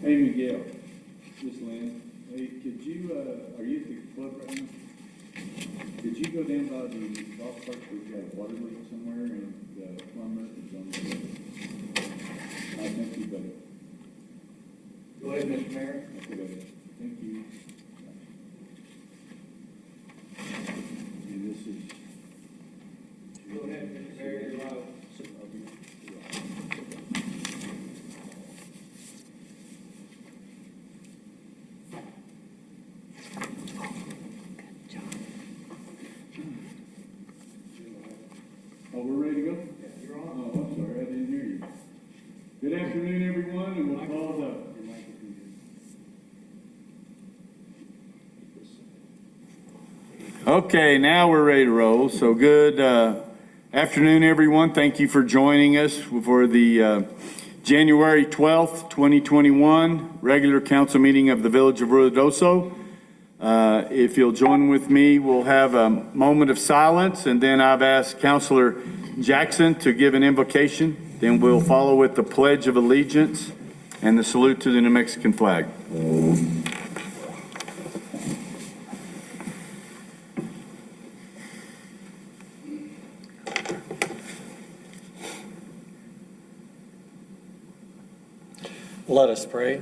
Hey Miguel, this Lynn, hey, could you, are you at the club right now? Could you go down by the golf cart, we've got a water leak somewhere and the plumber is on the way. I think you better. Go ahead, Mr. Mayor. Okay, thank you. And this is. Go ahead, Mr. Mayor, you're live. Oh, we're ready to go? Yeah, you're on. Oh, I'm sorry, I didn't hear you. Good afternoon, everyone, and we'll call the. Okay, now we're ready to roll. So good afternoon, everyone. Thank you for joining us for the January 12th, 2021 regular council meeting of the Village of Ruidoso. If you'll join with me, we'll have a moment of silence, and then I've asked Councilor Jackson to give an invocation. Then we'll follow with the Pledge of Allegiance and the salute to the New Mexican flag. Let us pray.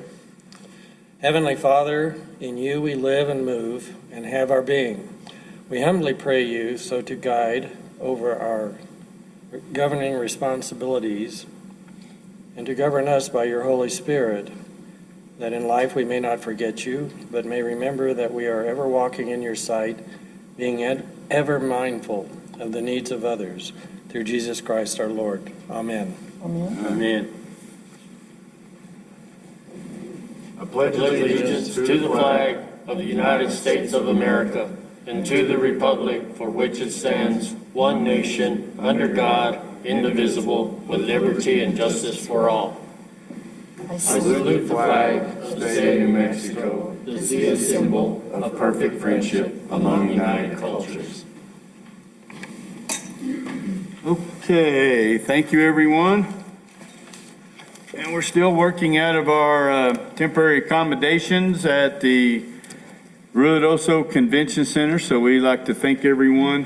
Heavenly Father, in you we live and move and have our being. We humbly pray you so to guide over our governing responsibilities and to govern us by your Holy Spirit, that in life we may not forget you, but may remember that we are ever walking in your sight, being ever mindful of the needs of others. Through Jesus Christ our Lord. Amen. Amen. Amen. I pledge allegiance to the flag of the United States of America and to the republic for which it stands, one nation, under God, indivisible, with liberty and justice for all. I I salute the flag of the state of New Mexico, the symbol of perfect friendship among united cultures. Okay, thank you, everyone. And we're still working out of our temporary accommodations at the Ruidoso Convention Center, so we'd like to thank everyone.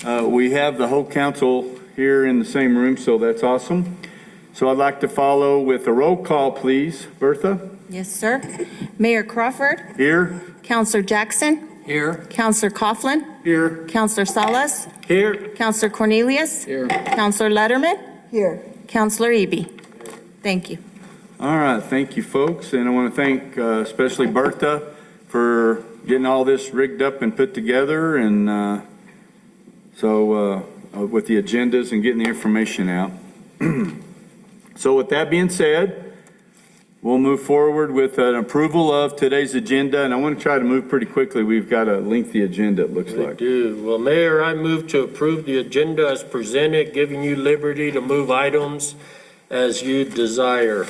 We have the whole council here in the same room, so that's awesome. So I'd like to follow with a roll call, please. Bertha? Yes, sir. Mayor Crawford. Here. Counselor Jackson. Here. Counselor Coughlin. Here. Counselor Salas. Here. Counselor Cornelius. Here. Counselor Letterman. Here. Counselor Eby. Thank you. All right, thank you, folks. And I want to thank especially Bertha for getting all this rigged up and put together, and with the agendas and getting the information out. So with that being said, we'll move forward with an approval of today's agenda, and I want to try to move pretty quickly. We've got a lengthy agenda, it looks We like. do. Well, Mayor, I move to approve the agenda as presented, giving you liberty to move items as you desire.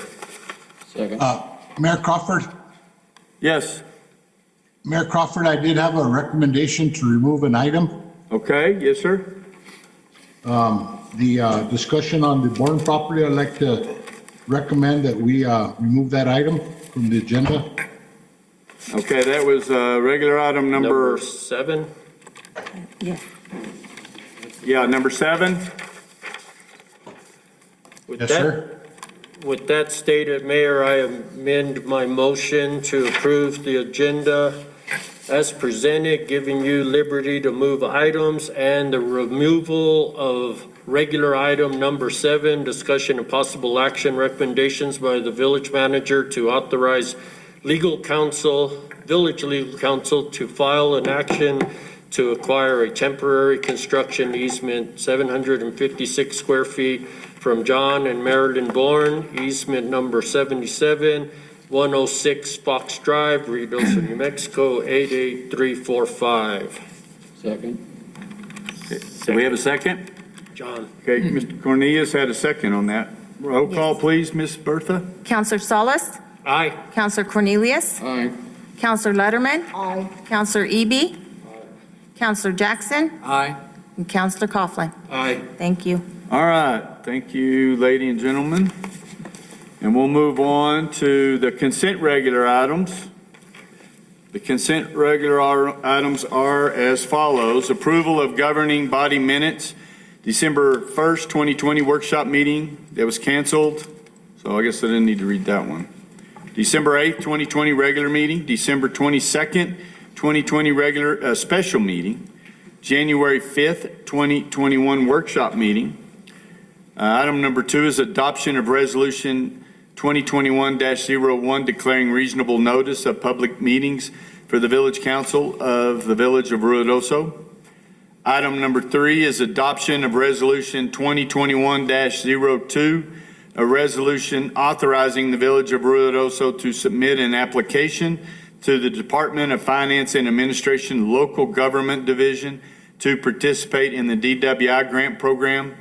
Second. Mayor Crawford, Yes. Mayor Crawford, I did have a recommendation to remove an item. Okay, yes, sir. The discussion on the Bourne property, I'd like to recommend that we remove that item from the agenda. Okay, that was regular item Number 7. Yes. Yeah, number 7. With Yes, that- sir. With that stated, Mayor, I amend my motion to approve the agenda as presented, giving you liberty to move items, and the removal of regular item number 7, discussion and possible action recommendations by the village manager to authorize village legal counsel to file an action to acquire a temporary construction easement, 756 square feet, from John and Marilyn Bourne, easement number 77, 106 Fox Drive, Ruidoso, New Mexico, 88345. Second. Do we have a second? John. Okay, Mr. Cornelius had a second on that. Roll call, please, Miss Bertha. Counselor Salas. Aye. Counselor Cornelius. Aye. Counselor Letterman. Aye. Counselor Eby. Counselor Jackson. Aye. And Counselor Coughlin. Aye. Thank you. All right, thank you, ladies and gentlemen. And we'll move on to the consent regular items. The consent regular items are as follows. Approval of governing body minutes, December 1st, 2020 workshop meeting that was canceled. So I guess I didn't need to read that one. December 8th, 2020 regular meeting, December 22nd, 2020 regular special meeting, January 5th, 2021 workshop meeting. Item number 2 is adoption of resolution 2021-01 declaring reasonable notice of public meetings for the Village Council of the Village of Ruidoso. Item number 3 is adoption of resolution 2021-02, a resolution authorizing the Village of Ruidoso to submit an application to the Department of Finance and Administration Local Government Division to participate in the DWI grant program.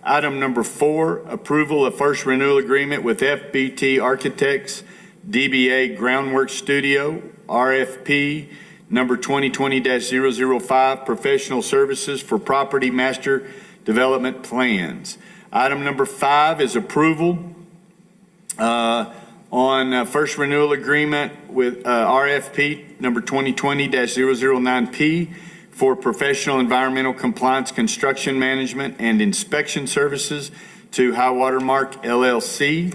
Item number 4, approval of first renewal agreement with FBT Architects, DBA Groundwork Studio, RFP number 2020-005, professional services for property master development plans. Item number 5 is approval on first renewal agreement with RFP number 2020-009P for professional environmental compliance, construction management, and inspection services to High Watermark LLC.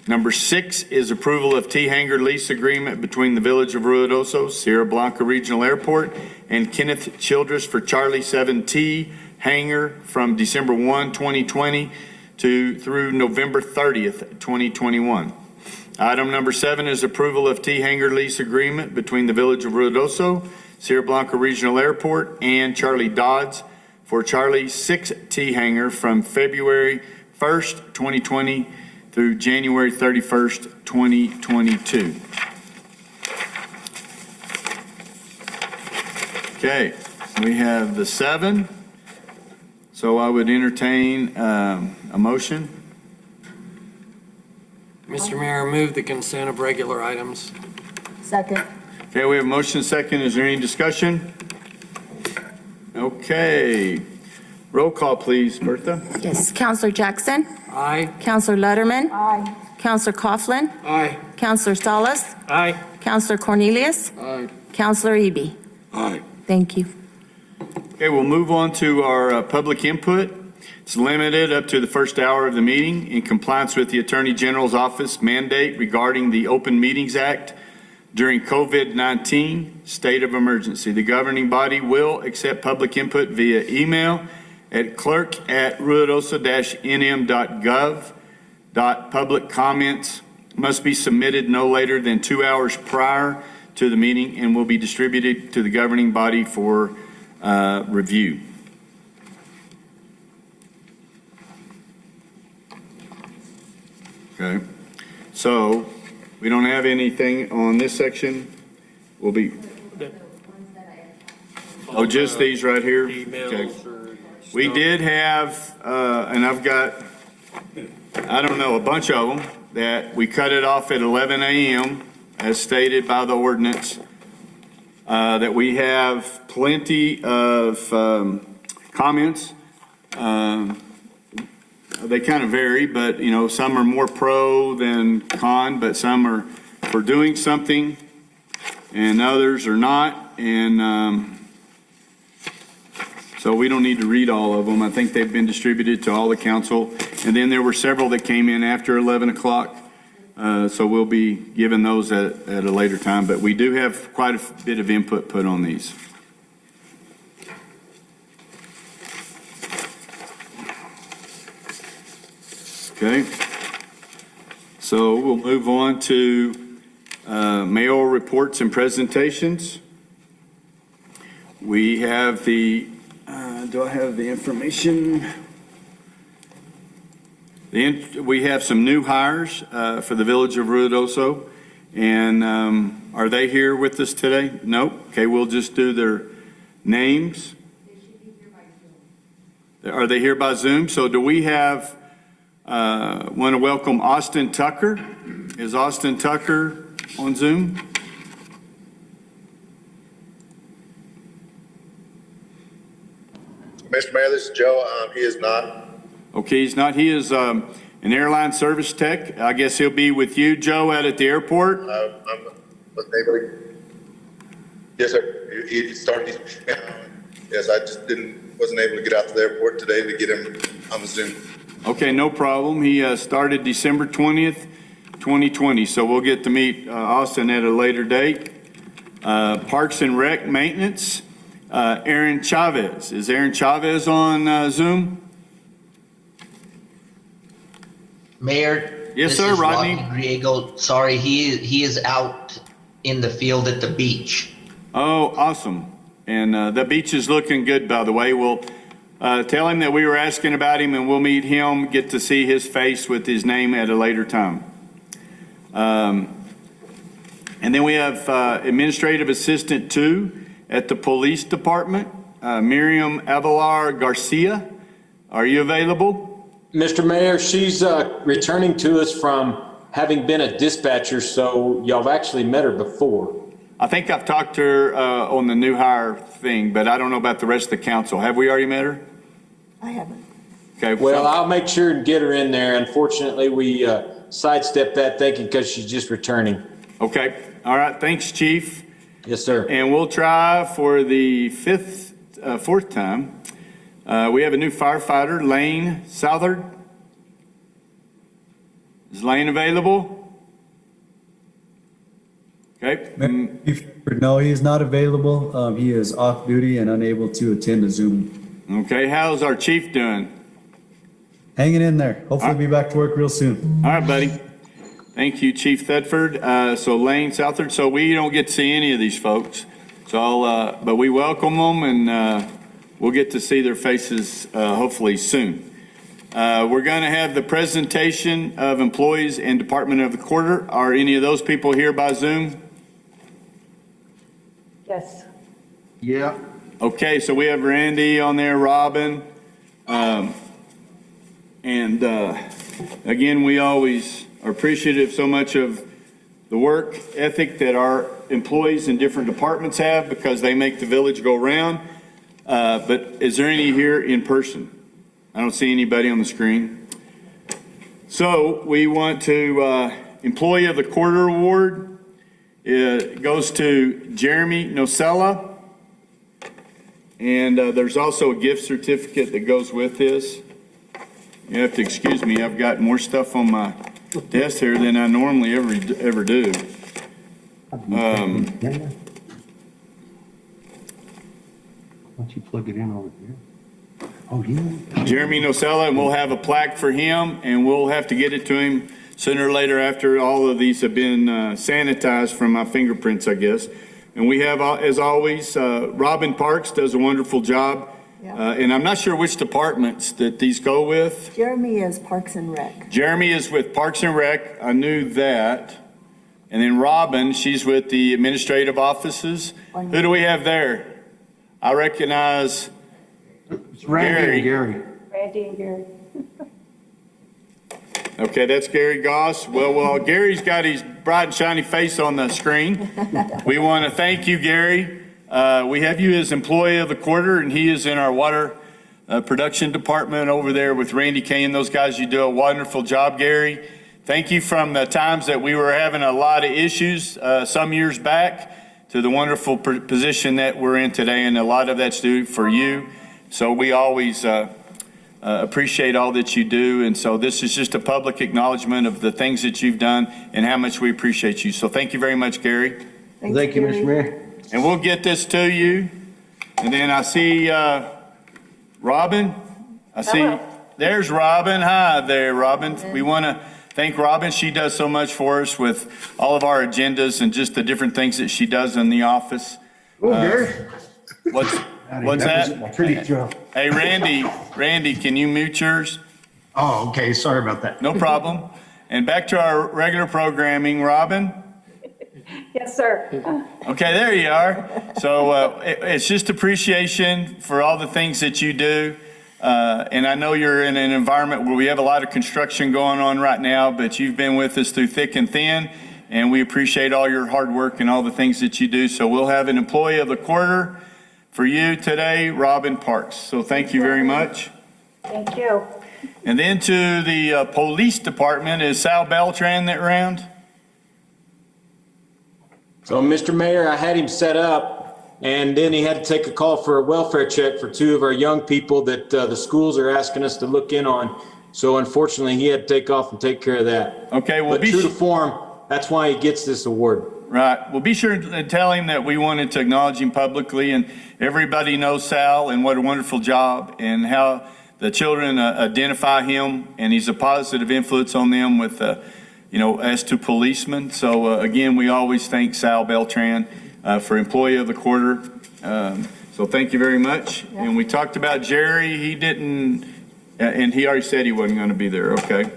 Number 6 is approval of T-Hanger lease agreement between the Village of Ruidoso, Sierra Blanca Regional Airport, and Kenneth Childress for Charlie 7T Hangar from December 1, 2020 through November 30th, 2021. Item number 7 is approval of T-Hanger lease agreement between the Village of Ruidoso, Sierra Blanca Regional Airport, and Charlie Dodds for Charlie 6 T-Hanger from February 1st, 2020 through January 31st, 2022. Okay, we have the 7. So I would entertain a motion. Mr. Mayor, move the consent of regular items. Second. Okay, we have a motion second. Is there any discussion? Okay. Roll call, please, Bertha. Yes. Counselor Jackson. Aye. Counselor Letterman. Aye. Counselor Coughlin. Aye. Counselor Salas. Aye. Counselor Cornelius. Aye. Counselor Eby. Aye. Thank you. Okay, we'll move on to our public input. It's limited up to the first hour of the meeting in compliance with the Attorney General's Office mandate regarding the Open Meetings Act during COVID-19 state of emergency. The governing body will accept public input via email at clerk@ruidoso-nm.gov. Public comments must be submitted no later than 2 hours prior to the meeting and will be distributed to the governing body for review. Okay, so we don't have anything on this section. We'll be, oh, just these right here? Okay. Emails or We stuff. did have, and I've got, I don't know, a bunch of them, that we cut it off at 11 a.m. as stated by the ordinance, that we have plenty of comments. They kind of vary, but, you know, some are more pro than con, but some are for doing something and others are not. And so we don't need to read all of them. I think they've been distributed to all the council. And then there were several that came in after 11 o'clock. So we'll be giving those at a later time. But we do have quite a bit of input put on these. Okay. So we'll move on to mayoral reports and presentations. We have the, do I have the information? We have some new hires for the Village of Ruidoso. And are they here with us today? Nope. Okay, we'll just do their names. They should be here by Zoom. Are they here by Zoom? So do we have, want to welcome Austin Tucker. Is Austin Tucker on Zoom? Mr. Mayor, this is Joe. He is not. Okay, he's not. He is an airline service tech. I guess he'll be with you, Joe, out at the airport. I'm wasn't able to. Yes, sir. He started. Yes, I just wasn't able to get out to the airport today to get him on the Zoom. Okay, no problem. He started December 20th, 2020, so we'll get to meet Austin at a later date. Parks and Rec Maintenance, Aaron Chavez. Is Aaron Chavez on Zoom? Mayor? Yes, this sir, is Rodney. Griego. Sorry, he is out in the field at the beach. Oh, awesome. And the beach is looking good, by the way. We'll tell him that we were asking about him, and we'll meet him, get to see his face with his name at a later time. And then we have Administrative Assistant 2 at the Police Department, Miriam Avalar Garcia. Are you available? Mr. Mayor, she's returning to us from having been a dispatcher, so y'all have actually met her before. I think I've talked to her on the new hire thing, but I don't know about the rest of the council. Have we already met her? I haven't. Okay. Well, I'll make sure and get her in there. Unfortunately, we sidestepped that thinking because she's just returning. Okay. All right. Thanks, Chief. Yes, sir. And we'll try for the fourth time. We have a new firefighter, Lane Southard. Is Lane available? Okay. No, he is not available. He is off duty and unable to attend a Zoom. Okay. How's our chief doing? Hanging in there. Hopefully be back to work real soon. All right, buddy. Thank you, Chief Thedford. So Lane Southard. So we don't get to see any of these folks. So, but we welcome them, and we'll get to see their faces hopefully soon. We're going to have the presentation of employees and Department of the Quarter. Are any of those people here by Zoom? Yes. Yeah. Okay, so we have Randy on there, Robin. And again, we always are appreciative so much of the work ethic that our employees in different departments have, because they make the village go round. But is there any here in person? I don't see anybody on the screen. So we want to, Employee of the Quarter Award. It goes to Jeremy Nocella. And there's also a gift certificate that goes with this. You have to excuse me, I've got more stuff on my desk here than I normally ever do. Why don't you plug it in over here? Oh, yeah. Jeremy Nocella, and we'll have a plaque for him, and we'll have to get it to him sooner or later after all of these have been sanitized from my fingerprints, I guess. And we have, as always, Robin Parks does a wonderful job. Yeah. And I'm not sure which departments that these go with. Jeremy is Parks and Rec. Jeremy is with Parks and Rec. I knew that. And then Robin, she's with the administrative offices. Who do we have there? I recognize It's Randy Gary. and Gary. Randy and Gary. Okay, that's Gary Goss. Well, Gary's got his bright and shiny face on the screen. We want to thank you, Gary. We have you as Employee of the Quarter, and he is in our water production department over there with Randy Kay and those guys. You do a wonderful job, Gary. Thank you from the times that we were having a lot of issues some years back to the wonderful position that we're in today, and a lot of that's due for you. So we always appreciate all that you do, and so this is just a public acknowledgement of the things that you've done and how much we appreciate you. So thank you very much, Gary. Thank you, Mr. Mayor. And we'll get this to you. And then I see Robin. There's Robin. Hi there, Robin. We want to thank Robin. She does so much for us with all of our agendas and just the different things that she does in the office. Oh, Gary. What's that? My pretty job. Hey, Randy, can you mute yours? Oh, okay. Sorry about that. No problem. And back to our regular programming, Robin. Yes, sir. Okay, there you are. So it's just appreciation for all the things that you do. And I know you're in an environment where we have a lot of construction going on right now, but you've been with us through thick and thin, and we appreciate all your hard work and all the things that you do. So we'll have an Employee of the Quarter for you today, Robin Parks. So thank you very much. Thank you. And then to the police department, is Sal Beltran that round? So, Mr. Mayor, I had him set up, and then he had to take a call for a welfare check for 2 of our young people that the schools are asking us to look in on. So unfortunately, he had to take off and take care of that. Okay, well, But true to form, that's why he gets this award. Right. Well, be sure to tell him that we wanted to acknowledge him publicly, and everybody knows Sal and what a wonderful job and how the children identify him, and he's a positive influence on them with, as to policemen. So again, we always thank Sal Beltran for Employee of the Quarter. So thank you very much. Yeah. And we talked about Jerry. He didn't, and he already said he wasn't going to be there. Okay.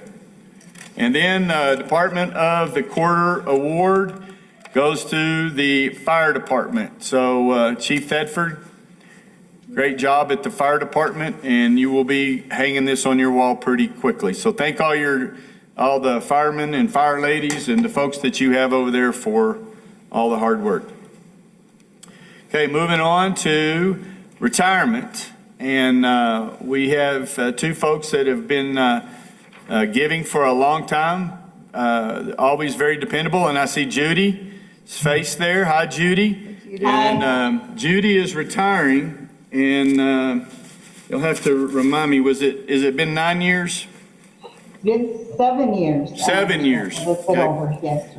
And then Department of the Quarter Award goes to the fire department. So Chief Thedford, great job at the fire department, and you will be hanging this on your wall pretty quickly. So thank all the firemen and fire ladies and the folks that you have over there for all the hard work. Okay, moving on to retirement. And we have 2 folks that have been giving for a long time, always very dependable. And I see Judy's face there. Hi, Judy. And Judy is retiring, and you'll have to remind me, is it been 9 years? Been 7 years. 7 years. Okay. Over, yes.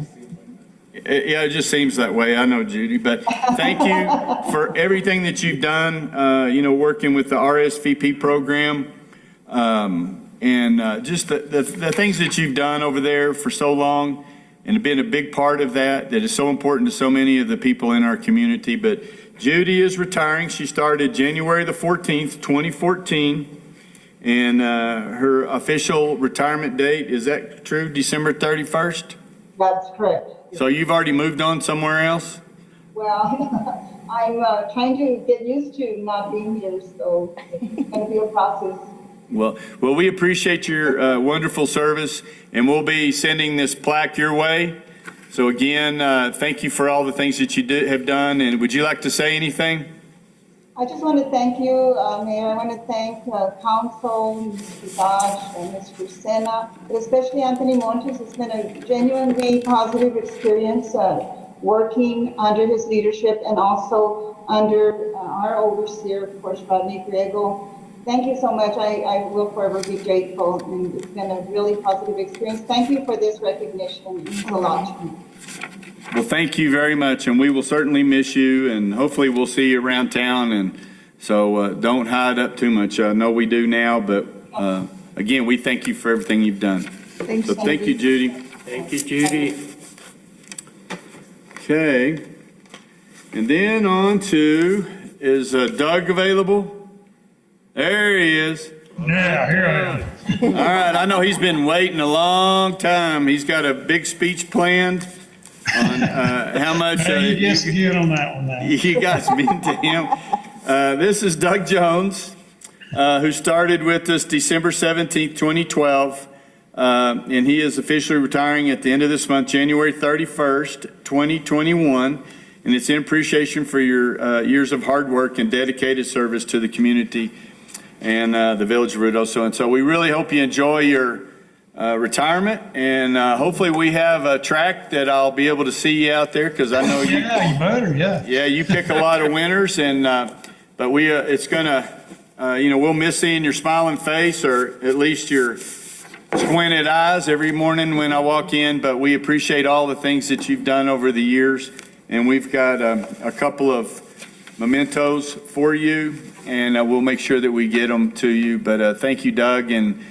Yeah, it just seems that way. I know, Judy, but thank you for everything that you've done, working with the RSVP program, and just the things that you've done over there for so long, and been a big part of that is so important to so many of the people in our community. But Judy is retiring. She started January the 14th, 2014. And her official retirement date, is that true, December 31st? That's correct. So you've already moved on somewhere else? Well, I'm trying to get used to not being here, so it's going to be a process. Well, we appreciate your wonderful service, and we'll be sending this plaque your way. So again, thank you for all the things that you have done. And would you like to say anything? I just want to thank you, Mayor. I want to thank Council, Mr. Dodge, and Mr. Sena, but especially Anthony Montes. It's been a genuinely positive experience working under his leadership and also under our overseer, of course, Rodney Griego. Thank you so much. I will forever be grateful, and it's been a really positive experience. Thank you for this recognition. It means a lot to me. Well, thank you very much, and we will certainly miss you, and hopefully we'll see you around town, and so don't hide up too much. I know we do now, but again, we thank you for everything you've done. Thanks, so thank you, Judy. Thank you, Judy. Okay, and then on to, is Doug available? There he is. Yeah, here I am. All right, I know he's been waiting a long time. He's got a big speech planned on how much Hey, you guessed again on that one now. you guys mean to him. This is Doug Jones, who started with us December 17th, 2012, and he is officially retiring at the end of this month, January 31st, 2021, and it's in appreciation for your years of hard work and dedicated service to the community and the village of Ruidoso. And so we really hope you enjoy your retirement, and hopefully we have a track that I'll be able to see you out there, because I know you. Yeah, you better, yeah. Yeah, you pick a lot of winners, and but it's gonna, we'll miss seeing your smiling face, or at least your squinted eyes every morning when I walk in. But we appreciate all the things that you've done over the years, and we've got a couple of mementos for you, and we'll make sure that we get them to you. But thank you, Doug, and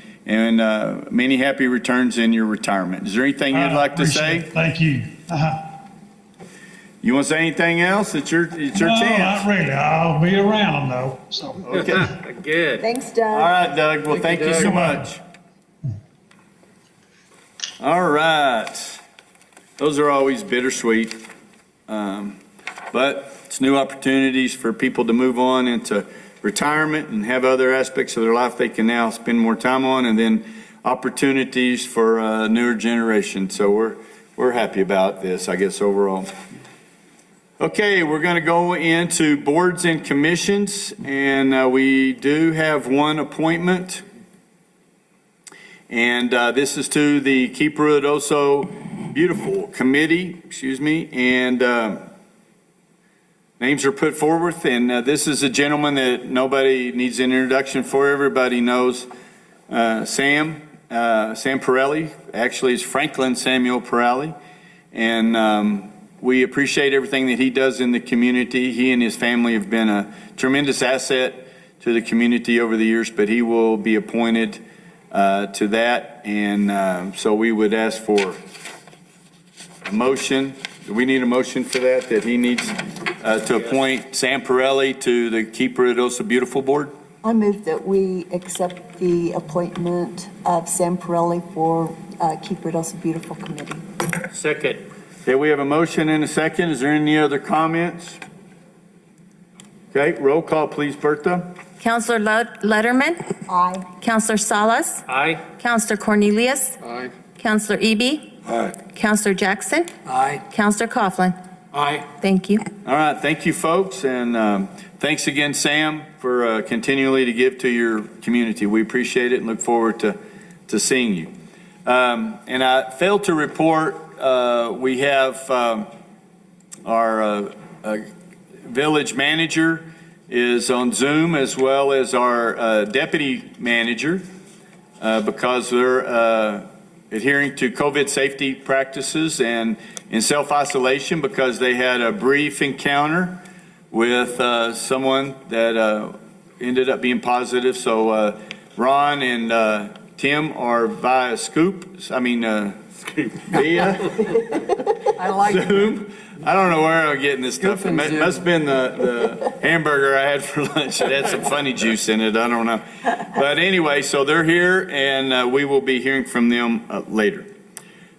many happy returns in your retirement. Is there anything you'd like to say? Thank you. You want to say anything else? It's your chance. Not really. I'll be around though. So. Okay. Good. Thanks, Doug. All right, Doug. Well, thank you so much. All right. Those are always bittersweet. But it's new opportunities for people to move on into retirement and have other aspects of their life they can now spend more time on, and then opportunities for a newer generation. So we're happy about this, I guess, overall. Okay, we're going to go into boards and commissions, and we do have one appointment. And this is to the Keep Ruidoso Beautiful Committee, and names are put forward. And this is a gentleman that nobody needs an introduction for. Everybody knows Sam Pirelli. Actually, it's Franklin Samuel Pirelli. And we appreciate everything that he does in the community. He and his family have been a tremendous asset to the community over the years, but he will be appointed to that. And so we would ask for a motion. Do we need a motion for that he needs to appoint Sam Pirelli to the Keep Ruidoso Beautiful Board? I move that we accept the appointment of Sam Pirelli for Keep Ruidoso Beautiful Committee. Second. Okay, we have a motion and a second. Is there any other comments? Okay, roll call, please, Bertha. Counselor Letterman? Aye. Counselor Salas? Aye. Counselor Cornelius? Aye. Counselor Eby? Aye. Counselor Jackson? Aye. Counselor Coughlin? Aye. Thank you. All right, thank you, folks, and thanks again, Sam, for continually to give to your community. We appreciate it and look forward to seeing you. And I failed to report, we have our village manager is on Zoom, as well as our deputy manager, because they're adhering to COVID safety practices and in self-isolation because they had a brief encounter with someone that ended up being positive. So Ron and Tim are via via I like Zoom. I don't know where I'm getting this stuff. It must have been the hamburger I had for lunch. It had some funny juice in it. I don't know. But anyway, so they're here, and we will be hearing from them later.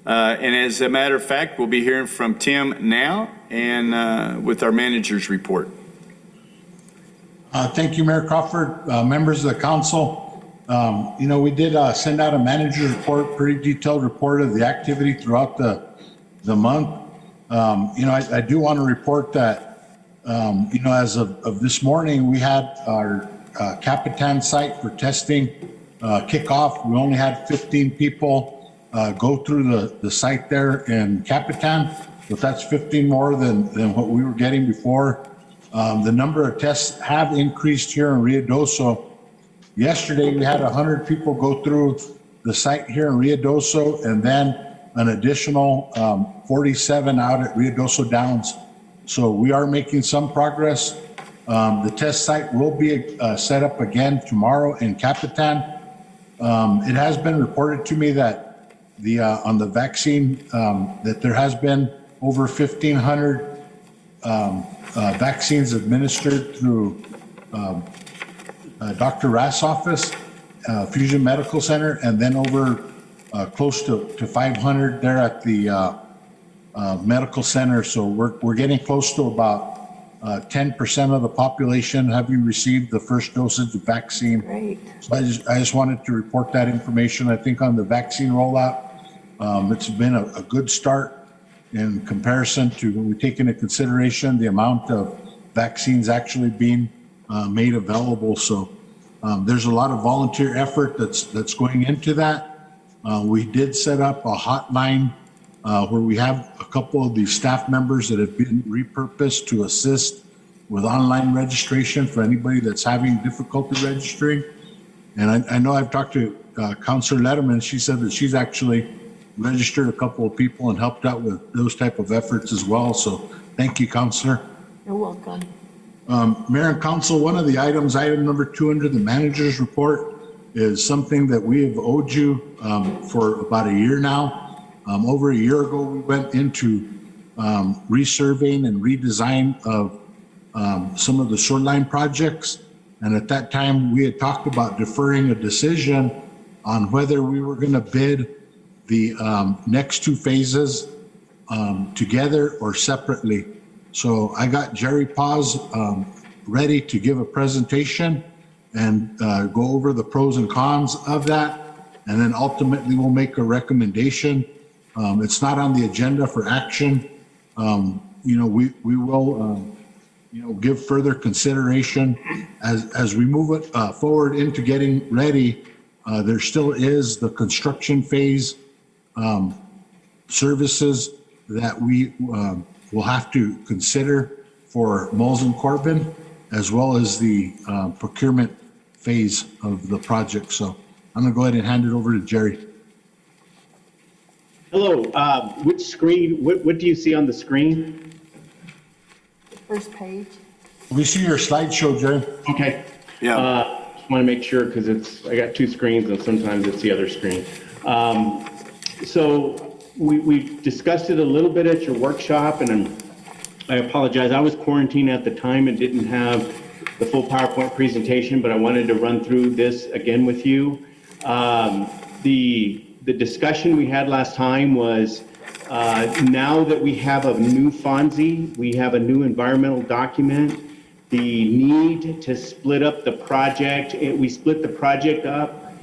And as a matter of fact, we'll be hearing from Tim now and with our manager's report. Thank you, Mayor Crawford, members of the council. We did send out a manager's report, pretty detailed report of the activity throughout the month. I do want to report that, as of this morning, we had our Capitan site for testing kickoff. We only had 15 people go through the site there in Capitan, but that's 15 more than what we were getting before. The number of tests have increased here in Ruidoso. Yesterday, we had 100 people go through the site here in Ruidoso, and then an additional 47 out at Ruidoso Downs. So we are making some progress. The test site will be set up again tomorrow in Capitan. It has been reported to me that on the vaccine, that there has been over 1,500 vaccines administered through Dr. Rath's office, Fusion Medical Center, and then over close to 500 there at the medical center. So we're getting close to about 10% of the population having received the first dosage of vaccine. Great. So I just wanted to report that information. I think on the vaccine rollout, it's been a good start in comparison to when we take into consideration the amount of vaccines actually being made available. So there's a lot of volunteer effort that's going into that. We did set up a hotline where we have a couple of the staff members that have been repurposed to assist with online registration for anybody that's having difficulty registering. And I know I've talked to Councilor Letterman. She said that she's actually registered a couple of people and helped out with those type of efforts as well. So thank you, Councilor. You're welcome. Mayor and Council, one of the items, item number 2 under the manager's report, is something that we have owed you for about a year now. Over a year ago, we went into resurveying and redesign of some of the shoreline projects. And at that time, we had talked about deferring a decision on whether we were going to bid the next 2 phases together or separately. So I got Jerry Paz ready to give a presentation and go over the pros and cons of that. And then ultimately we'll make a recommendation. It's not on the agenda for action. We will, give further consideration as we move it forward into getting ready There still is the construction phase services that we will have to consider for Moles and Corbin, as well as the procurement phase of the project. So I'm gonna go ahead and hand it over to Jerry. Hello, which screen, what do you see on the screen? The first page. We see your slideshow, Jerry. Okay. Yeah. Just want to make sure because I got two screens and sometimes it's the other screen. So we discussed it a little bit at your workshop, and I apologize. I was quarantined at the time and didn't have the full PowerPoint presentation, but I wanted to run through this again with you. The discussion we had last time was now that we have a new FONSI, we have a new environmental document, the need to split up the project. We split the project up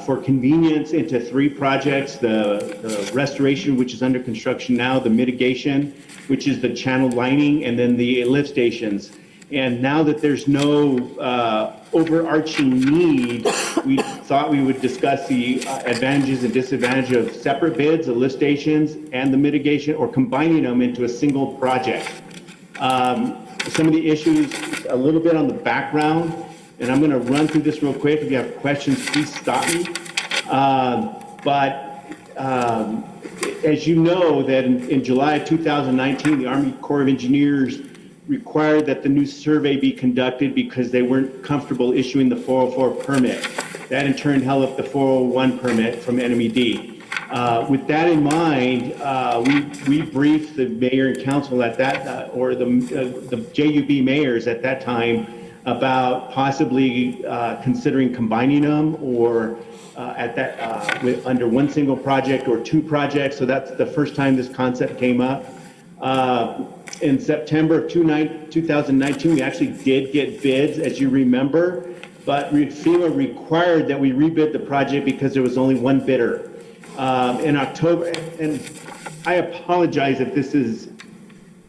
for convenience into 3 projects, the restoration, which is under construction now, the mitigation, which is the channel lining, and then the lift stations. And now that there's no overarching need, we thought we would discuss the advantages and disadvantages of separate bids, the lift stations, and the mitigation, or combining them into a single project. Some of the issues, a little bit on the background, and I'm going to run through this real quick. If you have questions, please stop me. As you know, that in July of 2019, the Army Corps of Engineers required that the new survey be conducted because they weren't comfortable issuing the 404 permit. That in turn held up the 401 permit from NMED. With that in mind, we briefed the mayor and council at that, or the JUB mayors at that time, about possibly considering combining them, or under one single project or 2 projects. So that's the first time this concept came up. In September of 2019, we actually did get bids, as you remember, but FEMA required that we rebid the project because there was only one bidder. In October, and I apologize if this is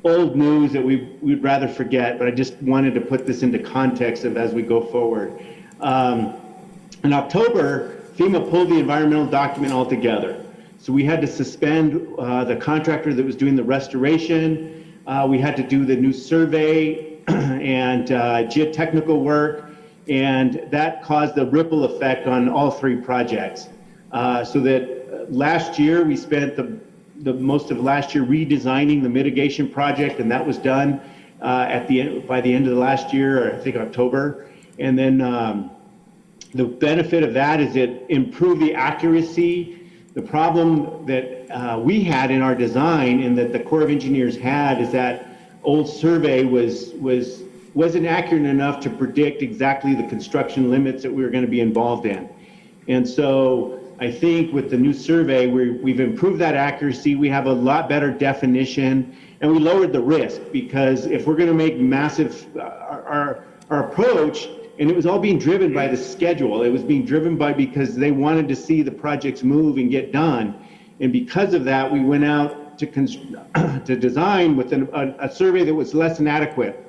old news that we'd rather forget, but I just wanted to put this into context of as we go forward. In October, FEMA pulled the environmental document altogether. So we had to suspend the contractor that was doing the restoration. We had to do the new survey and geotechnical work, and that caused a ripple effect on all 3 projects. So that last year, we spent the most of last year redesigning the mitigation project, and that was done by the end of the last year, or I think October. And then the benefit of that is it improved the accuracy. The problem that we had in our design, and that the Corps of Engineers had, is that old survey wasn't accurate enough to predict exactly the construction limits that we were going to be involved in. And so I think with the new survey, we've improved that accuracy. We have a lot better definition, and we lowered the risk, because if we're going to make massive, our approach, and it was all being driven by the schedule. It was being driven by, because they wanted to see the projects move and get done. And because of that, we went out to design with a survey that was less than adequate.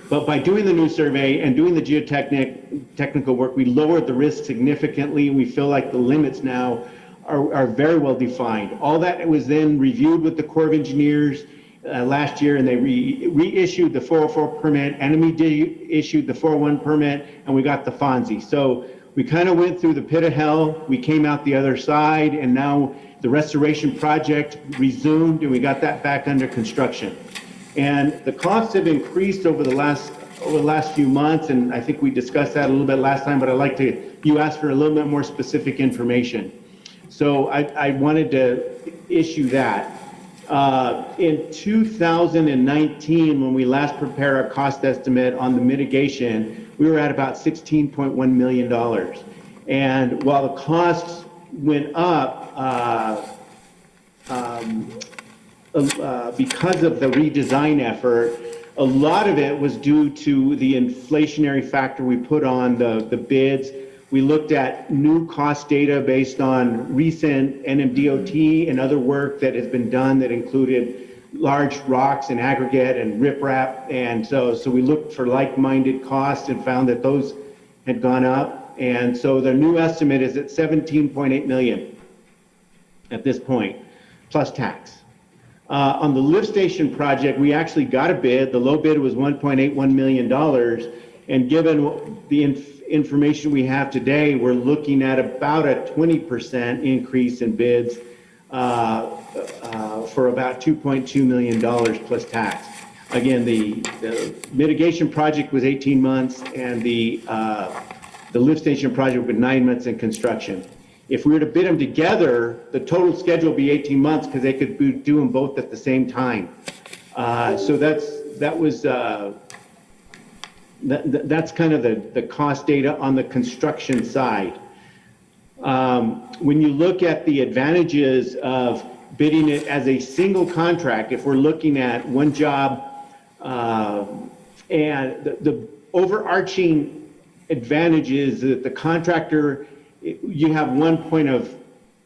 But by doing the new survey and doing the geotechnical work, we lowered the risk significantly, and we feel like the limits now are very well defined. All that was then reviewed with the Corps of Engineers last year, and they reissued the 404 permit. NMED issued the 401 permit, and we got the FONSI. So we kind of went through the pit of hell. We came out the other side, and now the restoration project resumed, and we got that back under construction. And the costs have increased over the last few months, and I think we discussed that a little bit last time, but you asked for a little bit more specific information. So I wanted to issue that. In 2019, when we last prepared our cost estimate on the mitigation, we were at about $16.1 million. And while the costs went up because of the redesign effort, a lot of it was due to the inflationary factor we put on the bids. We looked at new cost data based on recent NMDOT and other work that has been done that included large rocks and aggregate and riprap. And so we looked for like-minded costs and found that those had gone up. And so the new estimate is at 17.8 million at this point, plus tax. On the lift station project, we actually got a bid. The low bid was $1.81 million. And given the information we have today, we're looking at about a 20% increase in bids for about $2.2 million plus tax. Again, the mitigation project was 18 months and the lift station project was 9 months in construction. If we were to bid them together, the total schedule would be 18 months because they could do them both at the same time. So that's kind of the cost data on the construction side. When you look at the advantages of bidding it as a single contract, if we're looking at one job, and the overarching advantage is that the contractor, you have one point of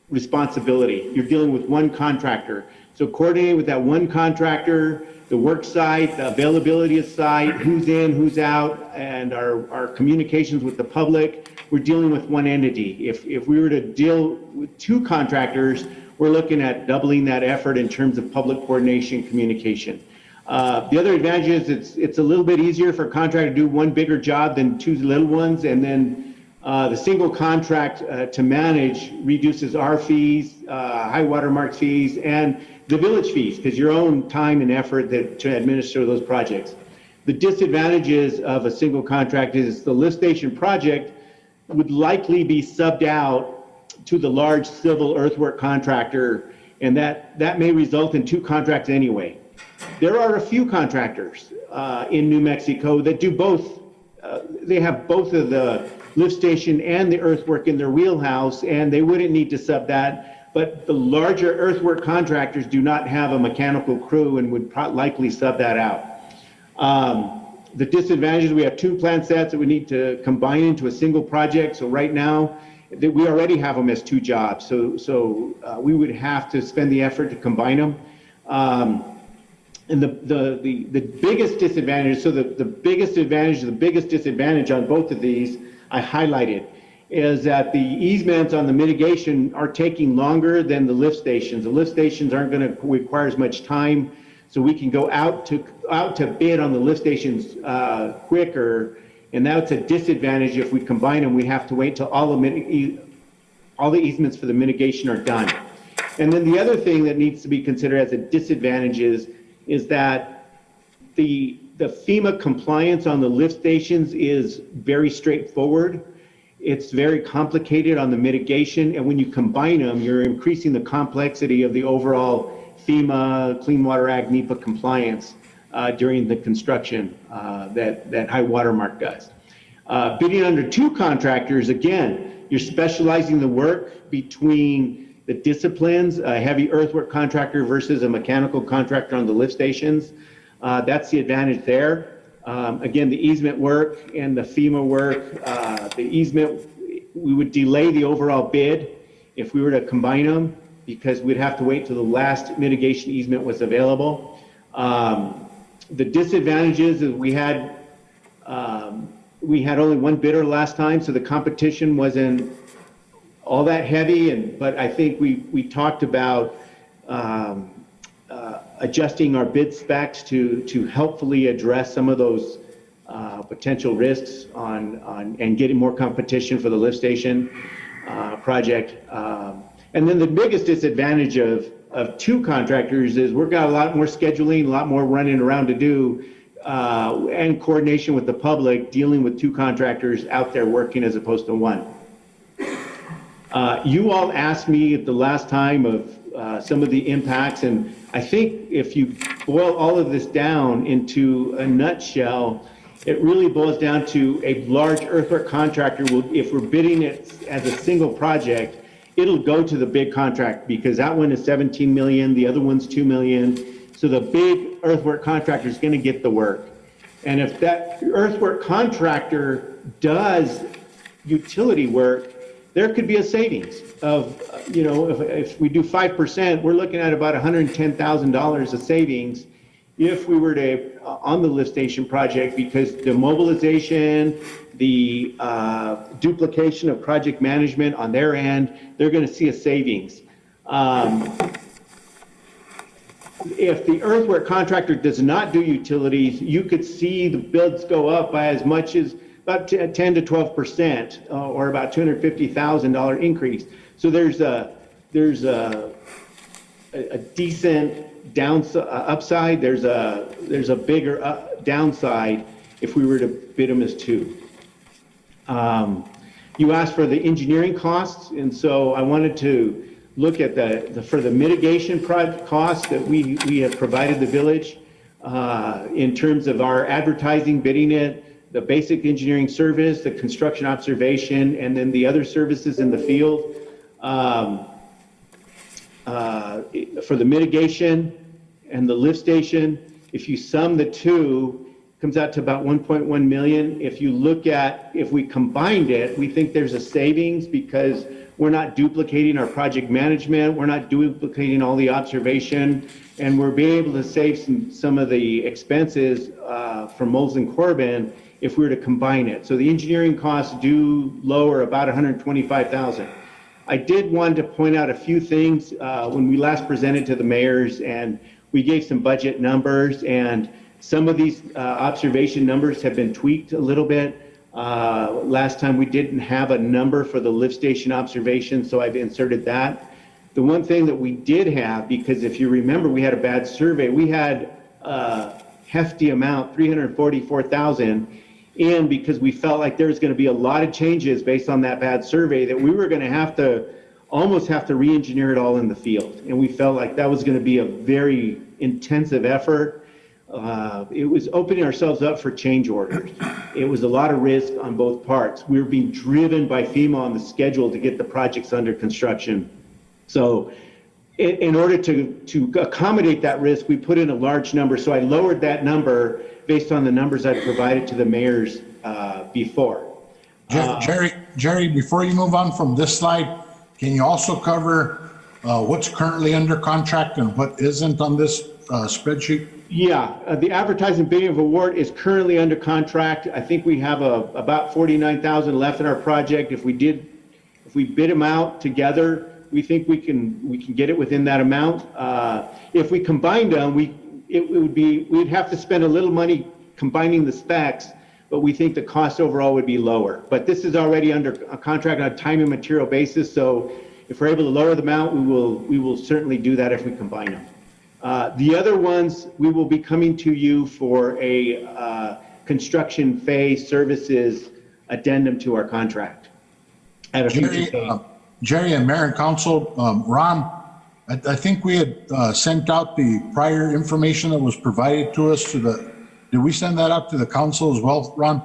responsibility. You're dealing with one contractor. So coordinating with that one contractor, the work site, the availability of site, who's in, who's out, and our communications with the public, we're dealing with one entity. If we were to deal with two contractors, we're looking at doubling that effort in terms of public coordination communication. The other advantage is it's a little bit easier for a contractor to do one bigger job than two little ones, and then the single contract to manage reduces our fees, high watermark fees, and the village fees, because your own time and effort to administer those projects. The disadvantages of a single contract is the lift station project would likely be subbed out to the large civil earthwork contractor, and that may result in two contracts anyway. There are a few contractors in New Mexico that do both. They have both of the lift station and the earthwork in their wheelhouse, and they wouldn't need to sub that. But the larger earthwork contractors do not have a mechanical crew and would likely sub that out. The disadvantages, we have two plan sets that we need to combine into a single project. So right now, we already have them as two jobs. So we would have to spend the effort to combine them. And the biggest disadvantage, the biggest advantage, the biggest disadvantage on both of these, I highlighted, is that the easements on the mitigation are taking longer than the lift stations. The lift stations aren't going to require as much time, so we can go out to bid on the lift stations quicker, and that's a disadvantage. If we combine them, we have to wait till all the easements for the mitigation are done. And then the other thing that needs to be considered as a disadvantage is that the FEMA compliance on the lift stations is very straightforward. It's very complicated on the mitigation, and when you combine them, you're increasing the complexity of the overall FEMA, Clean Water Act, NEPA compliance during the construction that high watermark does. Bidding under two contractors, again, you're specializing the work between the disciplines, a heavy earthwork contractor versus a mechanical contractor on the lift stations. That's the advantage there. Again, the easement work and the FEMA work, the easement, we would delay the overall bid if we were to combine them because we'd have to wait till the last mitigation easement was available. The disadvantages is we had only one bidder last time, so the competition wasn't all that heavy, but I think we talked about adjusting our bid specs to helpfully address some of those potential risks and getting more competition for the lift station project. And then the biggest disadvantage of two contractors is we've got a lot more scheduling, a lot more running around to do, and coordination with the public, dealing with two contractors out there working as opposed to one. You all asked me at the last time of some of the impacts, and I think if you boil all of this down into a nutshell, it really boils down to a large earthwork contractor if we're bidding it as a single project, it'll go to the big contract because that one is 17 million, the other one's 2 million. So the big earthwork contractor is going to get the work. And if that earthwork contractor does utility work, there could be a savings of, if we do 5%, we're looking at about $110,000 of savings. if we were to, on the lift station project, because the mobilization, the duplication of project management on their end, they're going to see a savings. If the earthwork contractor does not do utilities, you could see the bids go up by as much as about 10 to 12%, or about $250,000 increase. So there's a decent upside. There's a bigger downside if we were to bid them as two. You asked for the engineering costs, and so I wanted to look at for the mitigation costs that we have provided the village in terms of our advertising, bidding it, the basic engineering service, the construction observation, and then the other services in the field. For the mitigation and the lift station, if you sum the two, it comes out to about 1.1 million. If you look at, if we combined it, we think there's a savings because we're not duplicating our project management, we're not duplicating all the observation, and we're being able to save some of the expenses from Moles and Corbin if we were to combine it. So the engineering costs do lower about 125,000. I did want to point out a few things when we last presented to the mayors, and we gave some budget numbers, and some of these observation numbers have been tweaked a little bit. Last time we didn't have a number for the lift station observation, so I've inserted that. The one thing that we did have, because if you remember, we had a bad survey, we had a hefty amount, 344,000, and because we felt like there was going to be a lot of changes based on that bad survey, that we were going to almost have to re-engineer it all in the field. And we felt like that was going to be a very intensive effort. It was opening ourselves up for change orders. It was a lot of risk on both parts. We were being driven by FEMA on the schedule to get the projects under construction. So in order to accommodate that risk, we put in a large number. So I lowered that number based on the numbers I provided to the mayors before. Jerry, before you move on from this slide, can you also cover what's currently under contract and what isn't on this spreadsheet? Yeah, the advertising bidding of award is currently under contract. I think we have about 49,000 left in our project. If we bid them out together, we think we can get it within that amount. If we combined them, we'd have to spend a little money combining the specs, but we think the cost overall would be lower. But this is already under a contract on a time and material basis, so if we're able to lower the amount, we will certainly do that if we combine them. The other ones, we will be coming to you for a construction phase services addendum to our contract at a future date. Jerry and Mayor and Council, Ron, I think we had sent out the prior information that was provided to us did we send that out to the council as well, Ron?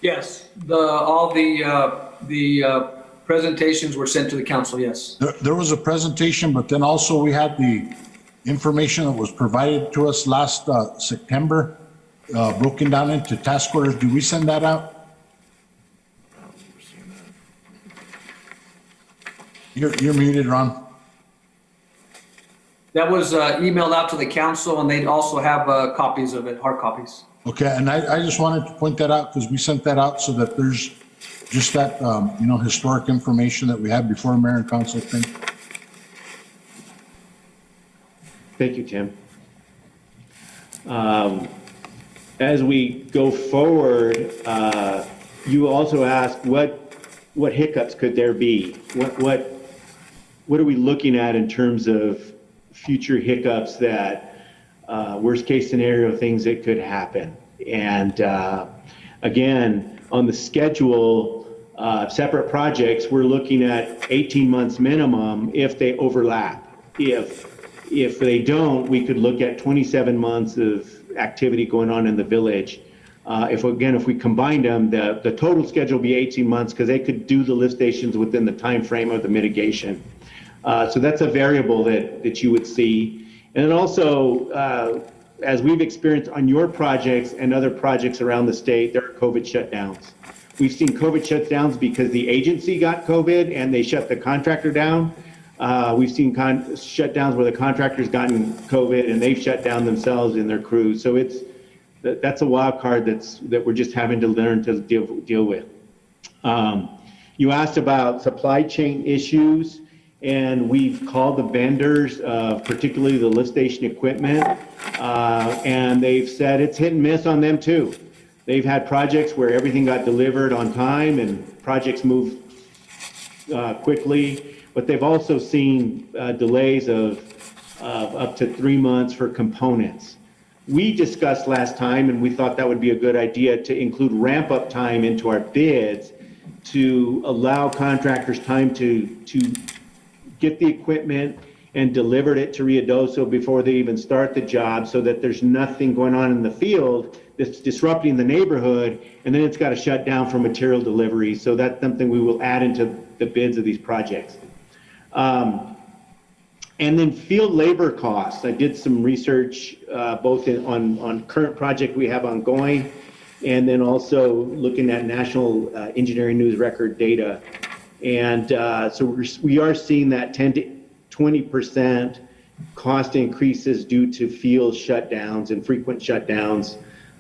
Yes, all the presentations were sent to the council, yes. There was a presentation, but then also we had the information that was provided to us last September, broken down into task orders. Did we send that out? You're muted, Ron. That was emailed out to the council, and they'd also have copies of it, hard copies. Okay, and I just wanted to point that out because we sent that out so that there's just that, historic information that we had before Mayor and Council thing. Thank you, Tim. As we go forward, you also asked what hiccups could there be? What are we looking at in terms of future hiccups that worst case scenario things that could happen? And again, on the schedule, separate projects, we're looking at 18 months minimum if they overlap. If they don't, we could look at 27 months of activity going on in the village. If we combined them, the total schedule would be 18 months because they could do the lift stations within the time frame of the mitigation. So that's a variable that you would see. And then also, as we've experienced on your projects and other projects around the state, there are COVID shutdowns. We've seen COVID shutdowns because the agency got COVID and they shut the contractor down. We've seen shutdowns where the contractor's gotten COVID and they've shut down themselves and their crews. So that's a wild card that we're just having to learn to deal with. You asked about supply chain issues, and we've called the vendors, particularly the lift station equipment, and they've said it's hit and miss on them too. They've had projects where everything got delivered on time and projects moved quickly, but they've also seen delays of up to 3 months for components. We discussed last time, and we thought that would be a good idea to include ramp-up time into our bids to allow contractors time to get the equipment and deliver it to Ruidoso before they even start the job, so that there's nothing going on in the field that's disrupting the neighborhood, and then it's got to shut down for material delivery. So that's something we will add into the bids of these projects. And then field labor costs. I did some research both on current project we have ongoing, and then also looking at National Engineering News Record data. And so we are seeing that 10 to 20% cost increases due to field shutdowns and frequent shutdowns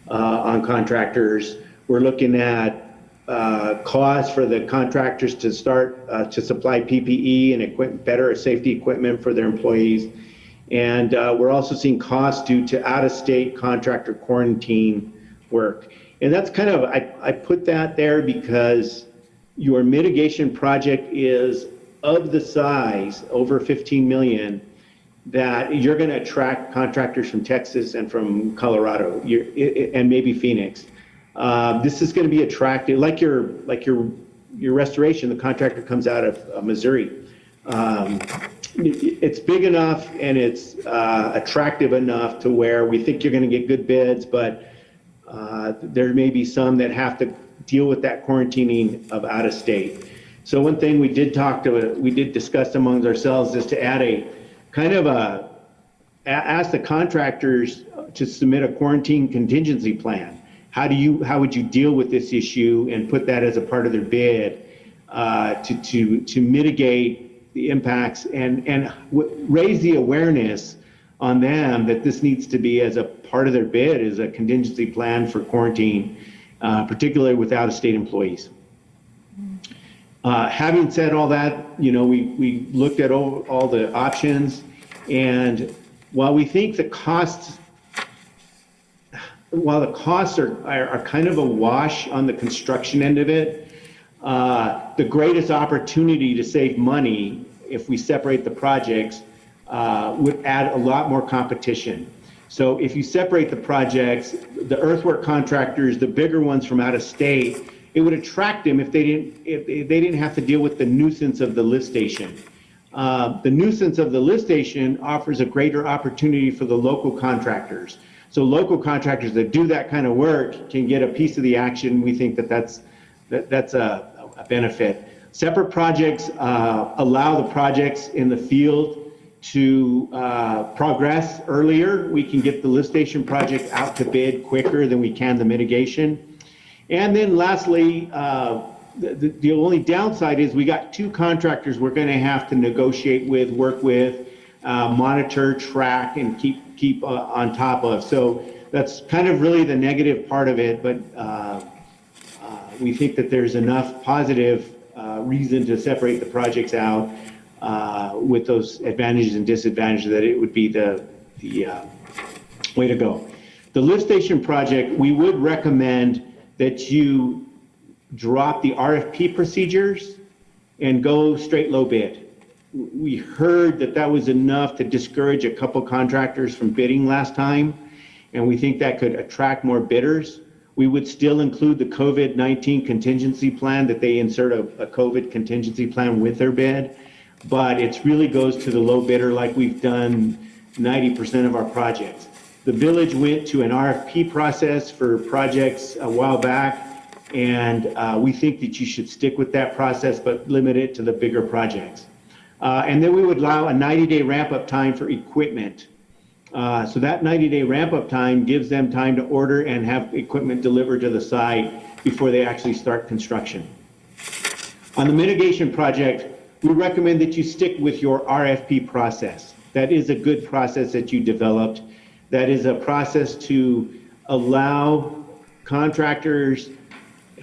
on contractors. We're looking at costs for the contractors to start to supply PPE and better safety equipment for their employees. And we're also seeing costs due to out-of-state contractor quarantine work. And that's kind of, I put that there because your mitigation project is of the size, over 15 million, that you're going to attract contractors from Texas and from Colorado, and maybe Phoenix. This is going to be attractive, like your restoration. The contractor comes out of Missouri. It's big enough and it's attractive enough to where we think you're going to get good bids, but there may be some that have to deal with that quarantining of out of state. So one thing we did discuss amongst ourselves is to add a kind of ask the contractors to submit a quarantine contingency plan. How would you deal with this issue and put that as a part of their bid to mitigate the impacts and raise the awareness on them that this needs to be as a part of their bid, as a contingency plan for quarantine, particularly with out-of-state employees. Having said all that, we looked at all the options, and while we think the costs are kind of a wash on the construction end of it, the greatest opportunity to save money if we separate the projects would add a lot more competition. So if you separate the projects, the earthwork contractors, the bigger ones from out of state, it would attract them if they didn't have to deal with the nuisance of the lift station. The nuisance of the lift station offers a greater opportunity for the local contractors. So local contractors that do that kind of work can get a piece of the action. We think that's a benefit. Separate projects allow the projects in the field to progress earlier. We can get the lift station project out to bid quicker than we can the mitigation. And then lastly, the only downside is we got two contractors we're going to have to negotiate with, work with, monitor, track, and keep on top of. So that's kind of really the negative part of it, but we think that there's enough positive reason to separate the projects out with those advantages and disadvantages that it would be the way to go. The lift station project, we would recommend that you drop the RFP procedures and go straight low bid. We heard that was enough to discourage a couple contractors from bidding last time, and we think that could attract more bidders. We would still include the COVID-19 contingency plan, that they insert a COVID contingency plan with their bid, but it really goes to the low bidder like we've done 90% of our projects. The village went to an RFP process for projects a while back, and we think that you should stick with that process, but limit it to the bigger projects. And then we would allow a 90-day ramp-up time for equipment. So that 90-day ramp-up time gives them time to order and have equipment delivered to the site before they actually start construction. On the mitigation project, we recommend that you stick with your RFP process. That is a good process that you developed. That is a process to allow contractors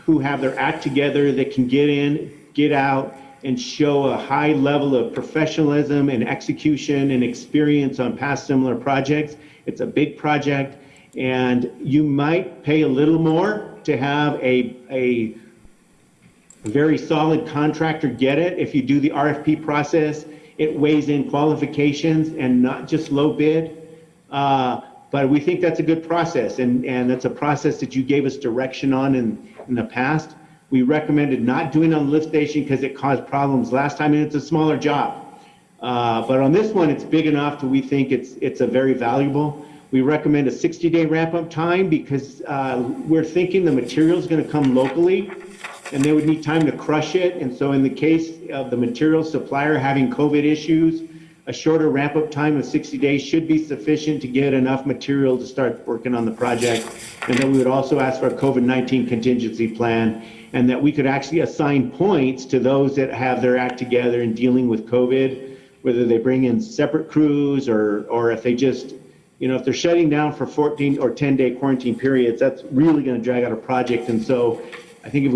who have their act together that can get in, get out, and show a high level of professionalism and execution and experience on past similar projects. It's a big project, and you might pay a little more to have a very solid contractor get it. If you do the RFP process, it weighs in qualifications and not just low bid. But we think that's a good process, and that's a process that you gave us direction on in the past. We recommended not doing it on the lift station because it caused problems last time, and it's a smaller job. But on this one, it's big enough that we think it's a very valuable. We recommend a 60-day ramp-up time because we're thinking the material is going to come locally, and they would need time to crush it. And so in the case of the material supplier having COVID issues, a shorter ramp-up time of 60 days should be sufficient to get enough material to start working on the project. And then we would also ask for a COVID-19 contingency plan, and that we could actually assign points to those that have their act together in dealing with COVID, whether they bring in separate crews or if they just, if they're shutting down for 14 or 10-day quarantine periods, that's really going to drag out a project. And so I think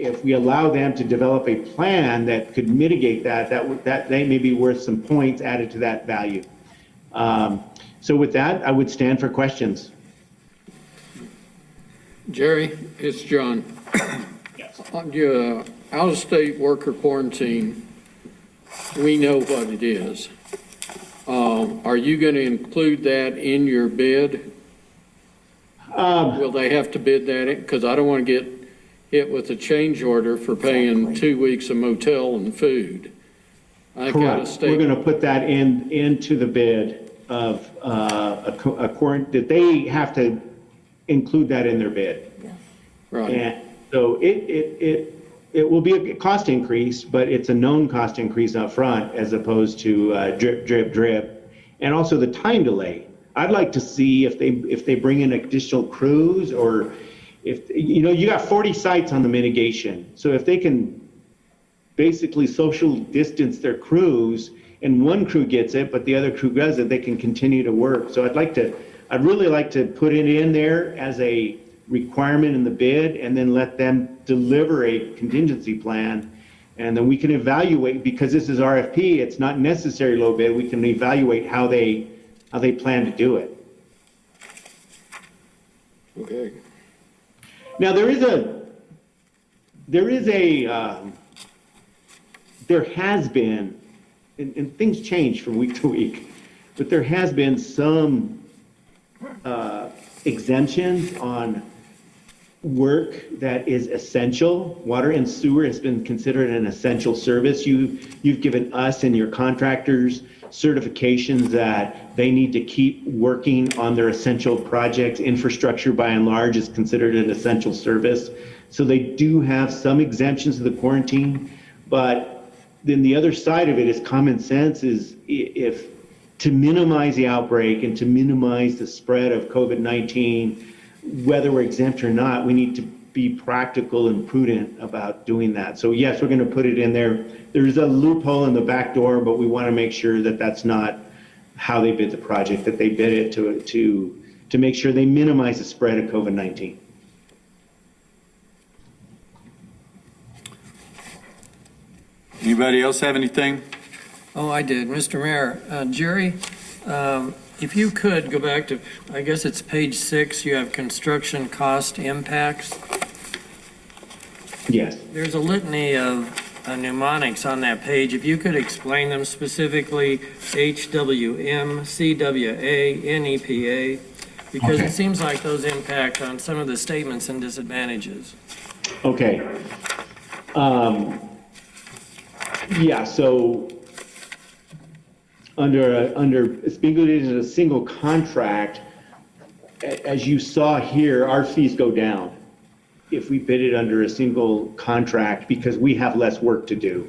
if we allow them to develop a plan that could mitigate that they may be worth some points added to that value. So with that, I would stand for questions. Jerry, it's John. Yes. On your out-of-state worker quarantine, we know what it is. Are you going to include that in your bid? Will they have to bid that in? Because I don't want to get hit with a change order for paying 2 weeks of motel and food. I got a Correct. We're going to put that into the bid of a quarantine, that they have to include that in their bid. Right. And so it will be a cost increase, but it's a known cost increase up front as opposed to drip, drip, drip. And also the time delay. I'd like to see if they bring in additional crews, or if, you got 40 sites on the mitigation. So if they can basically social distance their crews and one crew gets it, but the other crew does it, they can continue to work. So I'd really like to put it in there as a requirement in the bid, and then let them deliver a contingency plan. And then we can evaluate, because this is RFP, it's not necessary low bid, we can evaluate how they plan to do it. Okay. Now, there has been, and things change from week to week, but there has been some exemptions on work that is essential. Water and sewer has been considered an essential service. You've given us and your contractors certifications that they need to keep working on their essential projects. Infrastructure by and large is considered an essential service. So they do have some exemptions to the quarantine, but then the other side of it is common sense, is if to minimize the outbreak and to minimize the spread of COVID-19, whether we're exempt or not, we need to be practical and prudent about doing that. So yes, we're going to put it in there. There's a loophole in the back door, but we want to make sure that that's not how they bid the project, that they bid it to make sure they minimize the spread of COVID-19. Anybody else have anything? Oh, I did. Mr. Mayor, Jerry, if you could go back to, I guess it's page 6, you have construction cost impacts. Yes. There's a litany of mnemonics on that page. If you could explain them specifically, HWM, CWA, NEPA, because Okay. it seems like those impact on some of the statements and disadvantages. Okay. Yeah, so under it's being included as a single contract, as you saw here, our fees go down if we bid it under a single contract because we have less work to do.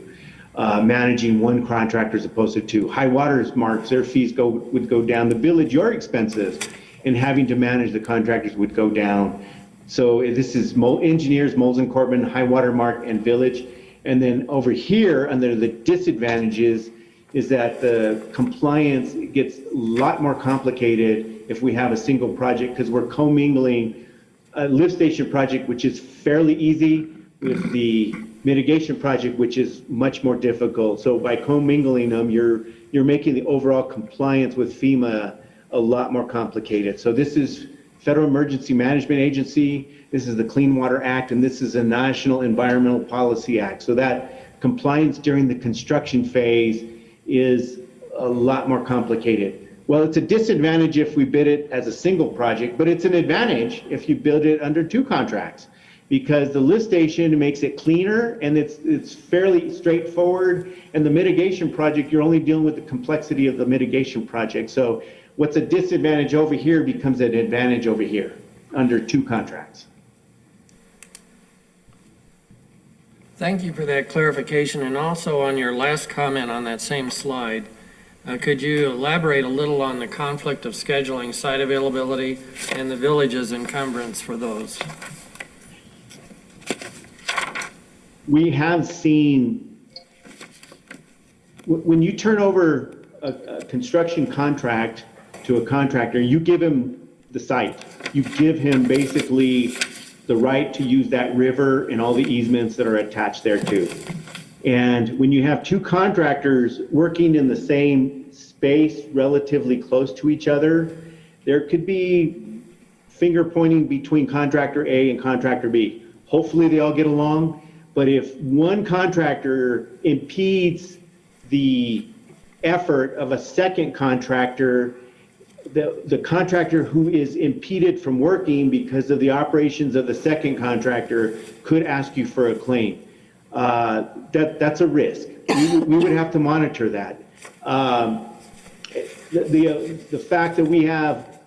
Managing one contractor as opposed to two. High waters marks, their fees would go down. The village, your expenses in having to manage the contractors would go down. So this is engineers, Moles and Corbin, high water mark, and village. And then over here, under the disadvantages, is that the compliance gets a lot more complicated if we have a single project, because we're commingling a lift station project, which is fairly easy, with the mitigation project, which is much more difficult. So by commingling them, you're making the overall compliance with FEMA a lot more complicated. So this is Federal Emergency Management Agency, this is the Clean Water Act, and this is the National Environmental Policy Act. So that compliance during the construction phase is a lot more complicated. Well, it's a disadvantage if we bid it as a single project, but it's an advantage if you build it under two contracts, because the lift station makes it cleaner and it's fairly straightforward, and the mitigation project, you're only dealing with the complexity of the mitigation project. So what's a disadvantage over here becomes an advantage over here under two contracts. Thank you for that clarification. And also on your last comment on that same slide, could you elaborate a little on the conflict of scheduling, site availability, and the village's encumbrance for those? We have seen, when you turn over a construction contract to a contractor, you give him the site. You give him basically the right to use that river and all the easements that are attached there too. And when you have two contractors working in the same space relatively close to each other, there could be finger pointing between contractor A and contractor B. Hopefully they all get along, but if one contractor impedes the effort of a second contractor, the contractor who is impeded from working because of the operations of the second contractor could ask you for a claim. That's a risk. We would have to monitor that. The fact that we have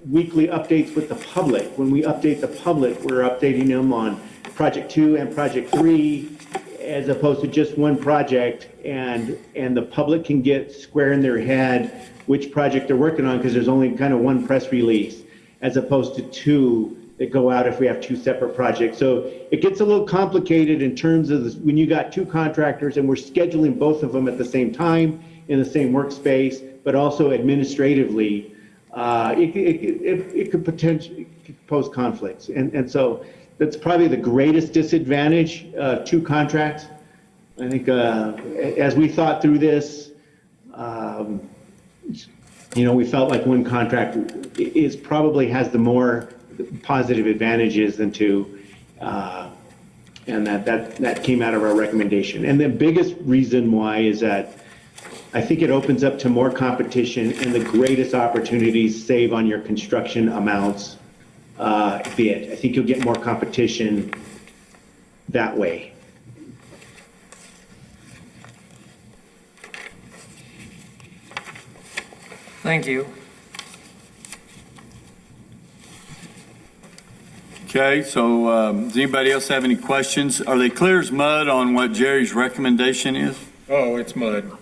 weekly updates with the public, when we update the public, we're updating them on project 2 and project 3, as opposed to just one project, and the public can get square in their head which project they're working on, because there's only kind of one press release, as opposed to two that go out if we have two separate projects. So it gets a little complicated in terms of when you got two contractors and we're scheduling both of them at the same time in the same workspace, but also administratively, it could potentially pose conflicts. And so that's probably the greatest disadvantage of two contracts. I think as we thought through this, we felt like one contract probably has the more positive advantages than two, and that came out of our recommendation. And the biggest reason why is that I think it opens up to more competition and the greatest opportunities save on your construction amounts bid. I think you'll get more competition that way. Thank you. Okay, so does anybody else have any questions? Are they clear as mud on what Jerry's recommendation is? Oh, it's mud.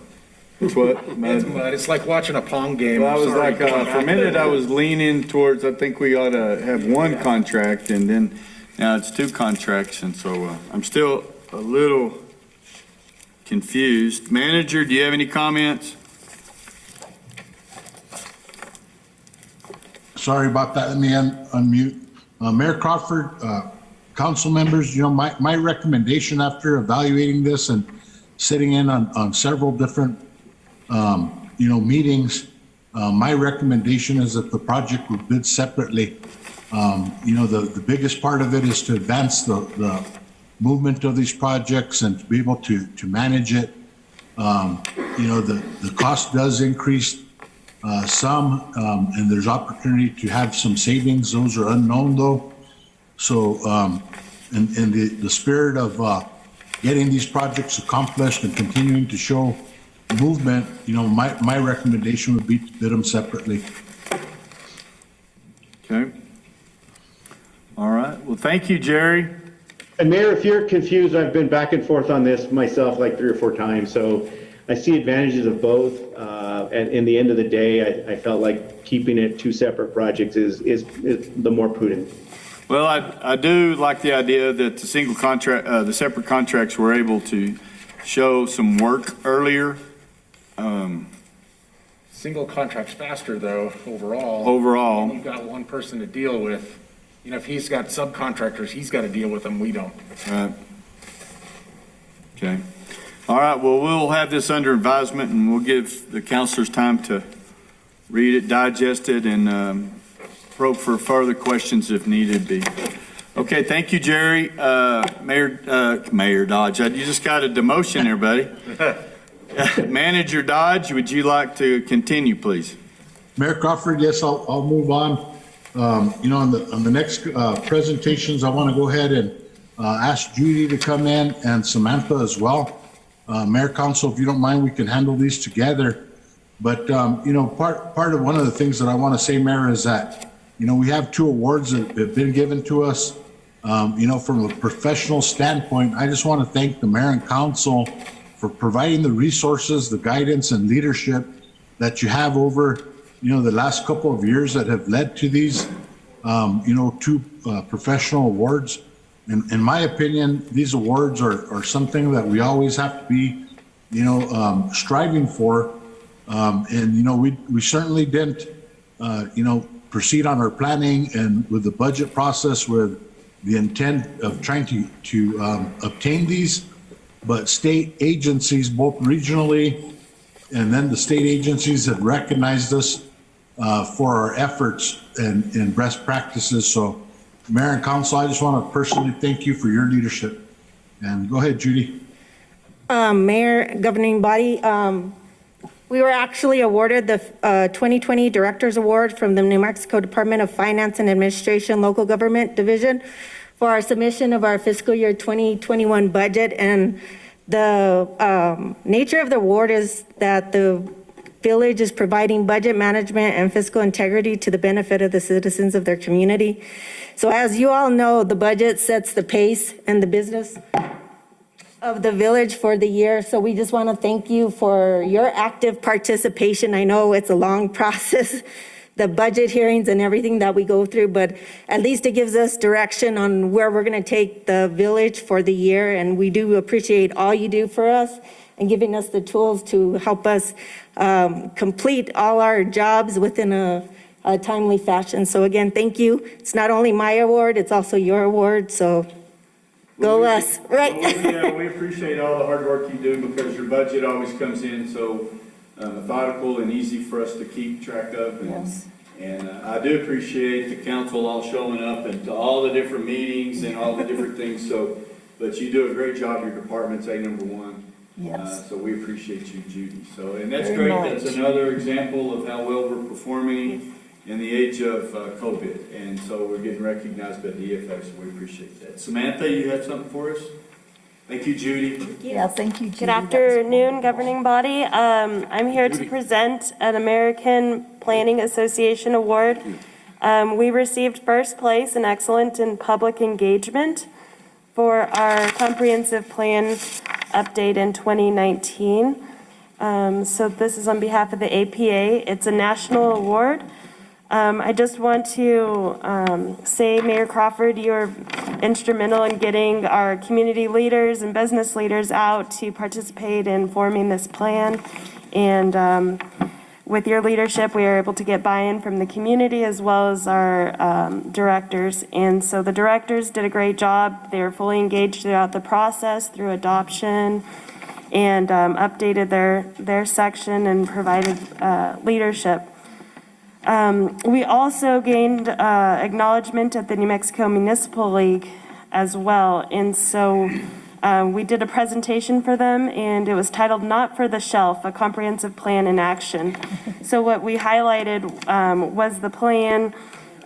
It's what? Mud? It's mud. It's like watching a pong game. Well, I was Sorry, like, for a minute, I was leaning towards, I think we ought to have one contract, and then now it's two contracts, and so I'm still a little confused. Manager, do you have any comments? Sorry about that. Let me unmute. Mayor Crawford, council members, my recommendation after evaluating this and sitting in on several different, meetings, my recommendation is that the project would bid separately. The biggest part of it is to advance the movement of these projects and to be able to manage it. The cost does increase some, and there's opportunity to have some savings. Those are unknown though. So in the spirit of getting these projects accomplished and continuing to show movement, my recommendation would be to bid them separately. Okay. All right. Well, thank you, Jerry. And Mayor, if you're confused, I've been back and forth on this myself like 3 or 4 times. So I see advantages of both. And in the end of the day, I felt like keeping it 2 separate projects is the more prudent. Well, I do like the idea that the single contract, the separate contracts were able to show some work earlier. Single contract's faster though, overall. Overall. And you've got one person to deal with. You know, if he's got subcontractors, he's got to deal with them, we don't. Okay. All right, well, we'll have this under advisement, and we'll give the counselors time to read it, digest it, and probe for further questions if needed be. Okay, thank you, Jerry. Mayor Dodge, you just got a demotion there, buddy. Manager Dodge, would you like to continue, please? Mayor Crawford, yes, I'll move on. You know, on the next presentations, I want to go ahead and ask Judy to come in and Samantha as well. Mayor Council, if you don't mind, we can handle these together. But, you know, part of one of the things that I want to say, Mayor, is that, you know, we have 2 awards that have been given to us. You know, from a professional standpoint, I just want to thank the mayor and council for providing the resources, the guidance and leadership that you have over, you know, the last couple of years that have led to these, you know, 2 professional awards. And in my opinion, these awards are something that we always have to be, you know, striving for. And, you know, we certainly didn't, you know, proceed on our planning and with the budget process with the intent of trying to obtain these. But state agencies, both regionally and then the state agencies, have recognized us for our efforts and best practices. So, Mayor and Council, I just want to personally thank you for your leadership. And go ahead, Judy. Mayor, governing body, we were actually awarded the 2020 Directors Award from the New Mexico Department of Finance and Administration Local Government Division for our submission of our fiscal year 2021 budget. And the nature of the award is that the village is providing budget management and fiscal integrity to the benefit of the citizens of their community. So as you all know, the budget sets the pace and the business of the village for the year. So we just want to thank you for your active participation. I know it's a long process, the budget hearings and everything that we go through, but at least it gives us direction on where we're going to take the village for the year. And we do appreciate all you do for us and giving us the tools to help us complete all our jobs within a timely fashion. So again, thank you. It's not only my award, it's also your award. So go us, right? Yeah, we appreciate all the hard work you do because your budget always comes in so methodical and easy for us to keep track of. And I do appreciate the council all showing up and to all the different meetings and all the different things. So, but you do a great job. Your department's #1. Yes. So we appreciate you, Judy. So, and that's Very great. much. That's another example of how well we're performing in the age of COVID. And so we're getting recognized by DFA, so we appreciate that. Samantha, you have something for us? Thank you, Judy. Yeah, thank you, Judy. Good afternoon, governing body. I'm here to present an American Planning Association Award. We received first place in excellent in public engagement for our comprehensive plan update in 2019. So this is on behalf of the APA. It's a national award. I just want to say, Mayor Crawford, you're instrumental in getting our community leaders and business leaders out to participate in forming this plan. And with your leadership, we are able to get buy-in from the community as well as our directors. And so the directors did a great job. They were fully engaged throughout the process through adoption and updated their section and provided leadership. We also gained acknowledgement at the New Mexico Municipal League as well. And so we did a presentation for them, and it was titled Not for the Shelf, a Comprehensive Plan in Action. So what we highlighted was the plan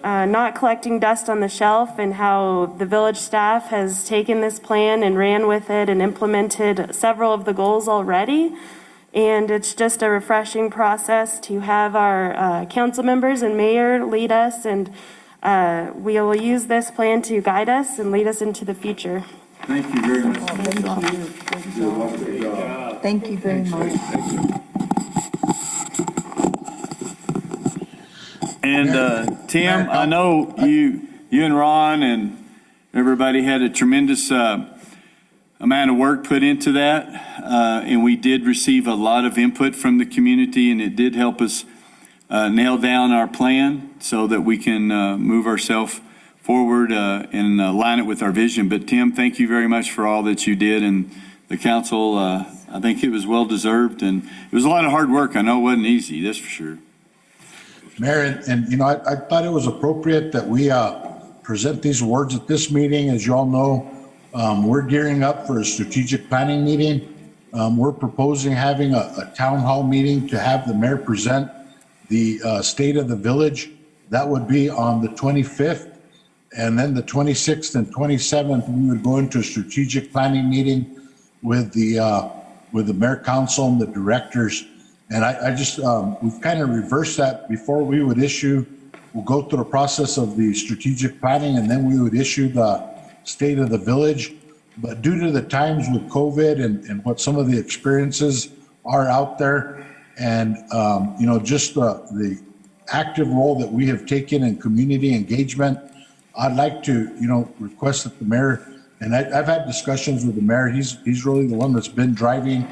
not collecting dust on the shelf and how the village staff has taken this plan and ran with it and implemented several of the goals already. And it's just a refreshing process to have our council members and mayor lead us, and we will use this plan to guide us and lead us into the future. Thank you very much. Thank you very much. And Tim, I know you and Ron and everybody had a tremendous amount of work put into that, and we did receive a lot of input from the community, and it did help us nail down our plan so that we can move ourselves forward and align it with our vision. But Tim, thank you very much for all that you did, and the council, I think it was well-deserved, and it was a lot of hard work. I know it wasn't easy, that's for sure. Mayor, and you know, I thought it was appropriate that we present these awards at this meeting. As you all know, we're gearing up for a strategic planning meeting. We're proposing having a town hall meeting to have the mayor present the state of the village. That would be on the 25th. And then the 26th and 27th, we would go into a strategic planning meeting with the mayor council and the directors. And I just, we've kind of reversed that. Before we would issue, we'll go through the process of the strategic planning, and then we would issue the state of the village. But due to the times with COVID and what some of the experiences are out there, and you know, just the active role that we have taken in community engagement, I'd like to, you know, request that the mayor, and I've had discussions with the mayor, he's really the one that's been driving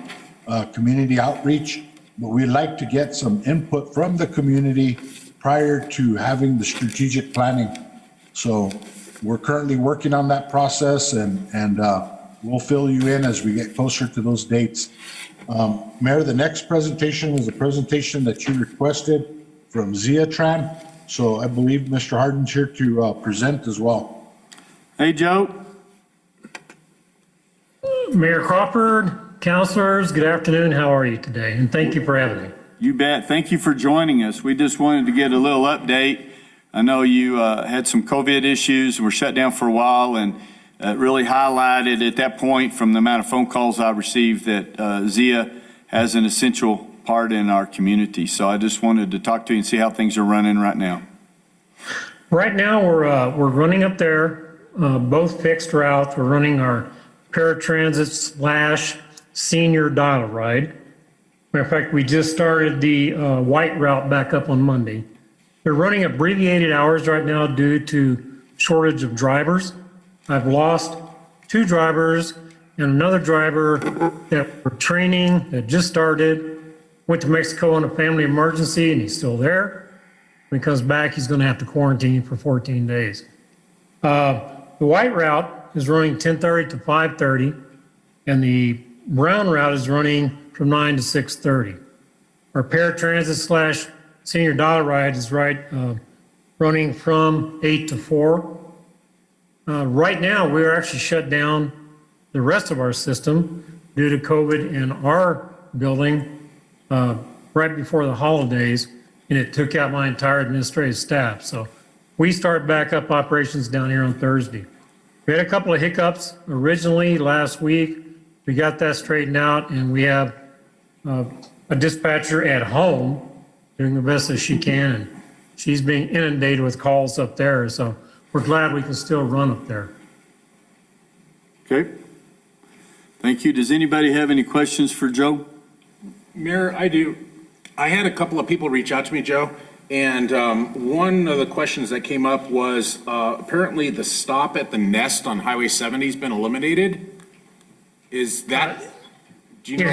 community outreach, but we'd like to get some input from the community prior to having the strategic planning. So we're currently working on that process, and we'll fill you in as we get closer to those dates. Mayor, the next presentation is a presentation that you requested from Ziatran. So I believe Mr. Harden's here to present as well. Hey, Joe. Mayor Crawford, councilors, good afternoon. How are you today? And thank you for having me. You bet. Thank you for joining us. We just wanted to get a little update. I know you had some COVID issues and were shut down for a while, and it really highlighted at that point from the amount of phone calls I received that Zia has an essential part in our community. So I just wanted to talk to you and see how things are running right now. Right now, we're running up there, both fixed routes. We're running our paratransit / senior dial ride. Matter of fact, we just started the white route back up on Monday. They're running abbreviated hours right now due to shortage of drivers. I've lost 2 drivers and another driver that we're training that just started, went to Mexico on a family emergency, and he's still there. When he comes back, he's going to have to quarantine for 14 days. The white route is running 10:30 to 5:30, and the brown route is running from 9 to 6:30. Our paratransit / senior dollar ride is running from 8 to 4. Right now, we're actually shut down the rest of our system due to COVID in our building right before the holidays, and it took out my entire administrative staff. So we start back up operations down here on Thursday. We had a couple of hiccups originally last week. We got that straightened out, and we have a dispatcher at home doing the best that she can, and she's being inundated with calls up there. So we're glad we can still run up there. Okay. Thank you. Does anybody have any questions for Joe? Mayor, I do. I had a couple of people reach out to me, Joe, and one of the questions that came up was apparently the stop at the Nest on Highway 70 has been eliminated. Is that, do you know?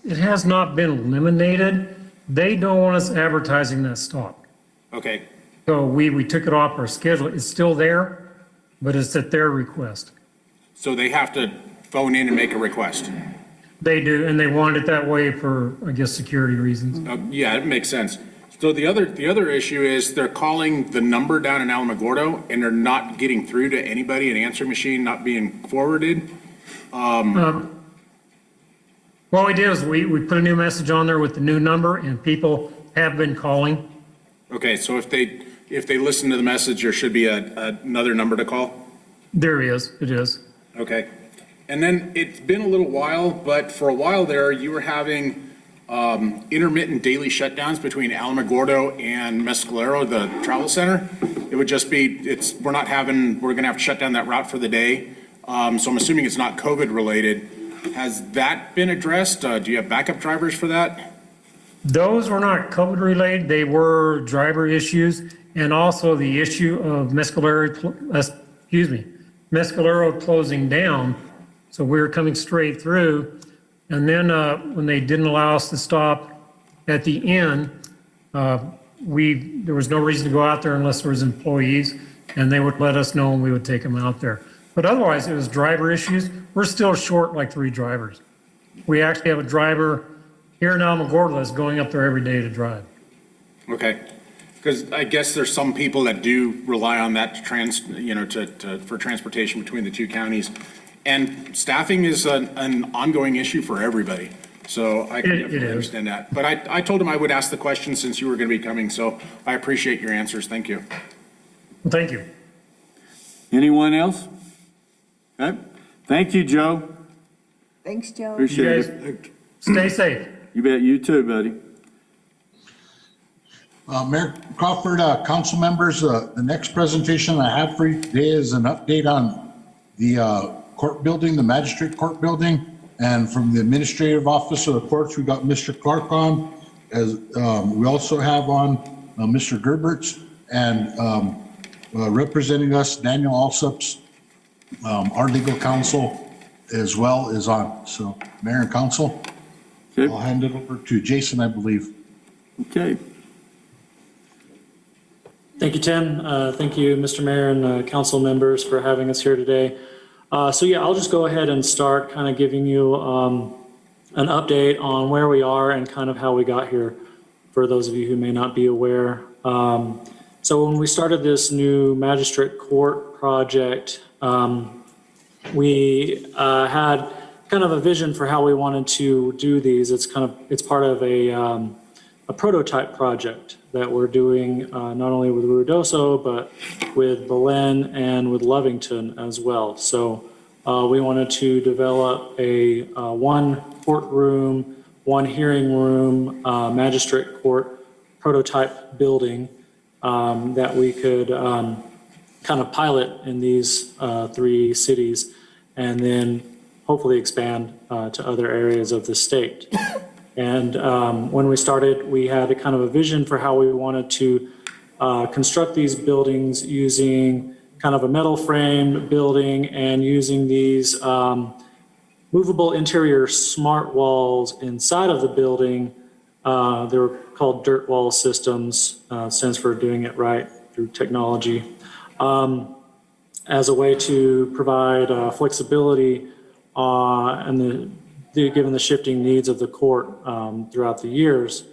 It has not been eliminated. They don't want us advertising that stop. Okay. So we took it off our schedule. It's still there, but it's at their request. So they have to phone in and make a request? They do, and they want it that way for, I guess, security reasons. Yeah, it makes sense. So the other issue is they're calling the number down in Alamogordo and they're not getting through to anybody, an answering machine not being forwarded. What we did is we put a new message on there with the new number, and people have been calling. Okay, so if they listen to the message, there should be another number to call? There is, it is. Okay. And then it's been a little while, but for a while there, you were having intermittent daily shutdowns between Alamogordo and Mescalero, the travel center. It would just be, we're going to have to shut down that route for the day. So I'm assuming it's not COVID related. Has that been addressed? Do you have backup drivers for that? Those were not COVID related. They were driver issues, and also the issue of Mescalero closing down. So we were coming straight through. And then when they didn't allow us to stop at the end, there was no reason to go out there unless there was employees, and they would let us know and we would take them out there. But otherwise, it was driver issues. We're still short like 3 drivers. We actually have a driver here in Alamogordo that's going up there every day to drive. Okay. Because I guess there's some people that do rely on that for transportation between the 2 counties. And staffing is an ongoing issue for everybody. So I can definitely understand that. But I told him I would ask the question since you were going to be coming. So I appreciate your answers. Thank you. Well, thank you. Anyone else? Okay. Thank you, Joe. Thanks, Joe. Appreciate You it. guys stay safe. You bet. You too, buddy. Mayor Crawford, council members, the next presentation I have for you today is an update on the court building, the magistrate court building. And from the administrative office of the courts, we got Mr. Clark on, as we also have on Mr. Gerberts, and representing us, Daniel Alsups, our legal counsel as well is on. So Mayor and council, Okay. I'll hand it over to Jason, I believe. Okay. Thank you, Tim. Thank you, Mr. Mayor and council members for having us here today. So yeah, I'll just go ahead and start kind of giving you an update on where we are and kind of how we got here for those of you who may not be aware. So when we started this new magistrate court project, we had kind of a vision for how we wanted to do these. It's part of a prototype project that we're doing not only with Ruidoso, but with Belen and with Lovington as well. So we wanted to develop a one courtroom, one hearing room, magistrate court prototype building that we could kind of pilot in these 3 cities and then hopefully expand to other areas of the state. And when we started, we had a kind of a vision for how we wanted to construct these buildings using kind of a metal frame building and using these movable interior smart walls inside of the building. They were called dirt wall systems, stands for doing it right through technology, as a way to provide flexibility given the shifting needs of the court throughout the years.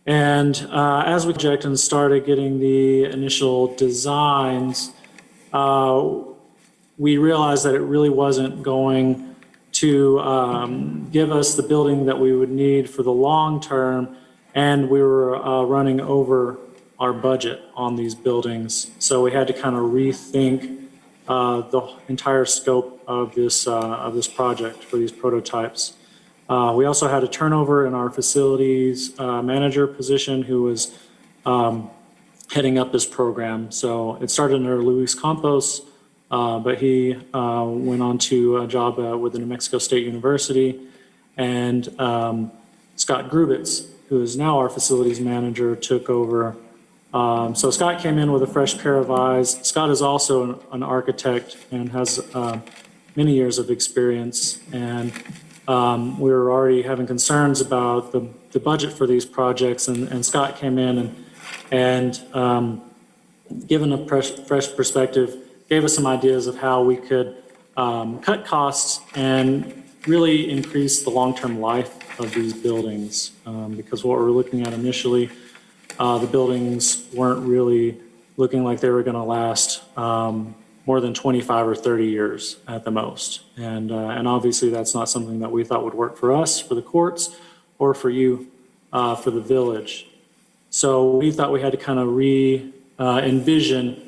And as we projected and started getting the initial designs, we realized that it really wasn't going to give us the building that we would need for the long term, and we were running over our budget on these buildings. So we had to kind of rethink the entire scope of this project for these prototypes. We also had a turnover in our facilities manager position who was heading up this program. So it started under Luis Campos, but he went on to a job with the New Mexico State University. And Scott Grubitz, who is now our facilities manager, took over. So Scott came in with a fresh pair of eyes. Scott is also an architect and has many years of experience. And we were already having concerns about the budget for these projects. And Scott came in and given a fresh perspective, gave us some ideas of how we could cut costs and really increase the long-term life of these buildings. Because what we're looking at initially, the buildings weren't really looking like they were going to last more than 25 or 30 years at the most. And obviously that's not something that we thought would work for us, for the courts, or for you, for the village. So we thought we had to kind of envision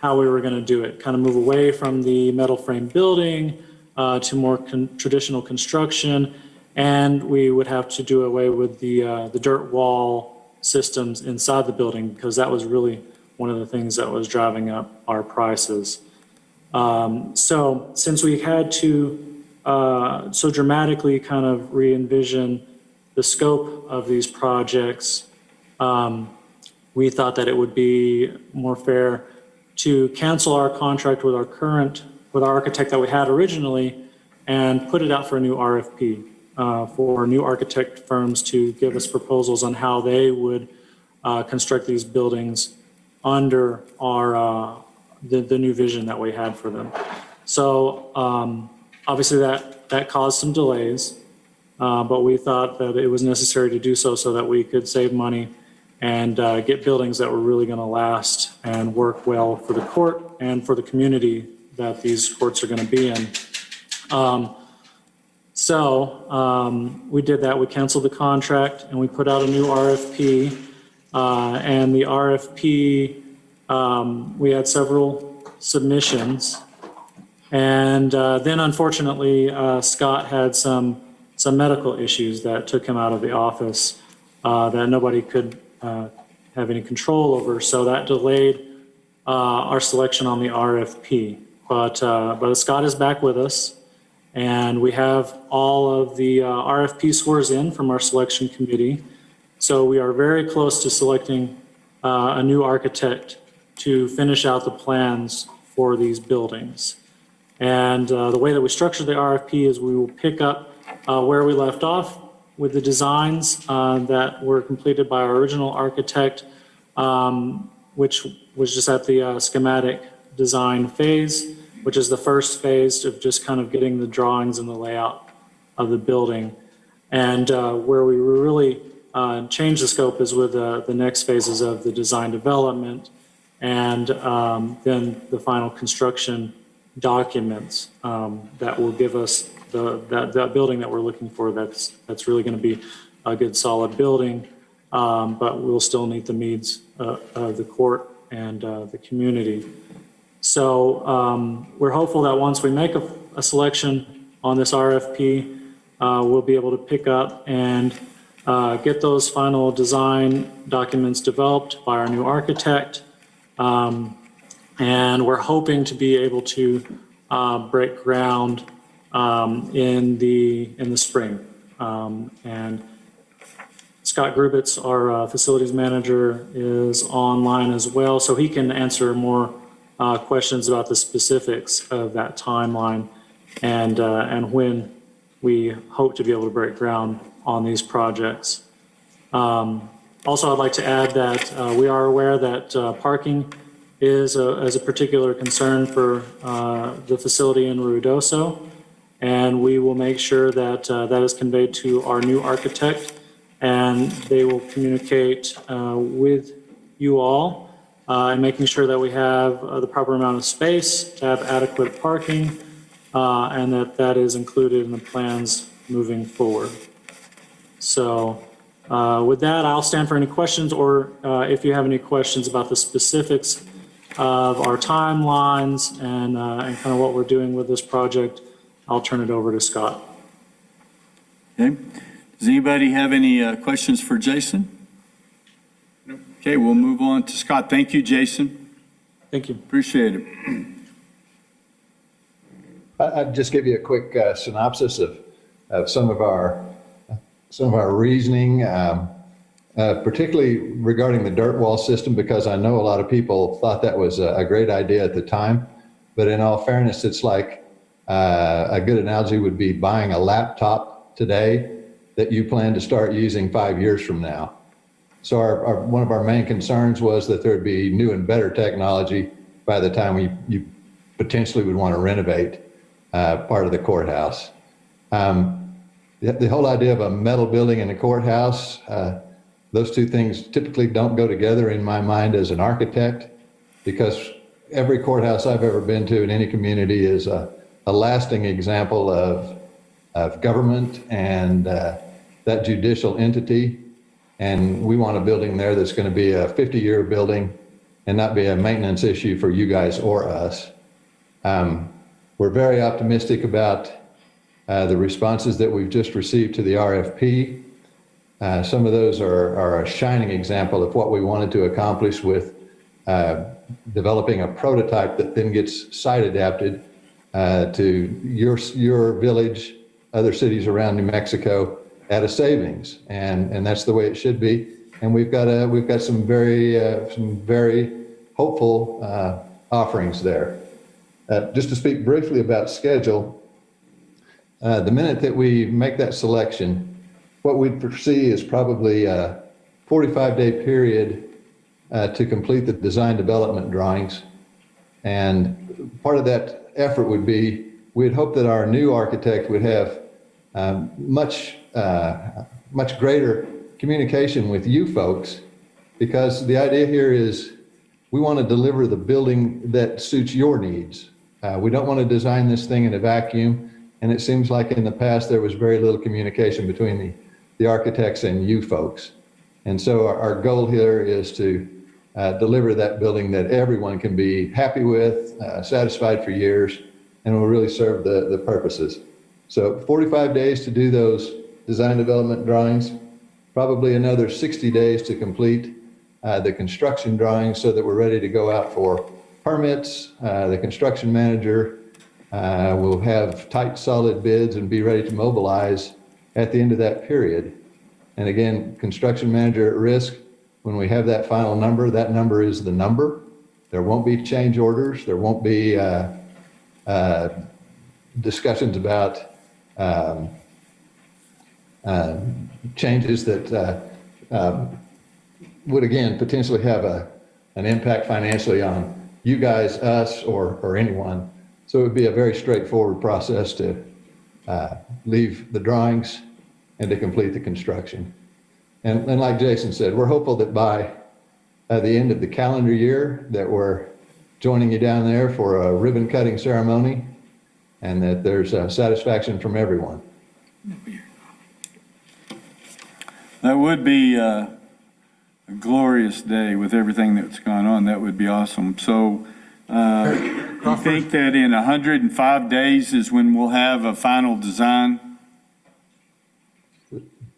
how we were going to do it, kind of move away from the metal frame building to more traditional construction. And we would have to do away with the dirt wall systems inside the building, because that was really one of the things that was driving up our prices. So since we had to so dramatically kind of re-envision the scope of these projects, we thought that it would be more fair to cancel our contract with our architect that we had originally and put it out for a new RFP for new architect firms to give us proposals on how they would construct these buildings under our the new vision that we had for them. So obviously that caused some delays, but we thought that it was necessary to do so that we could save money and get buildings that were really going to last and work well for the court and for the community that these courts are going to be in. We did that. We canceled the contract and we put out a new RFP. And the RFP, we had several submissions. And then unfortunately, Scott had some medical issues that took him out of the office that nobody could have any control over. So that delayed our selection on the RFP. But Scott is back with us. And we have all of the RFP scores in from our selection committee. So we are very close to selecting a new architect to finish out the plans for these buildings. And the way that we structure the RFP is we will pick up where we left off with the designs that were completed by our original architect, which was just at the schematic design phase, which is the first phase of just kind of getting the drawings and the layout of the building. And where we really changed the scope is with the next phases of the design development and then the final construction documents that will give us that building that we're looking for that's really going to be a good solid building, but we'll still meet the needs of the court and the community. So we're hopeful that once we make a selection on this RFP, we'll be able to pick up and get those final design documents developed by our new architect. And we're hoping to be able to break ground in the spring. And Scott Grubitz, our facilities manager, is online as well, so he can answer more questions about the specifics of that timeline and when we hope to be able to break ground on these projects. Also, I'd like to add that we are aware that parking is a particular concern for the facility in Ruidoso, and we will make sure that that is conveyed to our new architect, and they will communicate with you all and making sure that we have the proper amount of space to have adequate parking, and that is included in the plans moving forward. So with that, I'll stand for any questions, or if you have any questions about the specifics of our timelines and kind of what we're doing with this project, I'll turn it over to Scott. Okay. Does anybody have any questions for Jason? No. Okay, we'll move on to Scott. Thank you, Jason. Thank you. Appreciate it. I'd just give you a quick synopsis of some of our reasoning, particularly regarding the dirt wall system, because I know a lot of people thought that was a great idea at the time. But in all fairness, it's like a good analogy would be buying a laptop today that you plan to start using 5 years from now. So one of our main concerns was that there'd be new and better technology by the time you potentially would want to renovate part of the courthouse. The whole idea of a metal building in a courthouse, those two things typically don't go together in my mind as an architect, because every courthouse I've ever been to in any community is a lasting example of government and that judicial entity. And we want a building there that's going to be a 50-year building and not be a maintenance issue for you guys or us. We're very optimistic about the responses that we've just received to the RFP. Some of those are a shining example of what we wanted to accomplish with developing a prototype that then gets site adapted to your village, other cities around New Mexico at a savings. And that's the way it should be. And we've got some very hopeful offerings there. Just to speak briefly about schedule, the minute that we make that selection, what we'd foresee is probably a 45-day period to complete the design development drawings. And part of that effort would be, we'd hope that our new architect would have much greater communication with you folks, because the idea here is we want to deliver the building that suits your needs. We don't want to design this thing in a vacuum, and it seems like in the past there was very little communication between the architects and you folks. And so our goal here is to deliver that building that everyone can be happy with, satisfied for years, and will really serve the purposes. So 45 days to do those design development drawings, probably another 60 days to complete the construction drawings so that we're ready to go out for permits. The construction manager will have tight, solid bids and be ready to mobilize at the end of that period. And again, construction manager at risk, when we have that final number, that number is the number. There won't be change orders. There won't be discussions about changes that would again potentially have an impact financially on you guys, us, or anyone. So it would be a very straightforward process to leave the drawings and to complete the construction. And like Jason said, we're hopeful that by the end of the calendar year that we're joining you down there for a ribbon cutting ceremony, and that there's satisfaction from everyone. That would be a glorious day with everything that's gone on. That would be awesome. So you think that in 105 days is when we'll have a final design?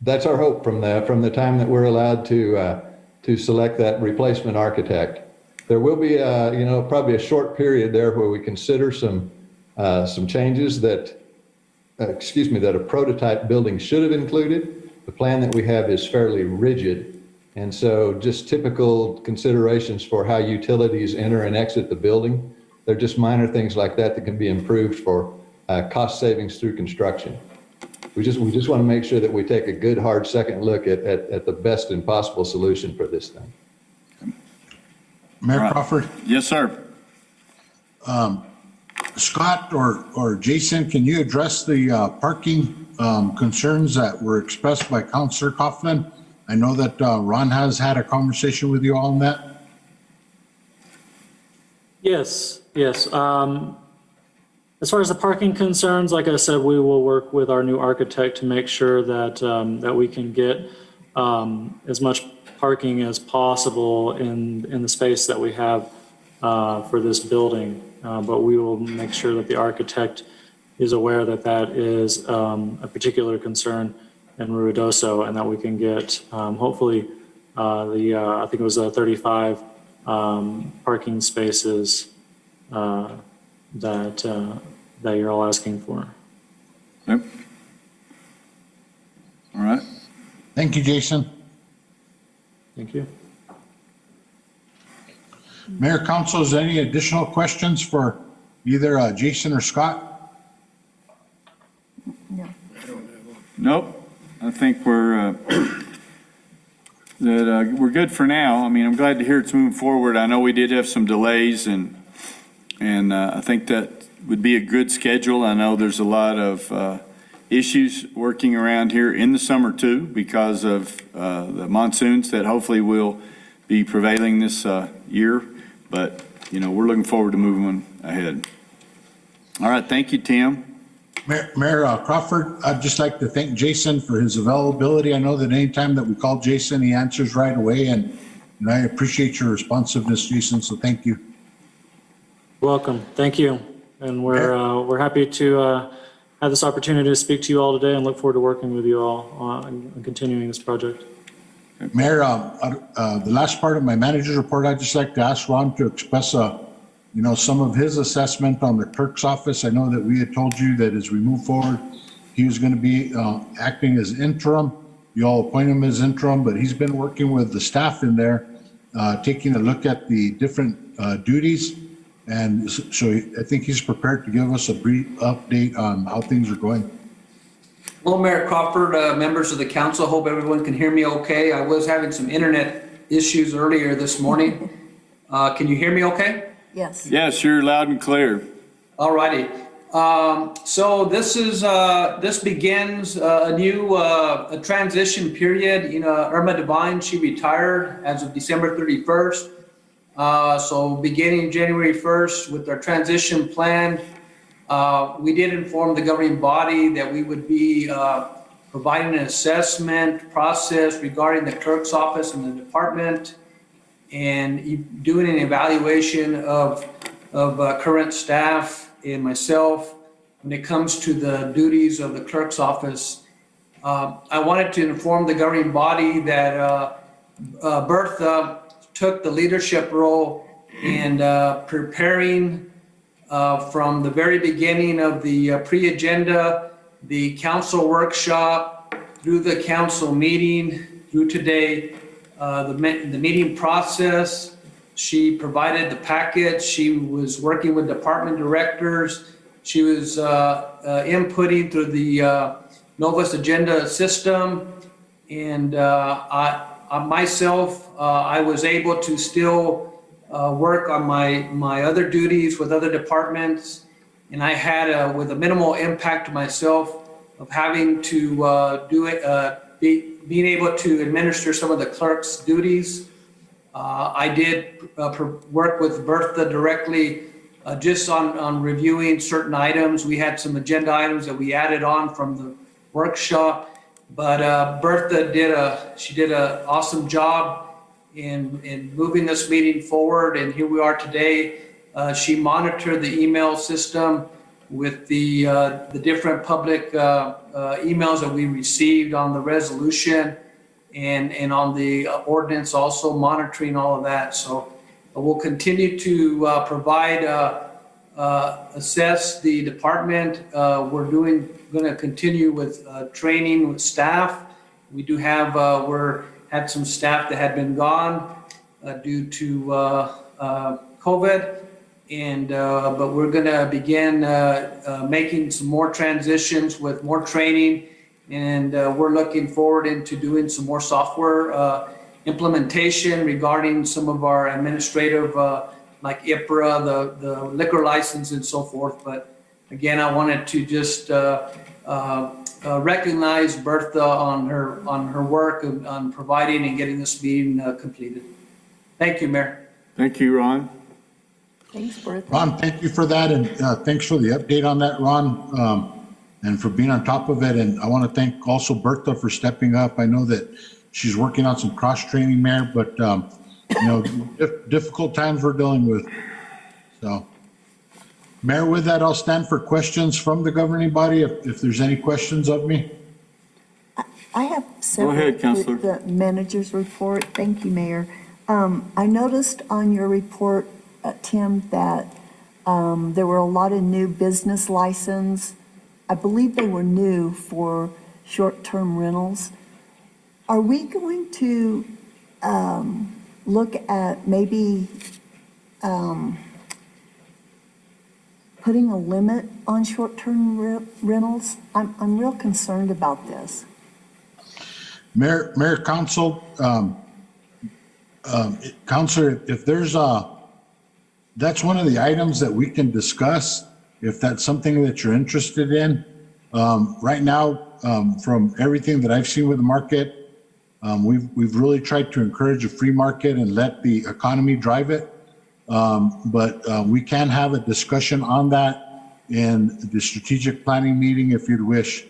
That's our hope from the time that we're allowed to select that replacement architect. There will be probably a short period there where we consider some changes that a prototype building should have included. The plan that we have is fairly rigid, and so just typical considerations for how utilities enter and exit the building. They're just minor things like that that can be improved for cost savings through construction. We just want to make sure that we take a good, hard second look at the best and possible solution for this thing. Mayor Crawford? Yes, sir. Scott or Jason, can you address the parking concerns that were expressed by Councilor Coughlin? I know that Ron has had a conversation with you on that. Yes. As far as the parking concerns, like I said, we will work with our new architect to make sure that that we can get as much parking as possible in the space that we have for this building. But we will make sure that the architect is aware that that is a particular concern in Ruidoso, and that we can get hopefully I think it was 35 parking spaces that you're all asking for. Yep. All right. Thank you, Jason. Thank you. Mayor, Council, is there any additional questions for either Jason or Scott? Nope. I think we're good for now. I mean, I'm glad to hear it's moving forward. I know we did have some delays, and I think that would be a good schedule. I know there's a lot of issues working around here in the summer too, because of the monsoons that hopefully will be prevailing this year. But, we're looking forward to moving ahead. All right. Thank you, Tim. Mayor Crawford, I'd just like to thank Jason for his availability. I know that anytime that we call Jason, he answers right away, and I appreciate your responsiveness, Jason, so thank you. Welcome. Thank you. And we're happy to have this opportunity to speak to you all today, and look forward to working with you all on continuing this project. Mayor, the last part of my manager's report, I'd just like to ask Ron to express some of his assessment on the clerk's office. I know that we had told you that as we move forward, he was going to be acting as interim you all appoint him as interim, but he's been working with the staff in there, taking a look at the different duties. And so I think he's prepared to give us a brief update on how things are going. Hello, Mayor Crawford, members of the council. Hope everyone can hear me okay. I was having some internet issues earlier this morning. Can you hear me okay? Yes. Yes, you're loud and clear. All righty. So this begins a new a transition period. You know, Irma Devine, she retired as of December 31st. So beginning January 1st with our transition plan, we did inform the governing body that we would be providing an assessment process regarding the clerk's office and the department, and doing an evaluation of current staff and myself when it comes to the duties of the clerk's office. I wanted to inform the governing body that Bertha took the leadership role in preparing from the very beginning of the pre-agenda, the council workshop, through the council meeting, through today, the meeting process. She provided the packet. She was working with department directors. She was inputting through the Novus agenda system. And myself, I was able to still work on my other duties with other departments. And I had, with a minimal impact to myself, of having to being able to administer some of the clerk's duties. I did work with Bertha directly just on reviewing certain items. We had some agenda items that we added on from the workshop, but Bertha did an awesome job in moving this meeting forward, and here we are today. She monitored the email system with the different public emails that we received on the resolution and on the ordinance, also monitoring all of that. So we'll continue to provide, assess the department. We're going to continue with training with staff. We do have, had some staff that had been gone due to COVID. But we're going to begin making some more transitions with more training, and we're looking forward into doing some more software implementation regarding some of our administrative, like IPRA, the liquor license and so forth. But again, I wanted to just recognize Bertha on her work on providing and getting this meeting completed. Thank you, Mayor. Thank you, Ron. Thanks, Bertha. Ron, thank you for that, and thanks for the update on that, Ron, and for being on top of it. And I want to thank also Bertha for stepping up. I know that she's working on some cross-training, Mayor, but, difficult times we're dealing with. So, Mayor, with that, I'll stand for questions from the governing body, if there's any questions of me. I have several. Go ahead, Counselor. The manager's report. Thank you, Mayor. I noticed on your report, Tim, that there were a lot of new business license. I believe they were new for short-term rentals. Are we going to look at maybe putting a limit on short-term rentals? I'm real concerned about this. Mayor, Council, Counselor, if there's that's one of the items that we can discuss, if that's something that you're interested in. Right now, from everything that I've seen with the market, we've really tried to encourage a free market and let the economy drive it. But we can have a discussion on that in the strategic planning meeting if you'd wish.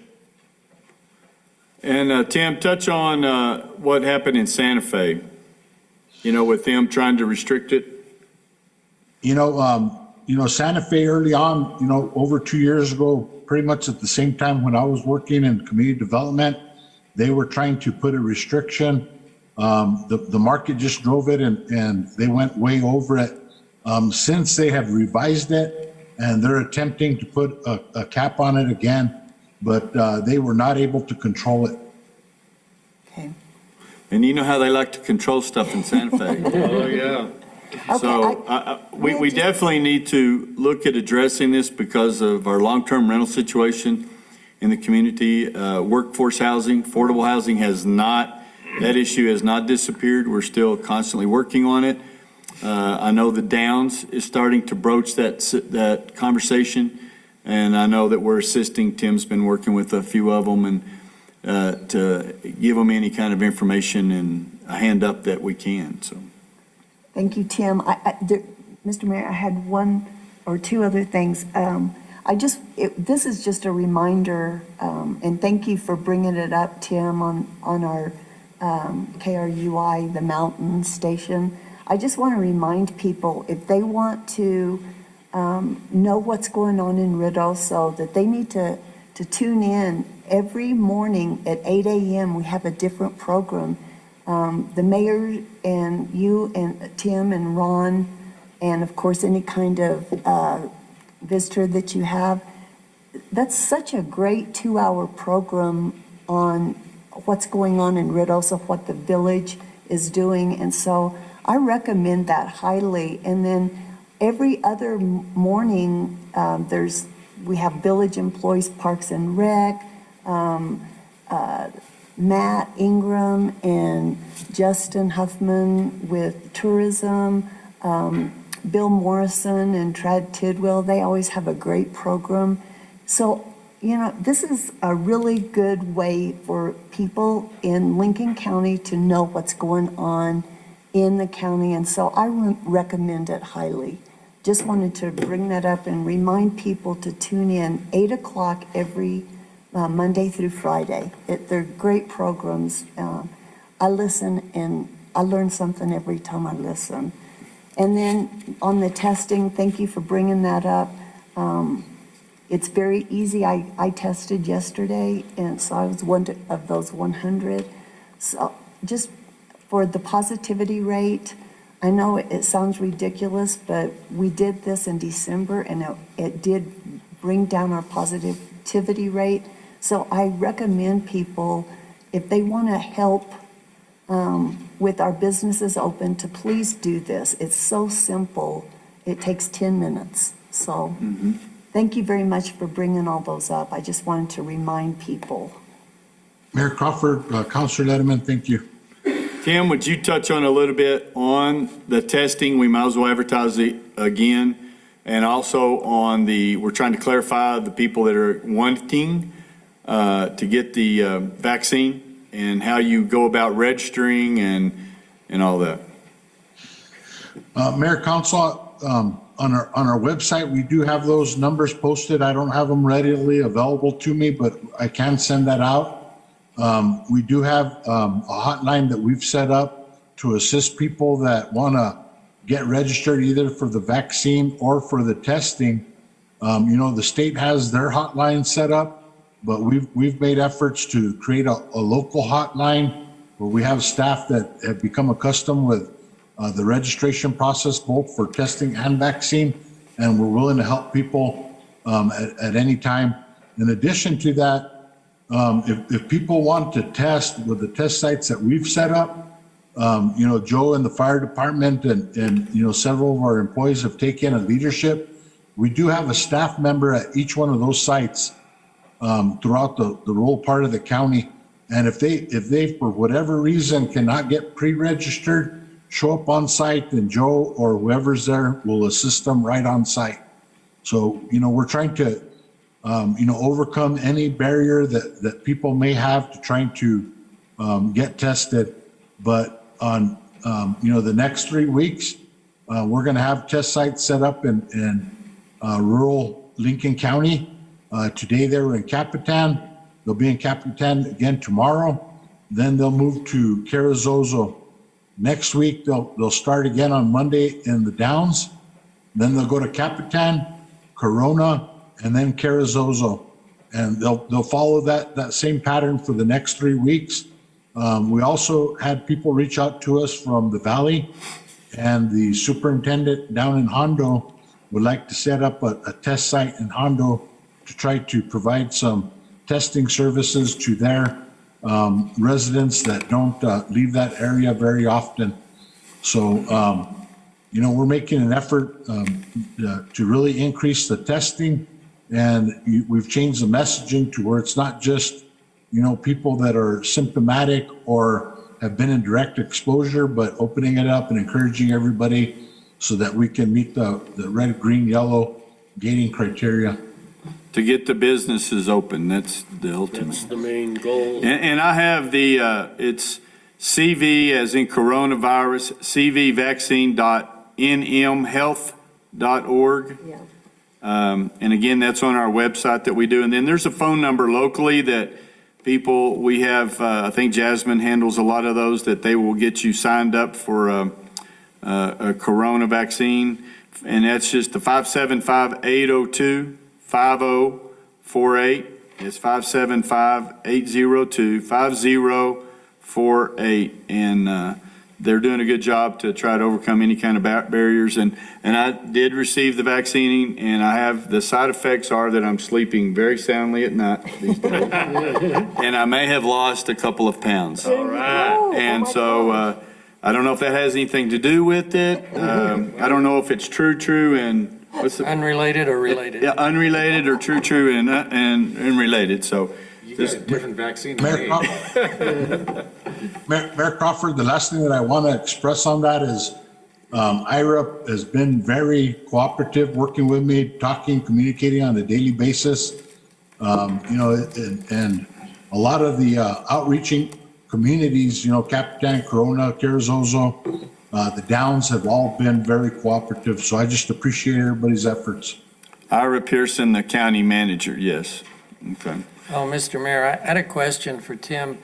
And Tim, touch on what happened in Santa Fe, with them trying to restrict it. Santa Fe early on, over 2 years ago, pretty much at the same time when I was working in community development, they were trying to put a restriction. The market just drove it and they went way over it. Since they have revised it and they're attempting to put a cap on it again, but they were not able to control it. And you know how they like to control stuff in Santa Fe. Oh, yeah. So we definitely need to look at addressing this because of our long-term rental situation in the community. Workforce housing, affordable housing that issue has not disappeared. We're still constantly working on it. I know the Downs is starting to broach that conversation, and I know that we're assisting. Tim's been working with a few of them and to give them any kind of information and a hand up that we can, so. Thank you, Tim. Mr. Mayor, I had one or two other things. This is just a reminder, and thank you for bringing it up, Tim, on our KRUI, the mountain station. I just want to remind people, if they want to know what's going on in Ruidoso, that they need to tune in every morning at 8 a.m. We have a different program. The mayor and you and Tim and Ron, and of course any kind of visitor that you have, that's such a great 2-hour program on what's going on in Ruidoso, what the village is doing. And so I recommend that highly. And then every other morning, we have village employees, Parks and Rec, Matt Ingram and Justin Huffman with tourism, Bill Morrison and Trad Tidwell. They always have a great program. So, this is a really good way for people in Lincoln County to know what's going on in the county. And so I recommend it highly. Just wanted to bring that up and remind people to tune in 8 o'clock every Monday through Friday. They're great programs. I listen and I learn something every time I listen. And then on the testing, thank you for bringing that up. It's very easy. I tested yesterday, and so I was one of those 100. So just for the positivity rate, I know it sounds ridiculous, but we did this in December, and it did bring down our positivity rate. So I recommend people, if they want to help with our businesses open, to please do this. It's so simple. It takes 10 minutes. So thank you very much for bringing all those up. I just wanted to remind people. Mayor Crawford, Councilor Letterman, thank you. Tim, would you touch on a little bit on the testing? We might as well advertise it again. And also on we're trying to clarify the people that are wanting to get the vaccine and how you go about registering and all that. Mayor, Council, on our website, we do have those numbers posted. I don't have them readily available to me, but I can send that out. We do have a hotline that we've set up to assist people that want to get registered either for the vaccine or for the testing. The state has their hotline set up, but we've made efforts to create a local hotline where we have staff that have become accustomed with the registration process, both for testing and vaccine, and we're willing to help people at any time. In addition to that, if people want to test with the test sites that we've set up, Joe and the fire department and several of our employees have taken a leadership. We do have a staff member at each one of those sites throughout the rural part of the county. And if they for whatever reason cannot get pre-registered, show up on site, and Joe or whoever's there will assist them right on site. So, we're trying to overcome any barrier that people may have to trying to get tested. But on, the next 3 weeks, we're going to have test sites set up in rural Lincoln County. Today they were in Capitan. They'll be in Capitan again tomorrow. Then they'll move to Carrizozo. Next week, they'll start again on Monday in the Downs. Then they'll go to Capitan, Corona, and then Carrizozo. And they'll follow that same pattern for the next 3 weeks. We also had people reach out to us from the Valley, and the superintendent down in Hondo would like to set up a test site in Hondo to try to provide some testing services to their residents that don't leave that area very often. So, we're making an effort to really increase the testing, and we've changed the messaging to where it's not just, people that are symptomatic or have been in direct exposure, but opening it up and encouraging everybody so that we can meet the red, green, yellow gating criteria. To get the businesses open, that's the ultimate. That's the main goal. And I have it's CV as in coronavirus, cvvaccine.nmhealth.org. Yeah. And again, that's on our website that we do. And then there's a phone number locally that we have, I think Jasmine handles a lot of those, that they will get you signed up for a corona vaccine. And that's just the 575-802-5048. It's 575-802-5048. And they're doing a good job to try to overcome any kind of barriers. And I did receive the vaccine, and I have, the side effects are that I'm sleeping very soundly at night these days. And I may have lost a couple of pounds. All right. And so I don't know if that has anything to do with it. I don't know if it's true, and what's the Unrelated or related? Yeah, unrelated or true, and related. So You got a different vaccine than Mayor me. Mayor Crawford, the last thing that I want to express on that is IRA has been very cooperative, working with me, talking, communicating on a daily basis. And a lot of the outreaching communities, Capitan, Corona, Carrizozo, the Downs have all been very cooperative. So I just appreciate everybody's efforts. Ira Pearson, the county manager, yes. Okay. Oh, Mr. Mayor, I had a question for Tim.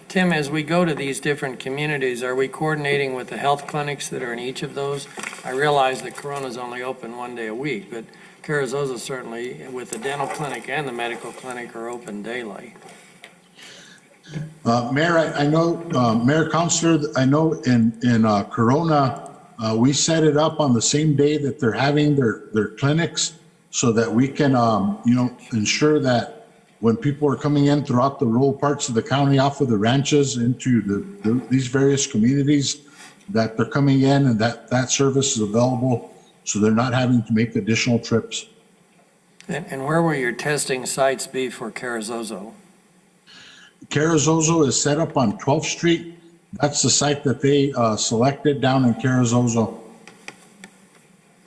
Tim, as we go to these different communities, are we coordinating with the health clinics that are in each of those? I realize that Corona's only open one day a week, but Carrizozo certainly, with the dental clinic and the medical clinic, are open daily. Mayor, I know, Mayor Counselor, I know in Corona, we set it up on the same day that they're having their clinics so that we can, ensure that when people are coming in throughout the rural parts of the county off of the ranches into these various communities, that they're coming in and that service is available, so they're not having to make additional trips. And where will your testing sites be for Carrizozo? Carrizozo is set up on 12th Street. That's the site that they selected down in Carrizozo.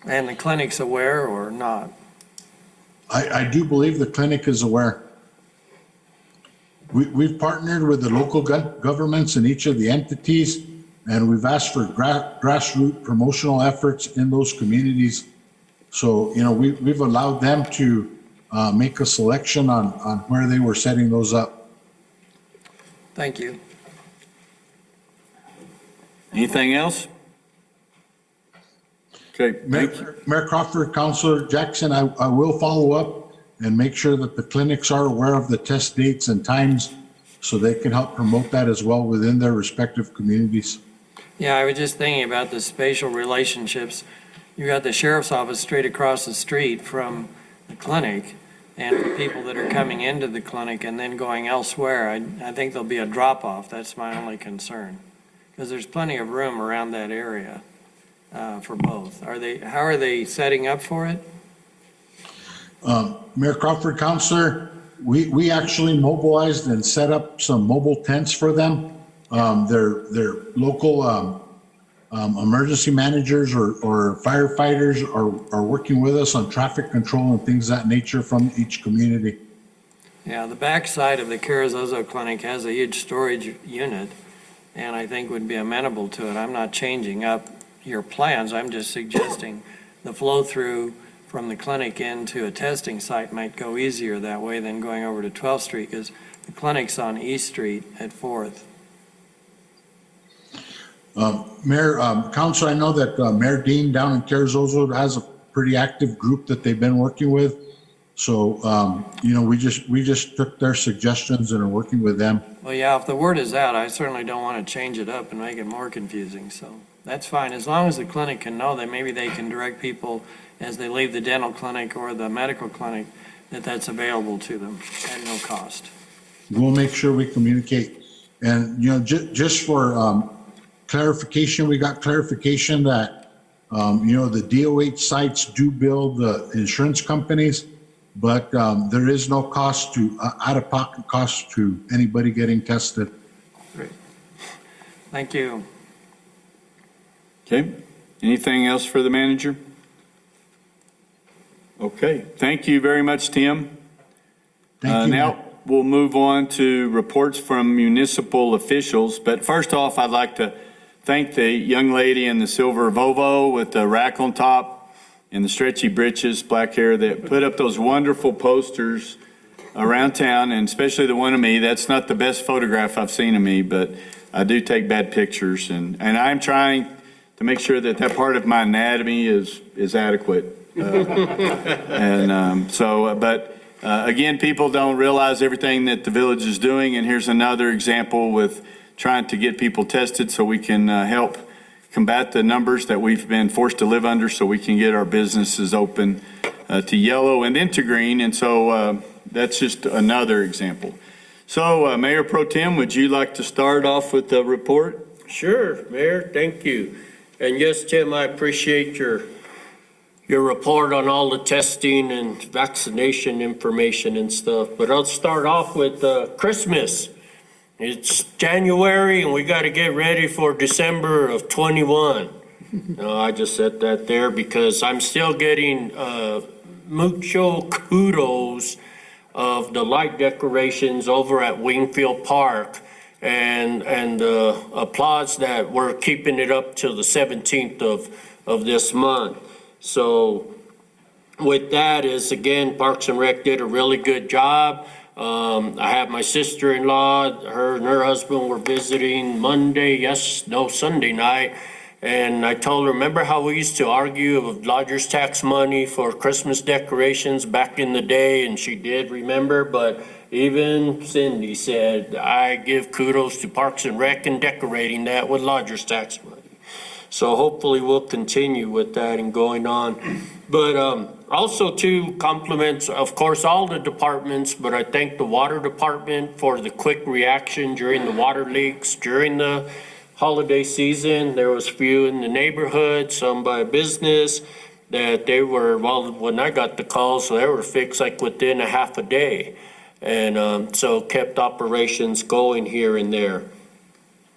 And the clinic's aware or not? I do believe the clinic is aware. We've partnered with the local governments in each of the entities, and we've asked for grassroots promotional efforts in those communities. So, we've allowed them to make a selection on where they were setting those up. Thank you. Anything else? Okay, thank you. Mayor Crawford, Councilor Jackson, I will follow up and make sure that the clinics are aware of the test dates and times so they can help promote that as well within their respective communities. Yeah, I was just thinking about the spatial relationships. You got the sheriff's office straight across the street from the clinic, and for people that are coming into the clinic and then going elsewhere, I think there'll be a drop-off. That's my only concern, because there's plenty of room around that area for both. How are they setting up for it? Mayor Crawford, Councilor, we actually mobilized and set up some mobile tents for them. Their local emergency managers or firefighters are working with us on traffic control and things of that nature from each community. Yeah, the backside of the Carrizozo Clinic has a huge storage unit, and I think would be amenable to it. I'm not changing up your plans. I'm just suggesting the flow-through from the clinic into a testing site might go easier that way than going over to 12th Street, because the clinic's on East Street at 4th. Mayor, Council, I know that Mayor Dean down in Carrizozo has a pretty active group that they've been working with. So, we just took their suggestions and are working with them. Well, yeah, if the word is out, I certainly don't want to change it up and make it more confusing. So that's fine. As long as the clinic can know that maybe they can direct people as they leave the dental clinic or the medical clinic, that's available to them at no cost. we'll make sure we communicate. And, just for clarification, we got clarification that, the DOH sites do bill the insurance companies, but there is no cost out-of-pocket cost to anybody getting tested. Thank you. Okay, anything else for the manager? Okay, thank you very much, Tim. Thank you. Now, we'll move on to reports from municipal officials, but first off, I'd like to thank the young lady in the silver Volvo with the rack on top and the stretchy britches, black hair, that put up those wonderful posters around town, and especially the one of me. That's not the best photograph I've seen of me, but I do take bad pictures, and I'm trying to make sure that that part of my anatomy is adequate. Again, people don't realize everything that the village is doing, and here's another example with trying to get people tested so we can help combat the numbers that we've been forced to live under, so we can get our businesses open to yellow and then to green. And so that's just another example. So Mayor Pro Tem, would you like to start off with the report? Sure, Mayor, thank you. And yes, Tim, I appreciate your report on all the testing and vaccination information and stuff. But I'll start off with Christmas. It's January and we got to get ready for December of 21. No, I just said that there because I'm still getting mucho kudos of the light decorations over at Wingfield Park and applause that we're keeping it up till the 17th of this month. So with that is, again, Parks and Rec did a really good job. I have my sister-in-law, her and her husband were visiting Sunday night. And I told her, remember how we used to argue of lodger's tax money for Christmas decorations back in the day? And she did remember, but even Cindy said, I give kudos to Parks and Rec and decorating that with lodger's tax money. So hopefully we'll continue with that and going on. But also to compliments, of course, all the departments, but I thank the water department for the quick reaction during the water leaks during the holiday season. There was few in the neighborhood, some by business, that they were, well, when I got the calls, they were fixed like within a half a day. And so kept operations going here and there.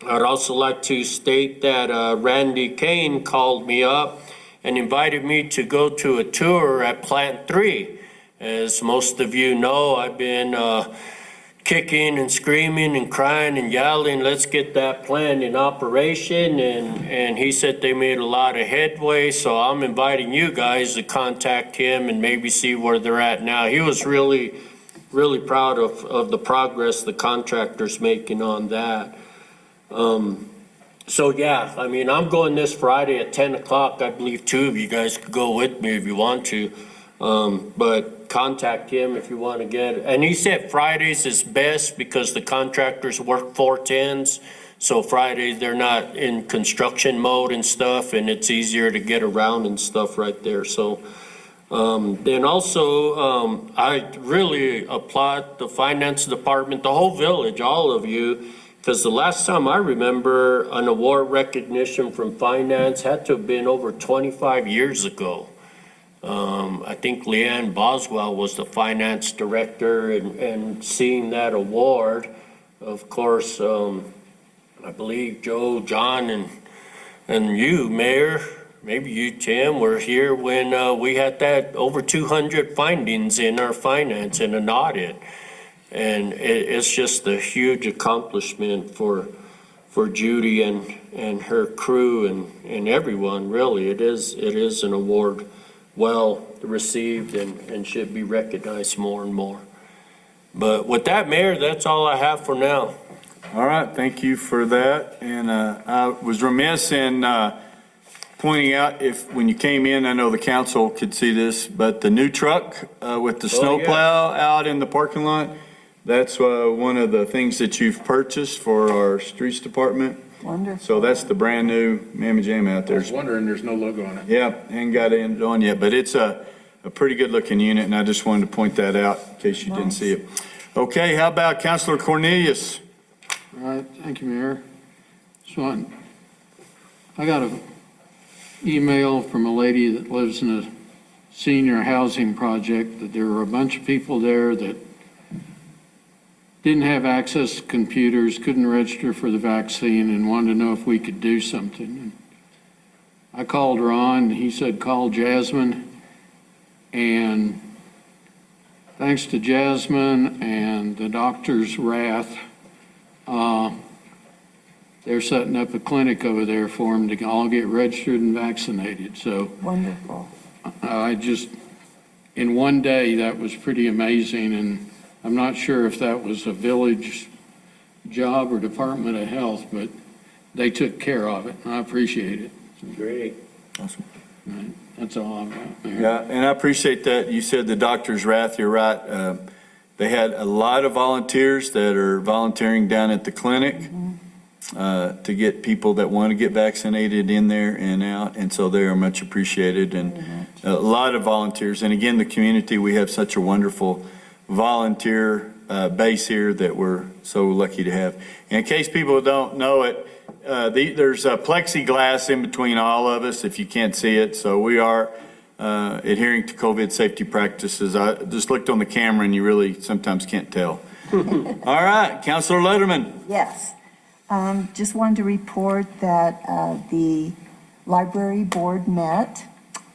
I'd also like to state that Randy Kane called me up and invited me to go to a tour at Plant 3. As most of you know, I've been kicking and screaming and crying and yelling, let's get that plant in operation. And he said they made a lot of headway, so I'm inviting you guys to contact him and maybe see where they're at now. He was really, really proud of the progress the contractor's making on that. So yeah, I mean, I'm going this Friday at 10 o'clock. I believe two of you guys could go with me if you want to. But contact him if you want to get it. And he said Fridays is best because the contractors work 4/10s. So Fridays, they're not in construction mode and stuff, and it's easier to get around and stuff right there. So, then also, I really applaud the finance department, the whole village, all of you. Because the last time I remember an award recognition from finance had to have been over 25 years ago. I think Leanne Boswell was the finance director, and seeing that award, of course, I believe Joe, John, and you, Mayor, maybe you, Tim, were here when we had that over 200 findings in our finance in an audit. And it's just a huge accomplishment for Judy and her crew and everyone, really. It is an award well received and should be recognized more and more. But with that, Mayor, that's all I have for now. All right, thank you for that. And I was remiss in pointing out, when you came in, I know the council could see this, but the new truck with the snowplow out in the parking lot, that's one of the things that you've purchased for our streets department. Wonderful. So that's the brand new Mamma Jamma out there. I was wondering, there's no logo on it. Yeah, ain't got it on yet, but it's a pretty good looking unit, and I just wanted to point that out in case you didn't see it. Okay, how about Counselor Cornelius? All right, thank you, Mayor. So I got an email from a lady that lives in a senior housing project that there were a bunch of people there that didn't have access to computers, couldn't register for the vaccine, and wanted to know if we could do something. And I called Ron, and he said, call Jasmine. And thanks to Jasmine and the doctor's wrath, they're setting up a clinic over there for them to all get registered and vaccinated. So Wonderful. in one day, that was pretty amazing. And I'm not sure if that was a village job or Department of Health, but they took care of it. And I appreciate it. Great. Awesome. Right. That's all I've got, Mayor. Yeah, and I appreciate that. You said the doctor's wrath, you're right. They had a lot of volunteers that are volunteering down at the clinic to get people that want to get vaccinated in there and out, and so they are much appreciated, and a lot of volunteers. And again, the community, we have such a wonderful volunteer base here that we're so lucky to have. In case people don't know it, there's a plexiglass in between all of us if you can't see it, so we are adhering to COVID safety practices. I just looked on the camera and you really sometimes can't tell. All right, Councilor Letterman. Yes. Just wanted to report that the library board met,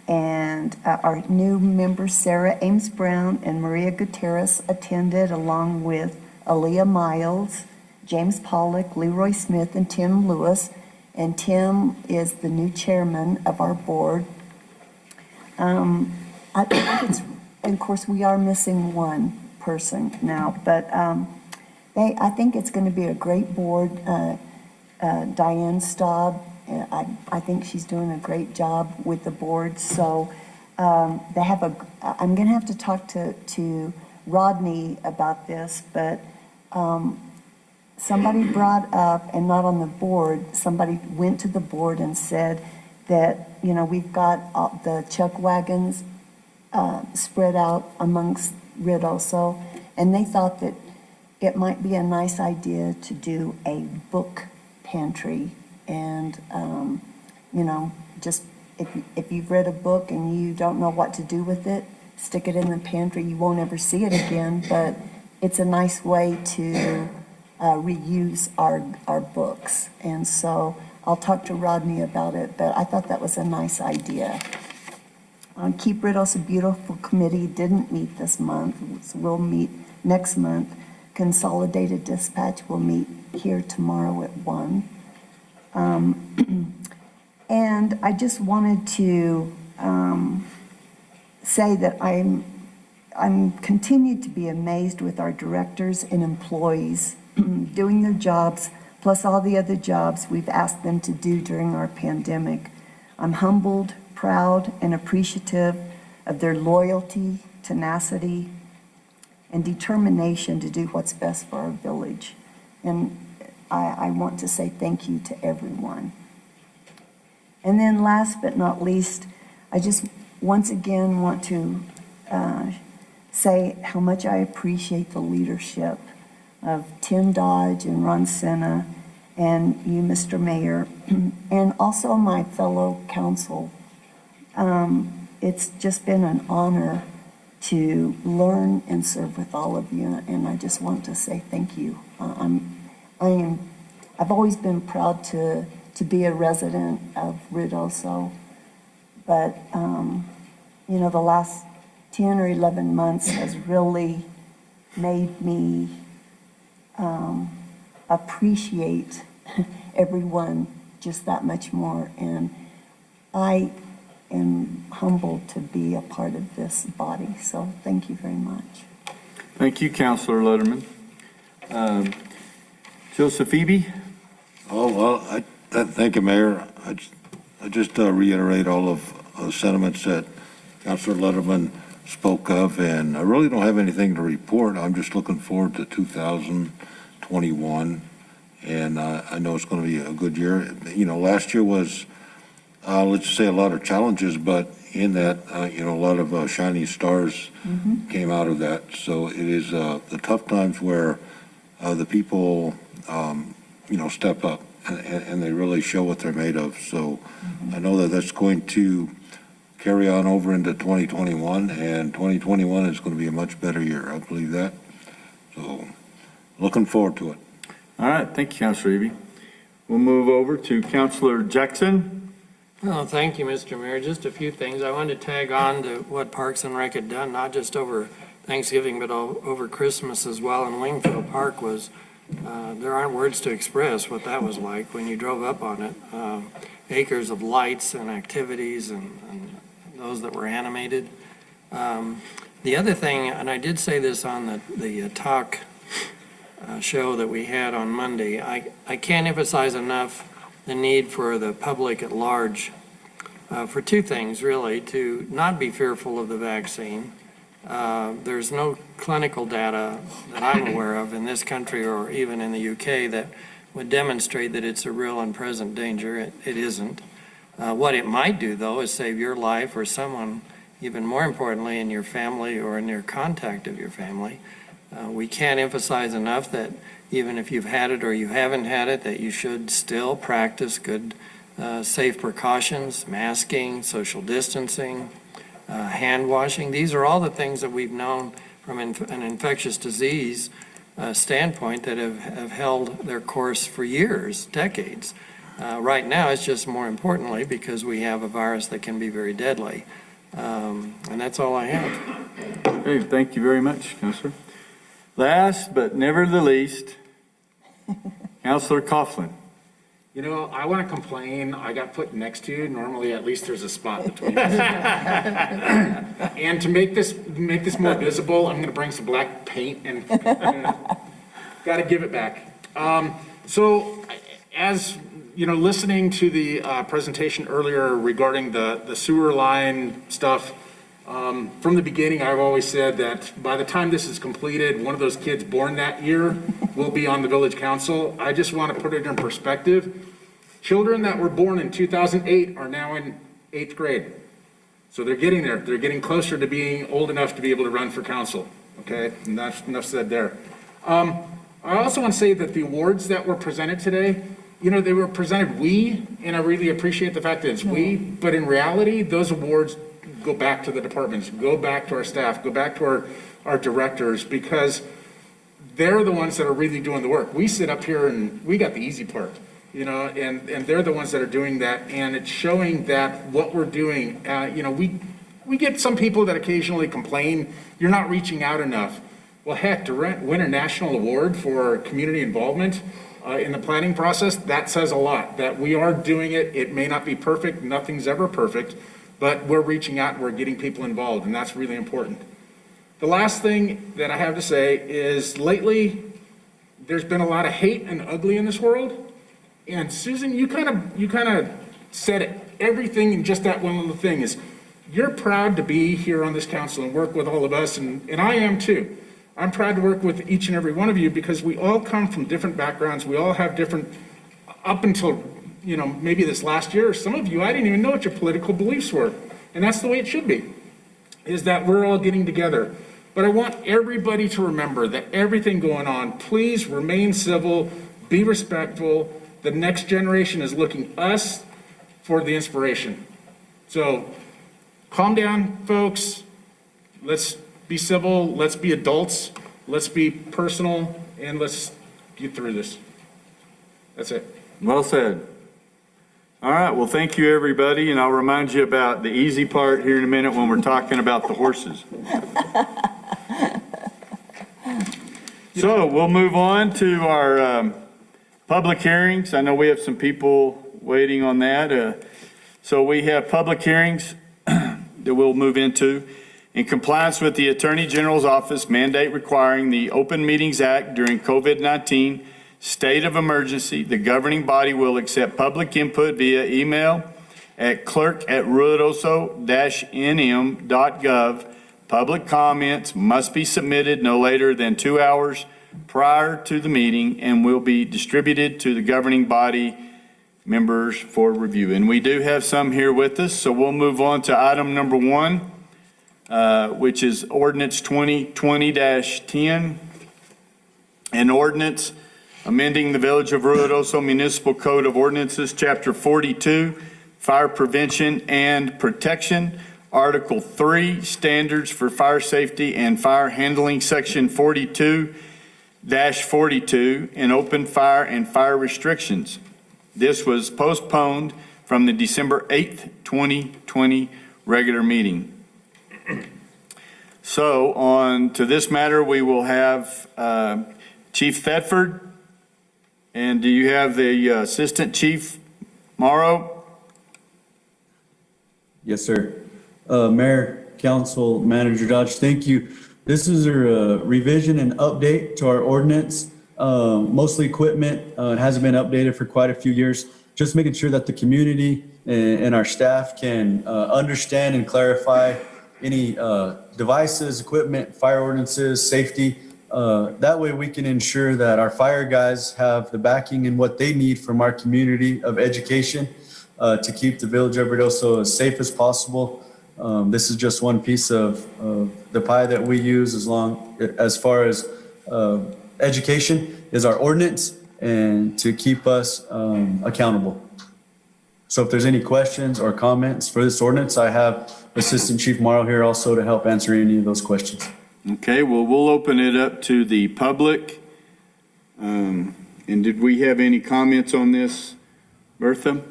and our new members, Sarah Ames Brown and Maria Gutierrez, attended, along with Aaliyah Miles, James Pollock, Leroy Smith, and Tim Lewis. And Tim is the new chairman of our board. I think it's, and of course, we are missing one person now, but I think it's going to be a great board. Diane Staub, I think she's doing a great job with the board. So they have I'm going to have to talk to Rodney about this, but somebody brought up, and not on the board, somebody went to the board and said that, we've got the chuck wagons spread out amongst Rideau, so, and they thought that it might be a nice idea to do a book pantry, and just if you've read a book and you don't know what to do with it, stick it in the pantry. You won't ever see it again, but it's a nice way to reuse our books. And so I'll talk to Rodney about it, but I thought that was a nice idea. Keep Riddle's a Beautiful Committee didn't meet this month, so we'll meet next month. Consolidated Dispatch will meet here tomorrow at 1. And I just wanted to say that I'm continued to be amazed with our directors and employees doing their jobs, plus all the other jobs we've asked them to do during our pandemic. I'm humbled, proud, and appreciative of their loyalty, tenacity, and determination to do what's best for our village. And I want to say thank you to everyone. And then last but not least, I just once again want to say how much I appreciate the leadership of Tim Dodge and Ron Senna and you, Mr. Mayor, and also my fellow council. It's just been an honor to learn and serve with all of you, and I just want to say thank you. I've always been proud to be a resident of Rideau, but the last 10 or 11 months has really made me appreciate everyone just that much more, and I am humbled to be a part of this body. So thank you very much. Thank you, Councilor Letterman. Joseph Eby? Oh, well, thank you, Mayor. I just reiterate all of the sentiments that Councilor Letterman spoke of, and I really don't have anything to report. I'm just looking forward to 2021, and I know it's going to be a good year. Last year was, let's just say, a lot of challenges, but, in that, a lot of shining stars came out of that. So it is the tough times where the people, step up and they really show what they're made of. So I know that that's going to carry on over into 2021, and 2021 is going to be a much better year. I believe that. So looking forward to it. All right, thank you, Councilor Eby. We'll move over to Councilor Jackson. Oh, thank you, Mr. Mayor. Just a few things. I wanted to tag on to what Parks and Rec had done, not just over Thanksgiving, but over Christmas as well. And Wingfield Park was, there aren't words to express what that was like when you drove up on it. Acres of lights and activities and those that were animated. The other thing, and I did say this on the talk show that we had on Monday, I can't emphasize enough the need for the public at large for two things, really: to not be fearful of the vaccine. There's no clinical data that I'm aware of in this country or even in the UK that would demonstrate that it's a real and present danger. It isn't. What it might do, though, is save your life or someone, even more importantly, in your family or in your contact of your family. We can't emphasize enough that even if you've had it or you haven't had it, that you should still practice good, safe precautions, masking, social distancing, hand washing. These are all the things that we've known from an infectious disease standpoint that have held their course for years, decades. Right now, it's just more importantly because we have a virus that can be very deadly. And that's all I have. Okay, thank you very much, Councilor. Last but never the least, Councilor Coughlin. I want to complain. I got put next to you. Normally, at least there's a spot between us. And to make this more visible, I'm going to bring some black paint and got to give it back. So, as listening to the presentation earlier regarding the sewer line stuff, from the beginning, I've always said that by the time this is completed, one of those kids born that year will be on the village council. I just want to put it in perspective. Children that were born in 2008 are now in 8th grade. So they're getting there. They're getting closer to being old enough to be able to run for council. Okay, and that's enough said there. I also want to say that the awards that were presented today, they were presented and I really appreciate the fact that it's but in reality, those awards go back to the departments, go back to our staff, go back to our directors, because they're the ones that are really doing the work. We sit up here and we got the easy part, and they're the ones that are doing that, and it's showing that what we're doing, we get some people that occasionally complain, you're not reaching out enough. Well, heck, to win a national award for community involvement in the planning process, that says a lot, that we are doing it. It may not be perfect, nothing's ever perfect, but we're reaching out and we're getting people involved, and that's really important. The last thing that I have to say is lately, there's been a lot of hate and ugly in this world. And Susan, you kind of said it, everything in just that one little thing is, you're proud to be here on this council and work with all of us, and I am too. I'm proud to work with each and every one of you because we all come from different backgrounds. We all have different, up until maybe this last year, some of you, I didn't even know what your political beliefs were. And that's the way it should be, is that we're all getting together. But I want everybody to remember that everything going on, please remain civil, be respectful. The next generation is looking us for the inspiration. So calm down, folks. Let's be civil, let's be adults, let's be personal, and let's get through this. That's it. Well said. All right, well, thank you, everybody, and I'll remind you about the easy part here in a minute when we're talking about the horses. So we'll move on to our public hearings. I know we have some people waiting on that. So we have public hearings that we'll move into. In compliance with the Attorney General's Office mandate requiring the Open Meetings Act during COVID-19 state of emergency, the governing body will accept public input via email at clerk@ruidoso-nm.gov. Public comments must be submitted no later than 2 hours prior to the meeting and will be distributed to the governing body members for review. And we do have some here with us, so we'll move on to item number 1, which is ordinance 2020-10. An ordinance amending the Village of Ruidoso Municipal Code of Ordinances, Chapter 42, Fire Prevention and Protection, Article 3, Standards for Fire Safety and Fire Handling, Section 42-42, and Open Fire and Fire Restrictions. This was postponed from the December 8th, 2020 regular meeting. So on to this matter, we will have Chief Thetford. And do you have the Assistant Chief Morrow? Yes, sir. Mayor, Council, Manager Dodge, thank you. This is a revision and update to our ordinance. Mostly equipment. It hasn't been updated for quite a few years. Just making sure that the community and our staff can understand and clarify any devices, equipment, fire ordinances, safety. That way we can ensure that our fire guys have the backing and what they need from our community of education to keep the Village of Ruidoso as safe as possible. This is just one piece of the pie that we use as far as education is our ordinance and to keep us accountable. So if there's any questions or comments for this ordinance, I have Assistant Chief Morrow here also to help answer any of those questions. Okay, well, we'll open it up to the public. And did we have any comments on this, Bertha?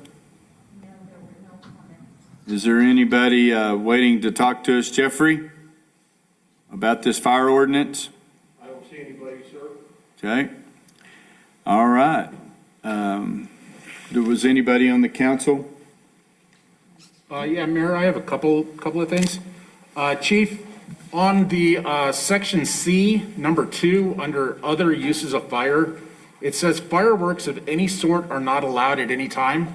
Is there anybody waiting to talk to us, Jeffrey, about this fire ordinance? I don't see anybody, sir. Okay. All right. Was anybody on the council? Yeah, Mayor, I have a couple of things. Chief, on the section C, number 2, under other uses of fire, it says fireworks of any sort are not allowed at any time.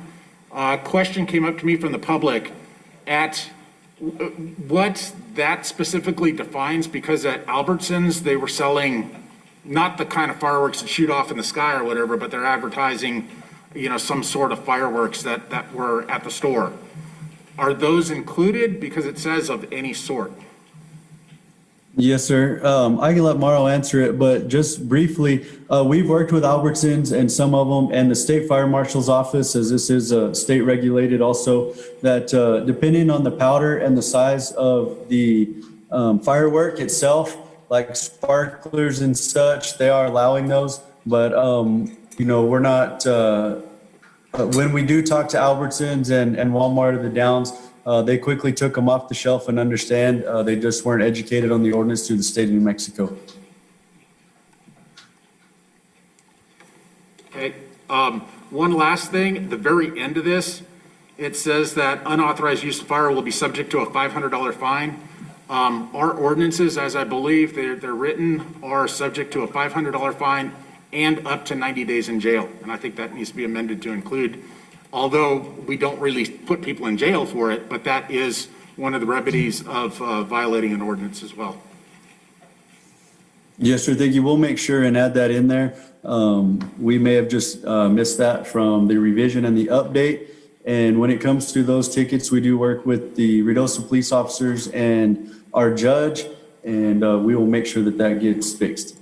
Question came up to me from the public at what that specifically defines, because at Albertsons, they were selling not the kind of fireworks that shoot off in the sky or whatever, but they're advertising, some sort of fireworks that were at the store. Are those included? Because it says of any sort. Yes, sir. I can let Morrow answer it, but just briefly, we've worked with Albertsons and some of them and the State Fire Marshal's office, as this is state regulated also, that depending on the powder and the size of the firework itself, like sparklers and such, they are allowing those. But, we're not, when we do talk to Albertsons and Walmart or the Downs, they quickly took them off the shelf and understand. They just weren't educated on the ordinance through the state of New Mexico. Okay. One last thing, the very end of this, it says that unauthorized use of fire will be subject to a $500 fine. Our ordinances, as I believe they're written, are subject to a $500 fine and up to 90 days in jail. And I think that needs to be amended to include, although we don't really put people in jail for it, but that is one of the remedies of violating an ordinance as well. Yes, sir. Thank you. We'll make sure and add that in there. We may have just missed that from the revision and the update. And when it comes to those tickets, we do work with the Ruidoso police officers and our judge, and we will make sure that that gets fixed.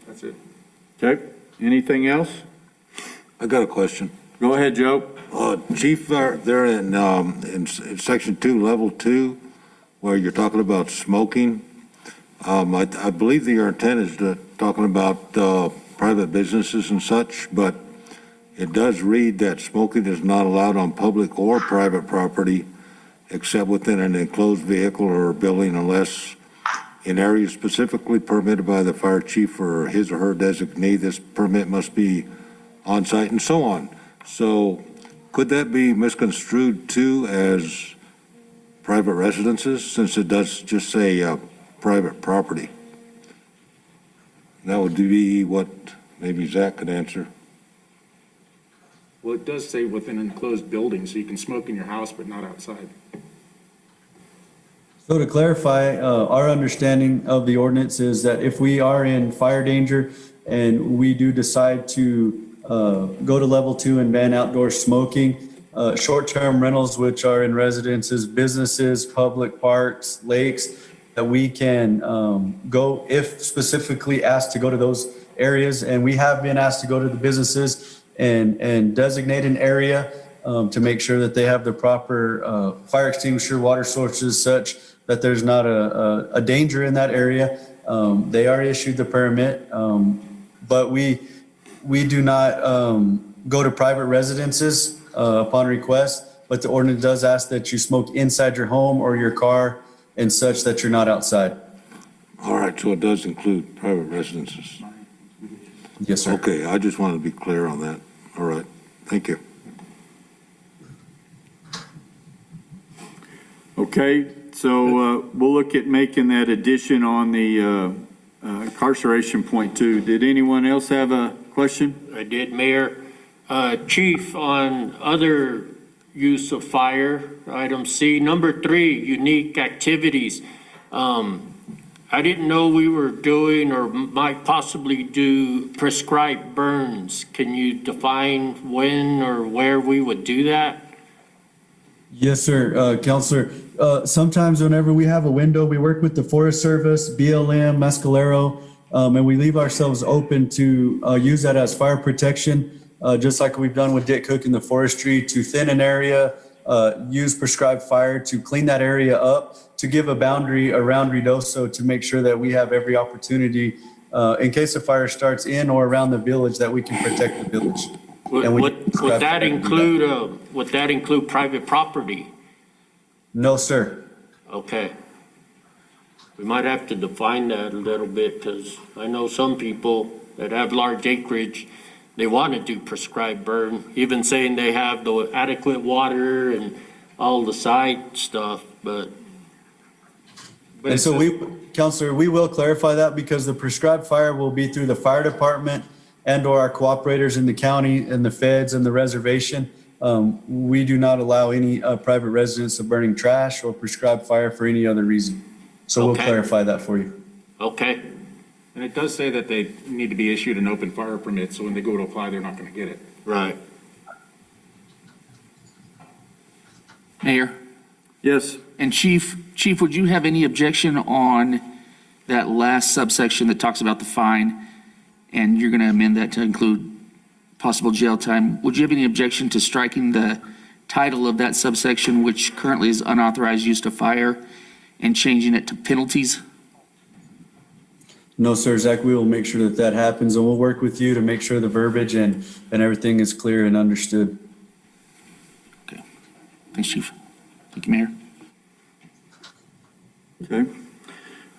That's it. Okay. Anything else? I got a question. Go ahead, Joe. Chief, there in section 2, level 2, where you're talking about smoking, I believe that your intent is talking about private businesses and such, but it does read that smoking is not allowed on public or private property except within an enclosed vehicle or building unless in areas specifically permitted by the fire chief or his or her designee. This permit must be on site and so on. So could that be misconstrued too as private residences, since it does just say private property? That would be what maybe Zach could answer. Well, it does say within an enclosed building, so you can smoke in your house, but not outside. So to clarify, our understanding of the ordinance is that if we are in fire danger and we do decide to go to level 2 and ban outdoor smoking. Short-term rentals, which are in residences, businesses, public parks, lakes, that we can go if specifically asked to go to those areas. And we have been asked to go to the businesses and designate an area to make sure that they have the proper fire extinguisher, water sources, such that there's not a danger in that area. They are issued the permit, but we do not go to private residences upon request, but the ordinance does ask that you smoke inside your home or your car and such that you're not outside. All right, so it does include private residences. Yes, sir. Okay, I just wanted to be clear on that. All right, thank you. Okay, so we'll look at making that addition on the incarceration point too. Did anyone else have a question? I did, Mayor. Chief, on other use of fire, item C, number 3, unique activities. I didn't know we were doing or might possibly do prescribed burns. Can you define when or where we would do that? Yes, sir, Counselor. Sometimes whenever we have a window, we work with the Forest Service, BLM, Mescalero, and we leave ourselves open to use that as fire protection, just like we've done with Dick Cook in the forestry, to thin an area, use prescribed fire to clean that area up, to give a boundary around Ruidoso to make sure that we have every opportunity in case a fire starts in or around the village that we can protect the village. Would that include private property? No, sir. Okay. We might have to define that a little bit, because I know some people that have large acreage, they want to do prescribed burn, even saying they have the adequate water and all the side stuff, but. And so Counselor, we will clarify that, because the prescribed fire will be through the fire department and or our cooperators in the county and the feds and the reservation. We do not allow any private residents of burning trash or prescribed fire for any other reason. So we'll clarify that for you. Okay. And it does say that they need to be issued an open fire permit, so when they go to apply, they're not going to get it. Right. Mayor? Yes. And Chief, would you have any objection on that last subsection that talks about the fine, and you're going to amend that to include possible jail time? Would you have any objection to striking the title of that subsection, which currently is unauthorized use of fire, and changing it to penalties? No, sir, Zach, we will make sure that that happens, and we'll work with you to make sure the verbiage and everything is clear and understood. Okay. Thanks, Chief. Thank you, Mayor. Okay.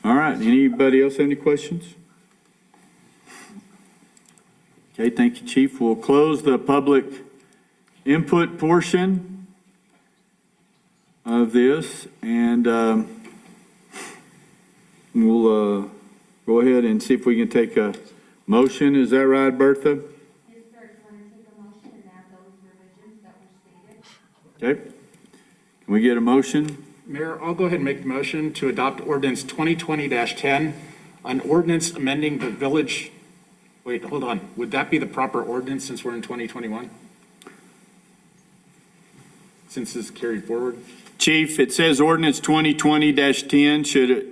All right. Anybody else have any questions? Okay, thank you, Chief. We'll close the public input portion of this, and we'll go ahead and see if we can take a motion. Is that right, Bertha? Yes, sir. Do you want to take a motion and add those revisions that were stated? Okay. Can we get a motion? Mayor, I'll go ahead and make the motion to adopt ordinance 2020-10, an ordinance amending the village. Wait, hold on. Would that be the proper ordinance since we're in 2021? Since this is carried forward? Chief, it says ordinance 2020-10. Should it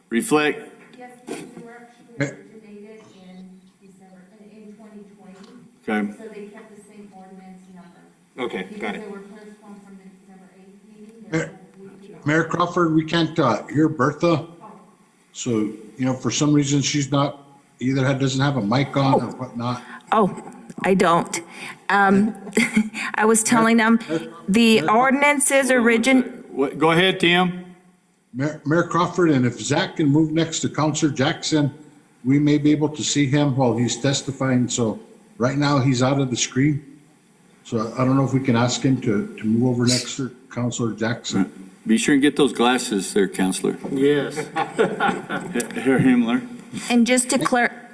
reflect? Yes, they were actually originated in December, in 2020. Okay. So they kept the same ordinance number. Okay, got it. Because they were postponed from the December 8th meeting. Mayor Crawford, we can't hear Bertha. So, for some reason, she's not, doesn't have a mic on or whatnot. Oh, I don't. I was telling them the ordinances Go ahead, Tim. Mayor Crawford, and if Zach can move next to Counselor Jackson, we may be able to see him while he's testifying. So right now, he's out of the screen. So I don't know if we can ask him to move over next to Counselor Jackson. Be sure and get those glasses there, Counselor. Yes. Herr Himmler. And just to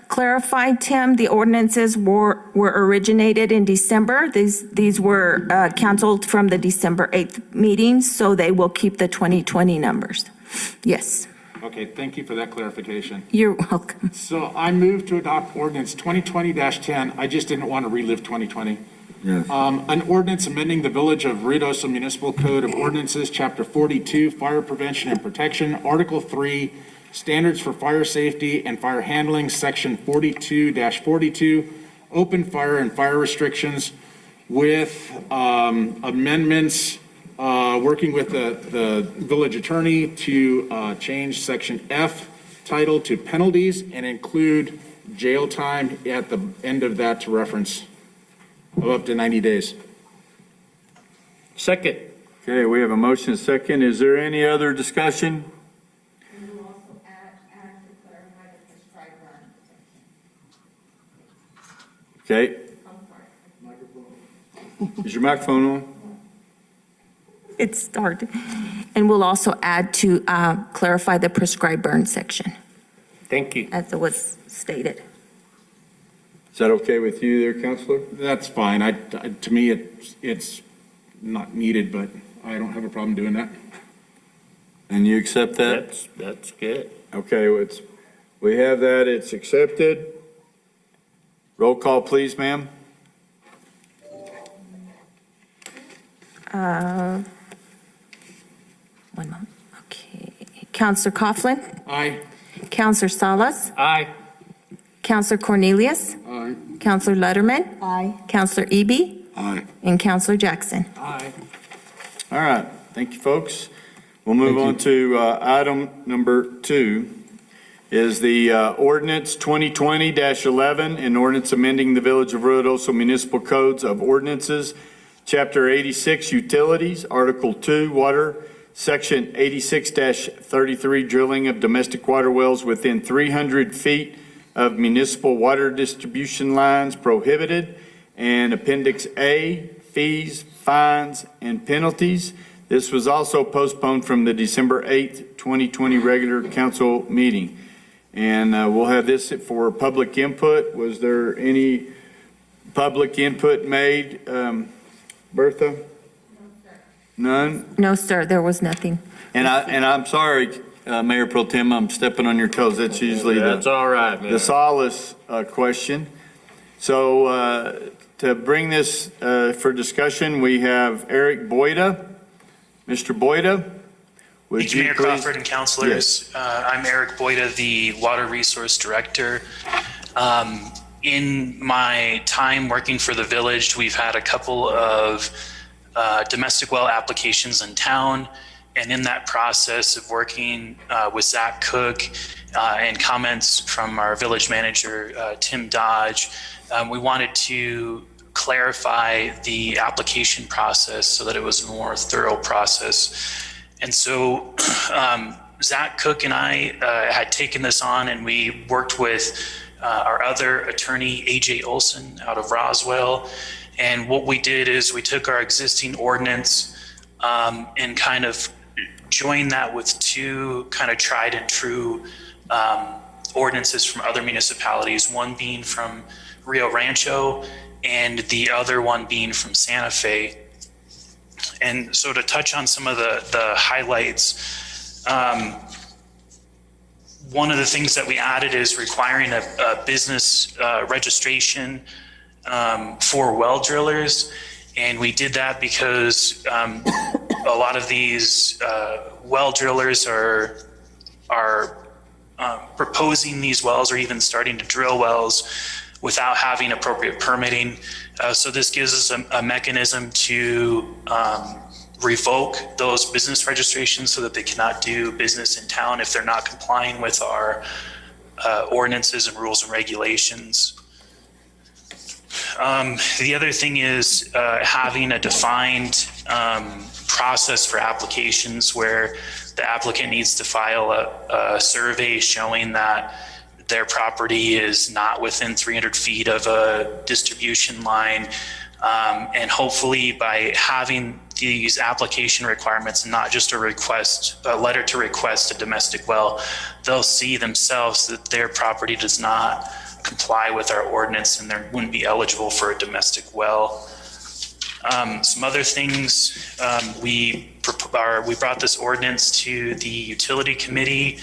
clarify, Tim, the ordinances were originated in December. These were canceled from the December 8th meeting, so they will keep the 2020 numbers. Yes. Okay, thank you for that clarification. You're welcome. So I move to adopt ordinance 2020-10. I just didn't want to relive 2020. Yes. An ordinance amending the Village of Ruidoso Municipal Code of Ordinances, Chapter 42, Fire Prevention and Protection, Article 3, Standards for Fire Safety and Fire Handling, Section 42-42, Open Fire and Fire Restrictions, with amendments, working with the village attorney to change Section F title to penalties and include jail time at the end of that to reference of up to 90 days. Second. Okay, we have a motion and a second. Is there any other discussion? And we'll also add to clarify the prescribed run. Okay. Is your microphone on? It's started. And we'll also add to clarify the prescribed burn section, Thank you. as it was stated. Is that okay with you there, Counselor? That's fine. To me, it's not needed, but I don't have a problem doing that. And you accept that? That's good. Okay, we have that. It's accepted. Roll call, please, ma'am. One moment. Okay. Counselor Coughlin? Aye. Counselor Salas? Aye. Counselor Cornelius? Aye. Counselor Letterman? Aye. Counselor Eby? Aye. And Counselor Jackson? Aye. All right, thank you, folks. We'll move on to item number 2, is the ordinance 2020-11, an ordinance amending the Village of Ruidoso Municipal Codes of Ordinances, Chapter 86, Utilities, Article 2, Water, Section 86-33, Drilling of Domestic Water Wells within 300 feet of municipal water distribution lines prohibited, and Appendix A, Fees, Fines, and Penalties. This was also postponed from the December 8th, 2020 regular council meeting. And we'll have this for public input. Was there any public input made, Bertha? None? No, sir, there was nothing. And I'm sorry, Mayor Pro Tem, I'm stepping on your toes. That's usually That's all right, man. the solace question. So to bring this for discussion, we have Eric Boyda. Mr. Boyda, would Thank you, you Mayor please? Crawford and councilors. I'm Eric Boyda, the Water Resource Director. In my time working for the village, we've had a couple of domestic well applications in town. And in that process of working with Zach Cook and comments from our village manager, Tim Dodge, we wanted to clarify the application process so that it was a more thorough process. And so Zach Cook and I had taken this on, and we worked with our other attorney, AJ Olson, out of Roswell. And what we did is we took our existing ordinance and kind of joined that with two kind of tried and true ordinances from other municipalities, one being from Rio Rancho and the other one being from Santa Fe. And so to touch on some of the highlights, one of the things that we added is requiring a business registration for well drillers. And we did that because a lot of these well drillers are proposing these wells or even starting to drill wells without having appropriate permitting. So this gives us a mechanism to revoke those business registrations so that they cannot do business in town if they're not complying with our ordinances and rules and regulations. The other thing is having a defined process for applications where the applicant needs to file a survey showing that their property is not within 300 feet of a distribution line. And hopefully by having these application requirements and not just a letter to request a domestic well, they'll see themselves that their property does not comply with our ordinance and they wouldn't be eligible for a domestic well. Some other things, we brought this ordinance to the utility committee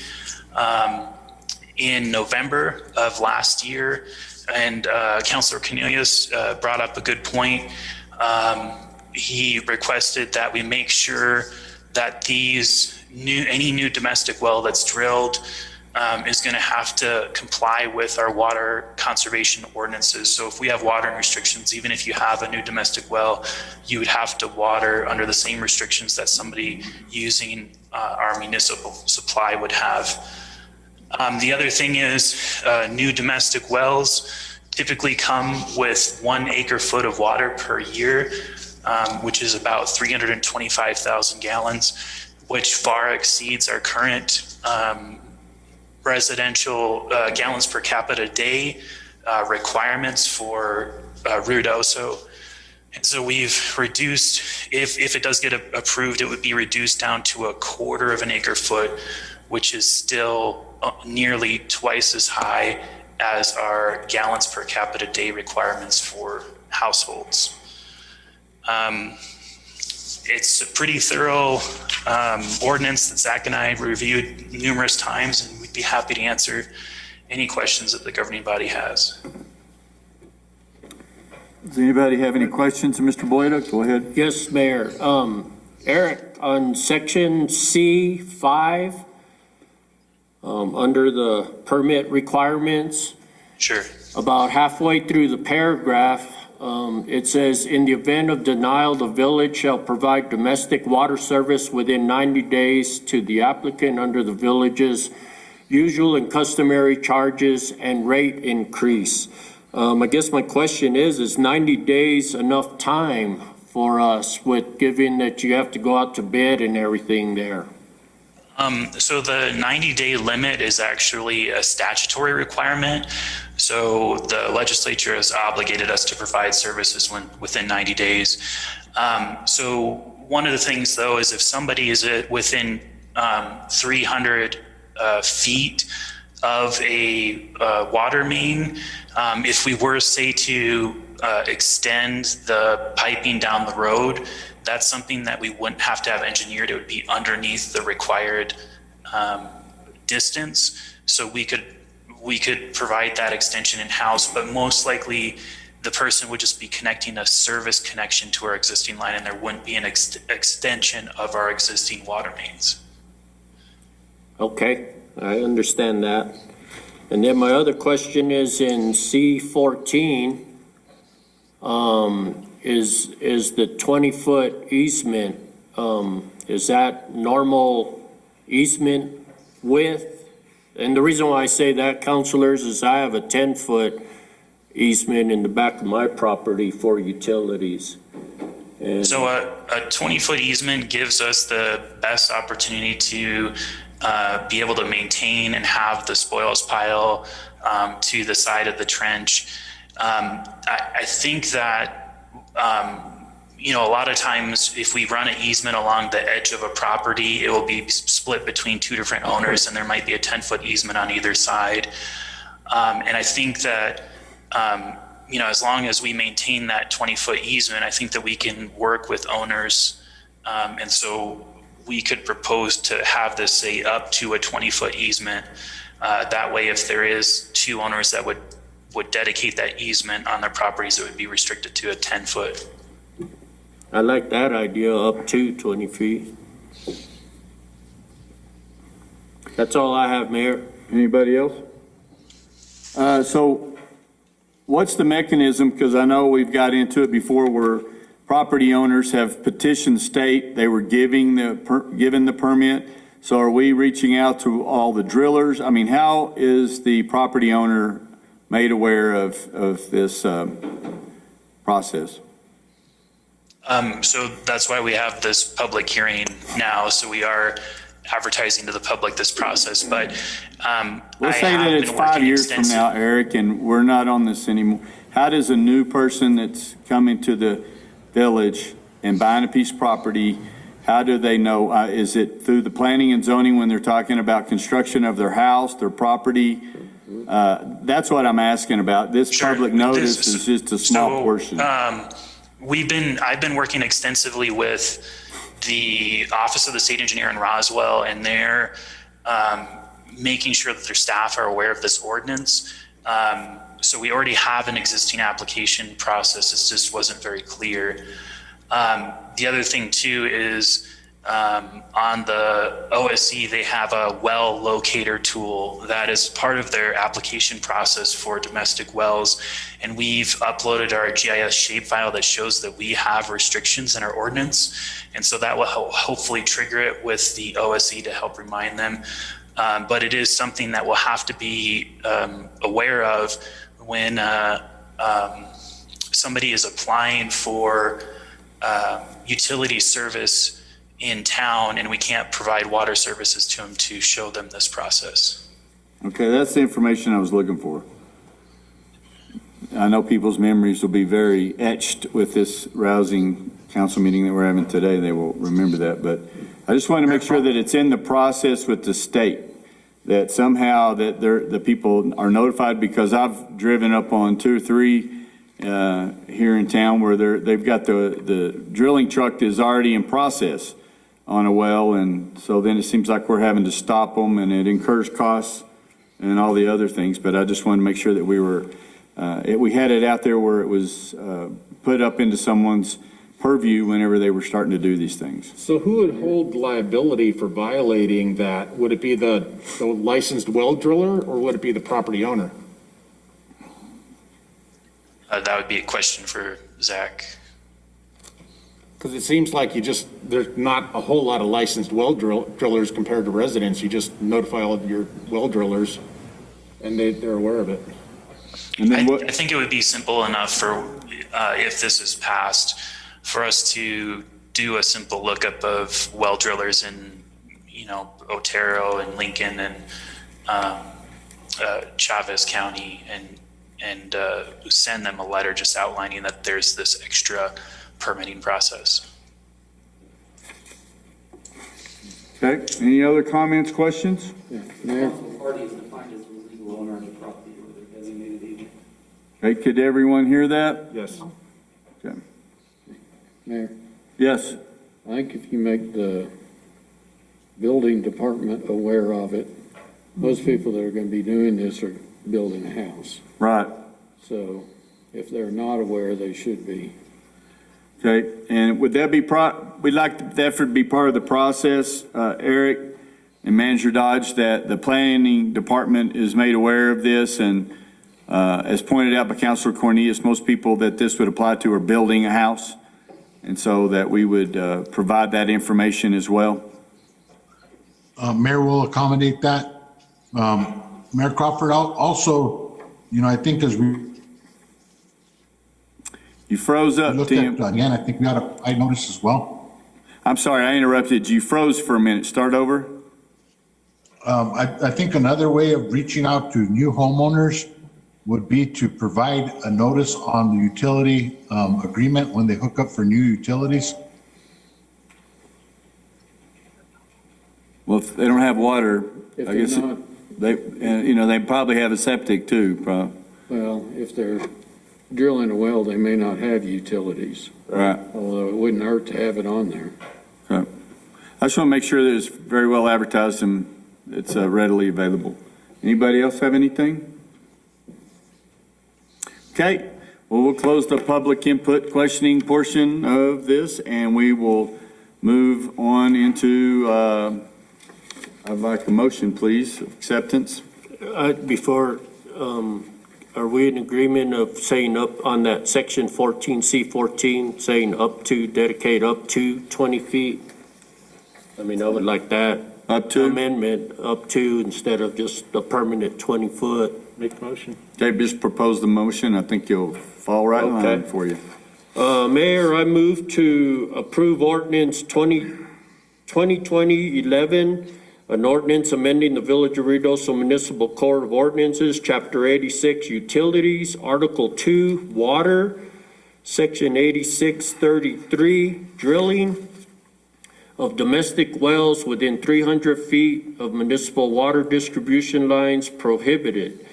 in November of last year, and Councilor Cornelius brought up a good point. He requested that we make sure that any new domestic well that's drilled is going to have to comply with our water conservation ordinances. So if we have watering restrictions, even if you have a new domestic well, you would have to water under the same restrictions that somebody using our municipal supply would have. The other thing is new domestic wells typically come with 1 acre-foot of water per year, which is about 325,000 gallons, which far exceeds our current residential gallons per capita day requirements for Ruidoso. And so we've reduced, if it does get approved, it would be reduced down to 1/4 of an acre-foot, which is still nearly twice as high as our gallons per capita day requirements for households. It's a pretty thorough ordinance that Zach and I reviewed numerous times, and we'd be happy to answer any questions that the governing body has. Does anybody have any questions of Mr. Boyda? Go ahead. Yes, Mayor. Eric, on section C5, under the permit requirements. Sure. About halfway through the paragraph, it says, in the event of denial, the village shall provide domestic water service within 90 days to the applicant under the village's usual and customary charges and rate increase. I guess my question is 90 days enough time for us, with given that you have to go out to bid and everything there? So the 90-day limit is actually a statutory requirement. So the legislature has obligated us to provide services within 90 days. So one of the things, though, is if somebody is within 300 feet of a water main, if we were, say, to extend the piping down the road, that's something that we wouldn't have to have engineered. It would be underneath the required distance. So we could provide that extension in-house, but most likely the person would just be connecting a service connection to our existing line, and there wouldn't be an extension of our existing water mains. Okay, I understand that. And then my other question is in C14, is the 20-foot easement, is that normal easement width? And the reason why I say that, councilors, is I have a 10-foot easement in the back of my property for utilities. And so a 20-foot easement gives us the best opportunity to be able to maintain and have the spoils pile to the side of the trench. I think that, a lot of times if we run an easement along the edge of a property, it will be split between two different owners, and there might be a 10-foot easement on either side. And I think that, as long as we maintain that 20-foot easement, I think that we can work with owners. And so we could propose to have this, say, up to a 20-foot easement. That way, if there is two owners that would dedicate that easement on their properties, it would be restricted to a 10-foot. I like that idea, up to 20 feet. That's all I have, Mayor. Anybody else? So what's the mechanism? Because I know we've got into it before, where property owners have petitioned the state. They were given the permit. So are we reaching out to all the drillers? I mean, how is the property owner made aware of this process? So that's why we have this public hearing now. So we are advertising to the public this process, but let's say that it's 5 years from now, Eric, and we're not on this anymore. How does a new person that's coming to the village and buying a piece of property, how do they know? Is it through the planning and zoning when they're talking about construction of their house, their property? That's what I'm asking about. This public notice is just a small portion. I've been working extensively with the Office of the State Engineer in Roswell, and they're making sure that their staff are aware of this ordinance. So we already have an existing application process. It just wasn't very clear. The other thing too is on the OSE, they have a well locator tool that is part of their application process for domestic wells. And we've uploaded our GIS shapefile that shows that we have restrictions in our ordinance. And so that will hopefully trigger it with the OSE to help remind them. But it is something that we'll have to be aware of when somebody is applying for utility service in town and we can't provide water services to them to show them this process. Okay, that's the information I was looking for. I know people's memories will be very etched with this rousing council meeting that we're having today. They will remember that, but I just want to make sure that it's in the process with the state, that somehow that the people are notified, because I've driven up on 2 or 3 here in town where they've got the drilling truck is already in process on a well, and so then it seems like we're having to stop them, and it incurs costs and all the other things. But I just wanted to make sure that we had it out there where it was put up into someone's purview whenever they were starting to do these things. So who would hold liability for violating that? Would it be the licensed well driller, or would it be the property owner? That would be a question for Zach. Because it seems like there's not a whole lot of licensed well drillers compared to residents. You just notify all of your well drillers and they're aware of it. And then I think it would be simple enough for, if this is passed, for us to do a simple lookup of well drillers in, Otero and Lincoln and Chavez County, and send them a letter just outlining that there's this extra permitting process. Okay, any other comments, questions? Yeah. Mayor? Party is defined as the legal owner of the property or their designated agent. Okay, could everyone hear that? Yes. Okay. Mayor, Yes. I think if you make the building department aware of it, most people that are going to be doing this are building a house. Right. So if they're not aware, they should be. Okay, and would that be, we'd like that to be part of the process, Eric and Manager Dodge, that the planning department is made aware of this, and as pointed out by Councilor Cornelius, most people that this would apply to are building a house, and so that we would provide that information as well. Mayor will accommodate that. Mayor Crawford, also, I think as we You froze up, Tim. Again, I think we got a notice as well. I'm sorry, I interrupted. You froze for a minute. Start over. I think another way of reaching out to new homeowners would be to provide a notice on the utility agreement when they hook up for new utilities. Well, if they don't have water, If I they're guess not, they probably have a septic too, well, if they're drilling a well, they may not have utilities, Right. although it wouldn't hurt to have it on there. Okay. I just want to make sure that it's very well advertised and it's readily available. Anybody else have anything? Okay, well, we'll close the public input questioning portion of this, and we will move on into, I'd like a motion, please, acceptance. Before, are we in agreement of saying up on that section 14C14, saying up to, dedicate up to 20 feet? I mean, I would like that. Up to? Amendment, up to, instead of just a permanent 20 foot. Make the motion. Dave just proposed the motion. I think you'll fall right in line Okay. for you. Mayor, I move to approve ordinance 2020-11, an ordinance amending the Village of Ruidoso Municipal Code of Ordinances, Chapter 86, Utilities, Article 2, Water, Section 8633, Drilling of domestic wells within 300 feet of municipal water distribution lines prohibited,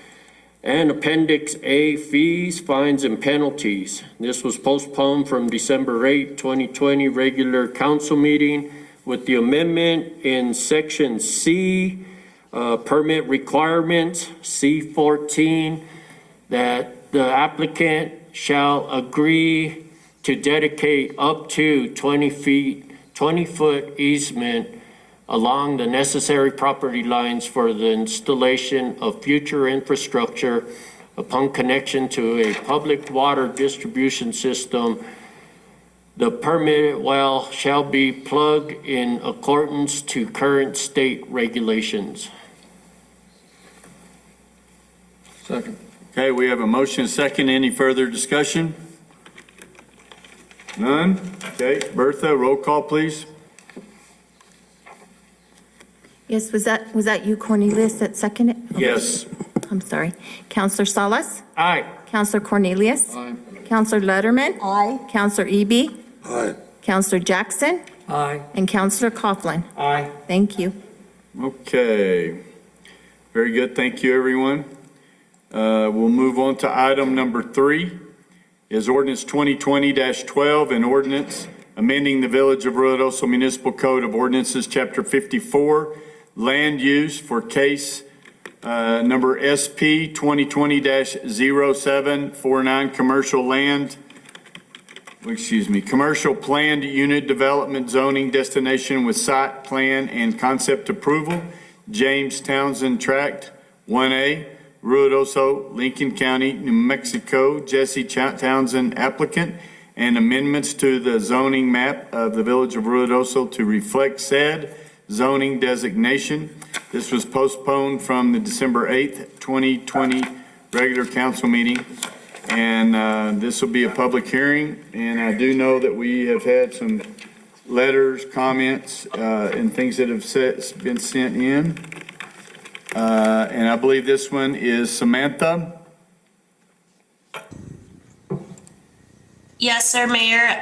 And Appendix A, fees, fines, and penalties. This was postponed from December 8, 2020 regular council meeting with the amendment in Section C, permit requirements, C14, that the applicant shall agree to dedicate up to 20-foot easement along the necessary property lines for the installation of future infrastructure upon connection to a public water distribution system. The permitted well shall be plugged in accordance to current state regulations. Second. Okay, we have a motion and second. Any further discussion? None? Okay, Bertha, roll call, please. Yes, was that you, Cornelius, that seconded? Yes. I'm sorry. Counselor Salas? Aye. Counselor Cornelius? Aye. Counselor Letterman? Aye. Counselor Eby? Aye. Counselor Jackson? Aye. And Counselor Coughlin? Aye. Thank you. Okay. Very good. Thank you, everyone. We'll move on to item number 3 is ordinance 2020-12, an ordinance amending the Village of Ruidoso Municipal Code of Ordinances, Chapter 54, land use for case number SP 2020-0749, commercial planned unit development zoning destination with site plan and concept approval, James Townsend Tract 1A, Ruidoso, Lincoln County, New Mexico, Jesse Townsend applicant, and amendments to the zoning map of the Village of Ruidoso to reflect said zoning designation. This was postponed from the December 8th, 2020 regular council meeting. And this will be a public hearing. And I do know that we have had some letters, comments, and things that have been sent in. And I believe this one is Samantha. Yes, sir, Mayor.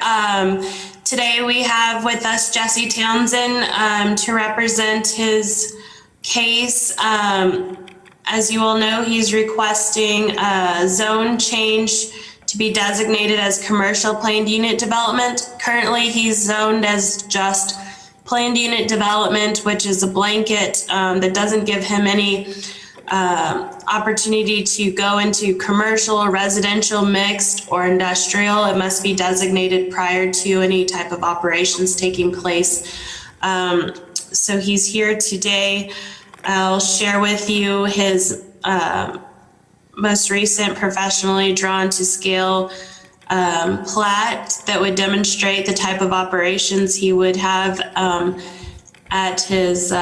Today we have with us Jesse Townsend to represent his case. As you all know, he's requesting a zone change to be designated as commercial planned unit development. Currently, he's zoned as just planned unit development, which is a blanket that doesn't give him any opportunity to go into commercial or residential, mixed or industrial. It must be designated prior to any type of operations taking place. So he's here today. I'll share with you his most recent professionally drawn to scale plat that would demonstrate the type of operations he would have at his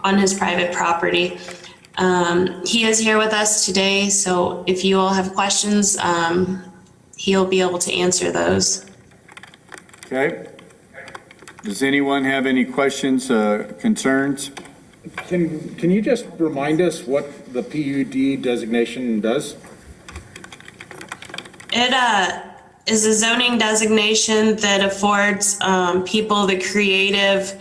on his private property. He is here with us today, so if you all have questions, he'll be able to answer those. Okay. Does anyone have any questions, concerns? Can you just remind us what the PUD designation does? It is a zoning designation that affords people the creative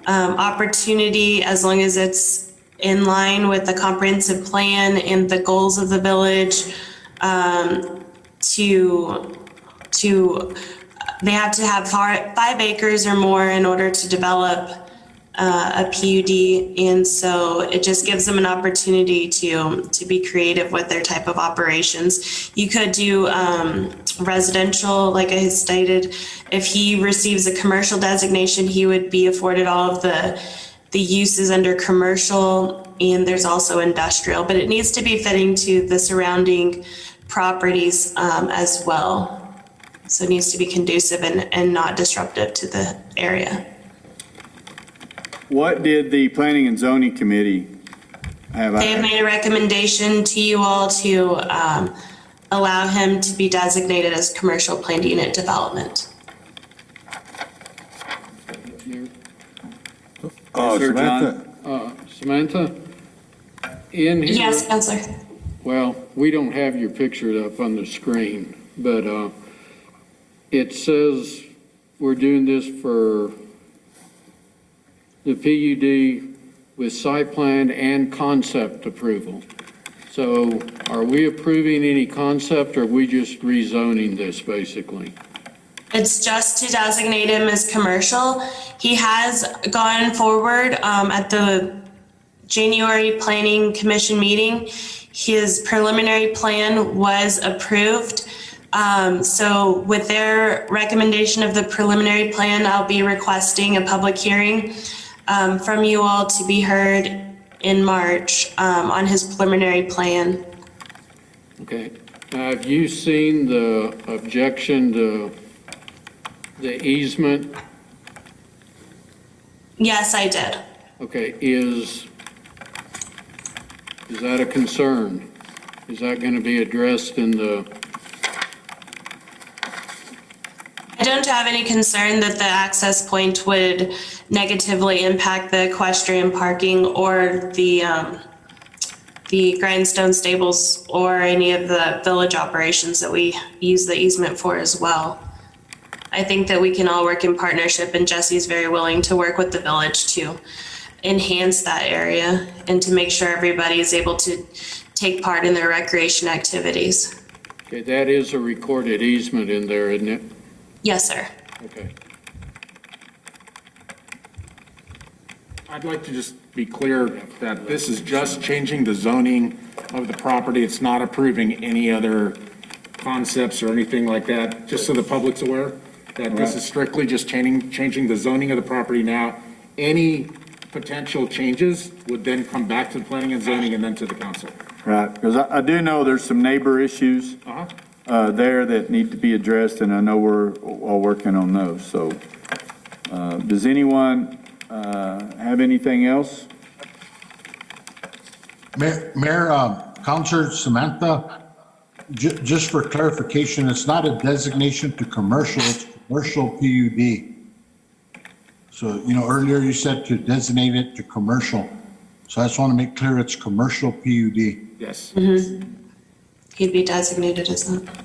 opportunity, as long as it's in line with the comprehensive plan and the goals of the village, they have to have 5 acres or more in order to develop a PUD, and so it just gives them an opportunity to be creative with their type of operations. You could do residential, like I stated. If he receives a commercial designation, he would be afforded all of the uses under commercial, and there's also industrial, but it needs to be fitting to the surrounding properties as well. So it needs to be conducive and not disruptive to the area. What did the Planning and Zoning Committee have? They have made a recommendation to you all to allow him to be designated as commercial planned unit development. Oh, Sir Samantha. Samantha, in here. Yes, Counselor. Well, we don't have your picture up on the screen, but it says we're doing this for the PUD with site plan and concept approval. So are we approving any concept, or are we just rezoning this, basically? It's just to designate him as commercial. He has gone forward at the January Planning Commission meeting. His preliminary plan was approved. So with their recommendation of the preliminary plan, I'll be requesting a public hearing from you all to be heard in March on his preliminary plan. Okay. Have you seen the objection to the easement? Yes, I did. Okay, is that a concern? Is that going to be addressed in the, I don't have any concern that the access point would negatively impact the equestrian parking or the grindstone stables or any of the village operations that we use the easement for as well. I think that we can all work in partnership, and Jesse's very willing to work with the village to enhance that area and to make sure everybody is able to take part in their recreation activities. okay, that is a recorded easement in there, isn't it? Yes, sir. Okay. I'd like to just be clear that this is just changing the zoning of the property. It's not approving any other concepts or anything like that, just so the public's aware that this is strictly just changing the zoning of the property now. Any potential changes would then come back to the planning and zoning and then to the council. Right, because I do know there's some neighbor issues there that need to be addressed, and I know we're all working on those. So does anyone have anything else? Mayor, Counselor Samantha, just for clarification, it's not a designation to commercial, it's commercial PUD. So, earlier you said to designate it to commercial. So I just want to make clear it's commercial PUD. Yes. He'd be designated as that.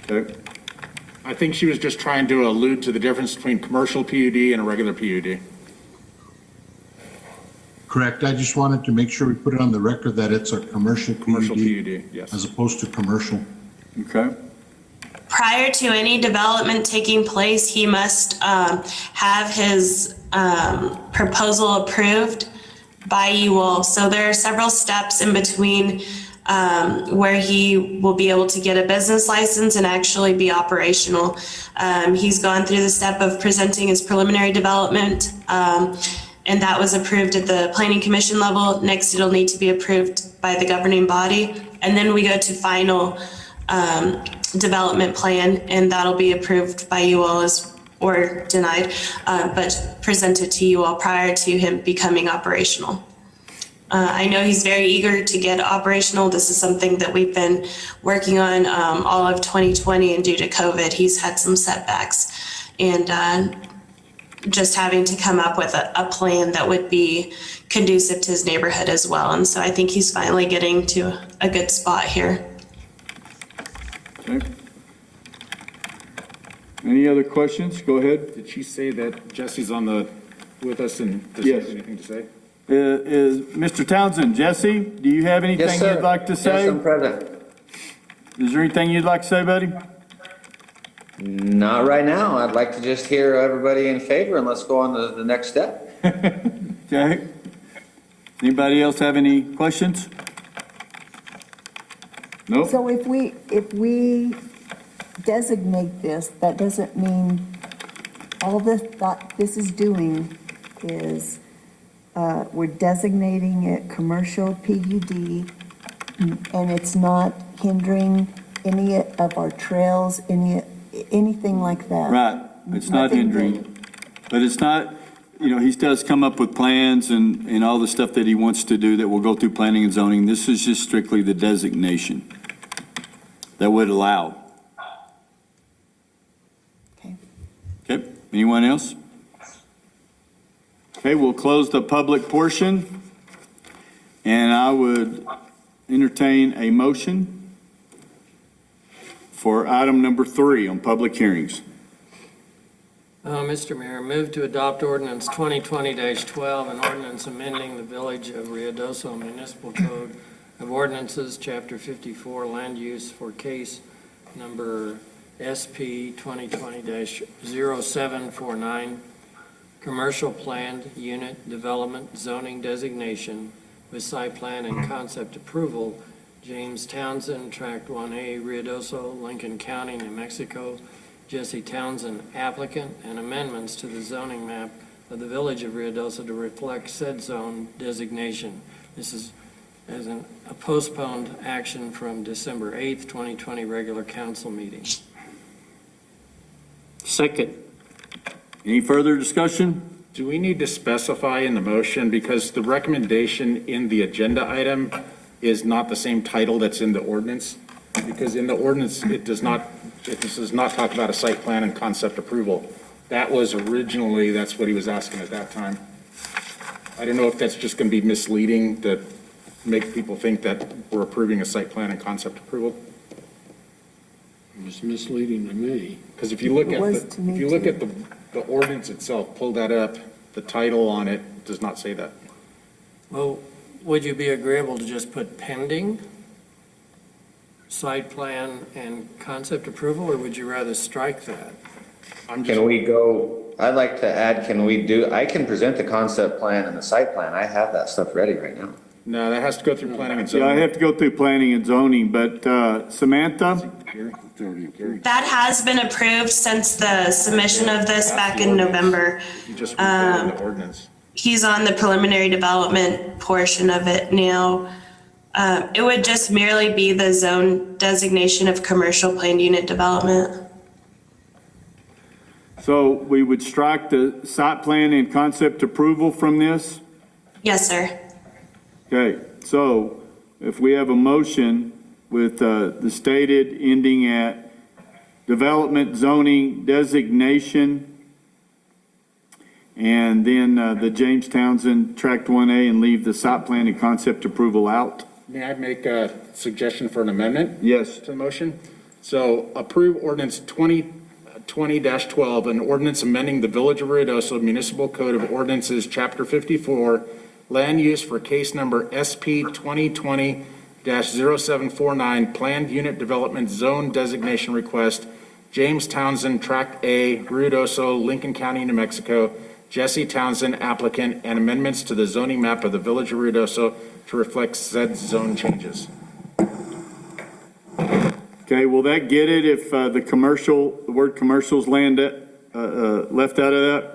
Okay. I think she was just trying to allude to the difference between commercial PUD and a regular PUD. Correct. I just wanted to make sure we put it on the record that it's a commercial PUD, yes. as opposed to commercial. Okay. Prior to any development taking place, he must have his proposal approved by you all. So there are several steps in between where he will be able to get a business license and actually be operational. He's gone through the step of presenting his preliminary development, and that was approved at the Planning Commission level. Next, it'll need to be approved by the governing body, and then we go to final development plan, and that'll be approved by you all or denied, but presented to you all prior to him becoming operational. I know he's very eager to get operational. This is something that we've been working on all of 2020, and due to COVID, he's had some setbacks. And just having to come up with a plan that would be conducive to his neighborhood as well. And so I think he's finally getting to a good spot here. Okay. Any other questions? Go ahead. Did she say that Jesse's with us and does Yes. she have anything to say? Is Mr. Townsend, Jesse, do you have anything Yes, sir. you'd like to say? Yes, I'm present. Is there anything you'd like to say, buddy? Not right now. I'd like to just hear everybody in favor, and let's go on to the next step. Okay. Anybody else have any questions? Nope. So if we designate this, that doesn't mean all that this is doing is we're designating it commercial PUD, and it's not hindering any of our trails, anything like that. Right. It's not Nothing hindering, but it's not, he does come up with plans and all the stuff that he wants to do that will go through planning and zoning. This is just strictly the designation that would allow. Okay, anyone else? Okay, we'll close the public portion, and I would entertain a motion for item number 3 on public hearings. Mr. Mayor, move to adopt ordinance 2020-12, an ordinance amending the Village of Ruidoso Municipal Code of ordinances, Chapter 54, land use for case number SP 2020-0749, commercial planned unit development zoning designation with site plan and concept approval, James Townsend, Tract 1A, Ruidoso, Lincoln County, New Mexico, Jesse Townsend applicant, and amendments to the zoning map of the Village of Ruidoso to reflect said zone designation. This is as a postponed action from December 8th, 2020 regular council meeting. Second. Any further discussion? Do we need to specify in the motion, because the recommendation in the agenda item is not the same title that's in the ordinance? Because in the ordinance, it does not talk about a site plan and concept approval. That was originally, that's what he was asking at that time. I don't know if that's just going to be misleading to make people think that we're approving a site plan and concept approval. It was misleading to me. Because if you look It at was to me, too. the ordinance itself, pull that up, the title on it does not say that. Well, would you be agreeable to just put pending site plan and concept approval, or would you rather strike that? Can we go, I'd like to add, I can present the concept plan and the site plan. I have that stuff ready right now. No, that has to go through planning and Yeah, zoning. I have to go through planning and zoning, but Samantha? That has been approved since the submission of this back in November. You just read that in the ordinance. He's on the preliminary development portion of it now. It would just merely be the zone designation of commercial planned unit development. So we would strike the site plan and concept approval from this? Yes, sir. Okay, so if we have a motion with the stated ending at development zoning designation, and then the James Townsend Tract 1A, and leave the site plan and concept approval out? May I make a suggestion for an amendment? Yes. To the motion? So approve ordinance 2020-12, an ordinance amending the Village of Ruidoso Municipal Code of Ordinances, Chapter 54, land use for case number SP 2020-0749, planned unit development zone designation request, James Townsend, Tract A, Ruidoso, Lincoln County, New Mexico, Jesse Townsend applicant, and amendments to the zoning map of the Village of Ruidoso to reflect said zone changes. Okay, will that get it if the word commercial's left out of that?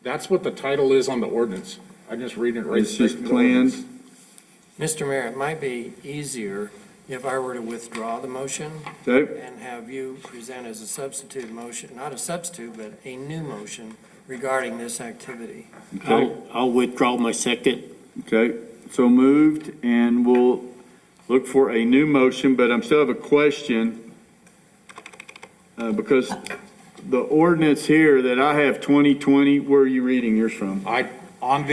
That's what the title is on the ordinance. I'm just reading it right. It's just planned. Mr. Mayor, it might be easier if I were to withdraw the motion Okay. and have you present as a substitute motion, not a substitute, but a new motion regarding this activity. Okay. I'll withdraw my second. Okay, so moved, and we'll look for a new motion, but I still have a question, because the ordinance here that I have 2020, where are you reading yours from? On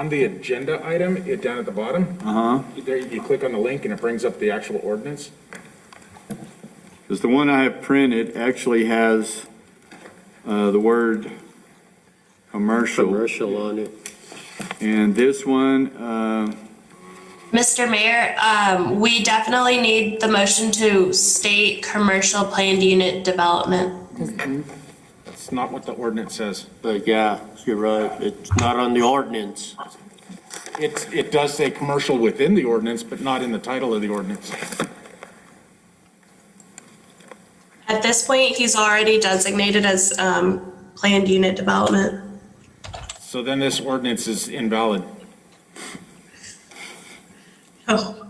the agenda item, it down at the bottom. There, you click on the link and it brings up the actual ordinance. Because the one I have printed actually has the word commercial. Commercial on it. And this one, Mr. Mayor, we definitely need the motion to state commercial planned unit development. That's not what the ordinance says. But yeah, you're right. It's not on the ordinance. It does say commercial within the ordinance, but not in the title of the ordinance. At this point, he's already designated as planned unit development. So then this ordinance is invalid. Oh.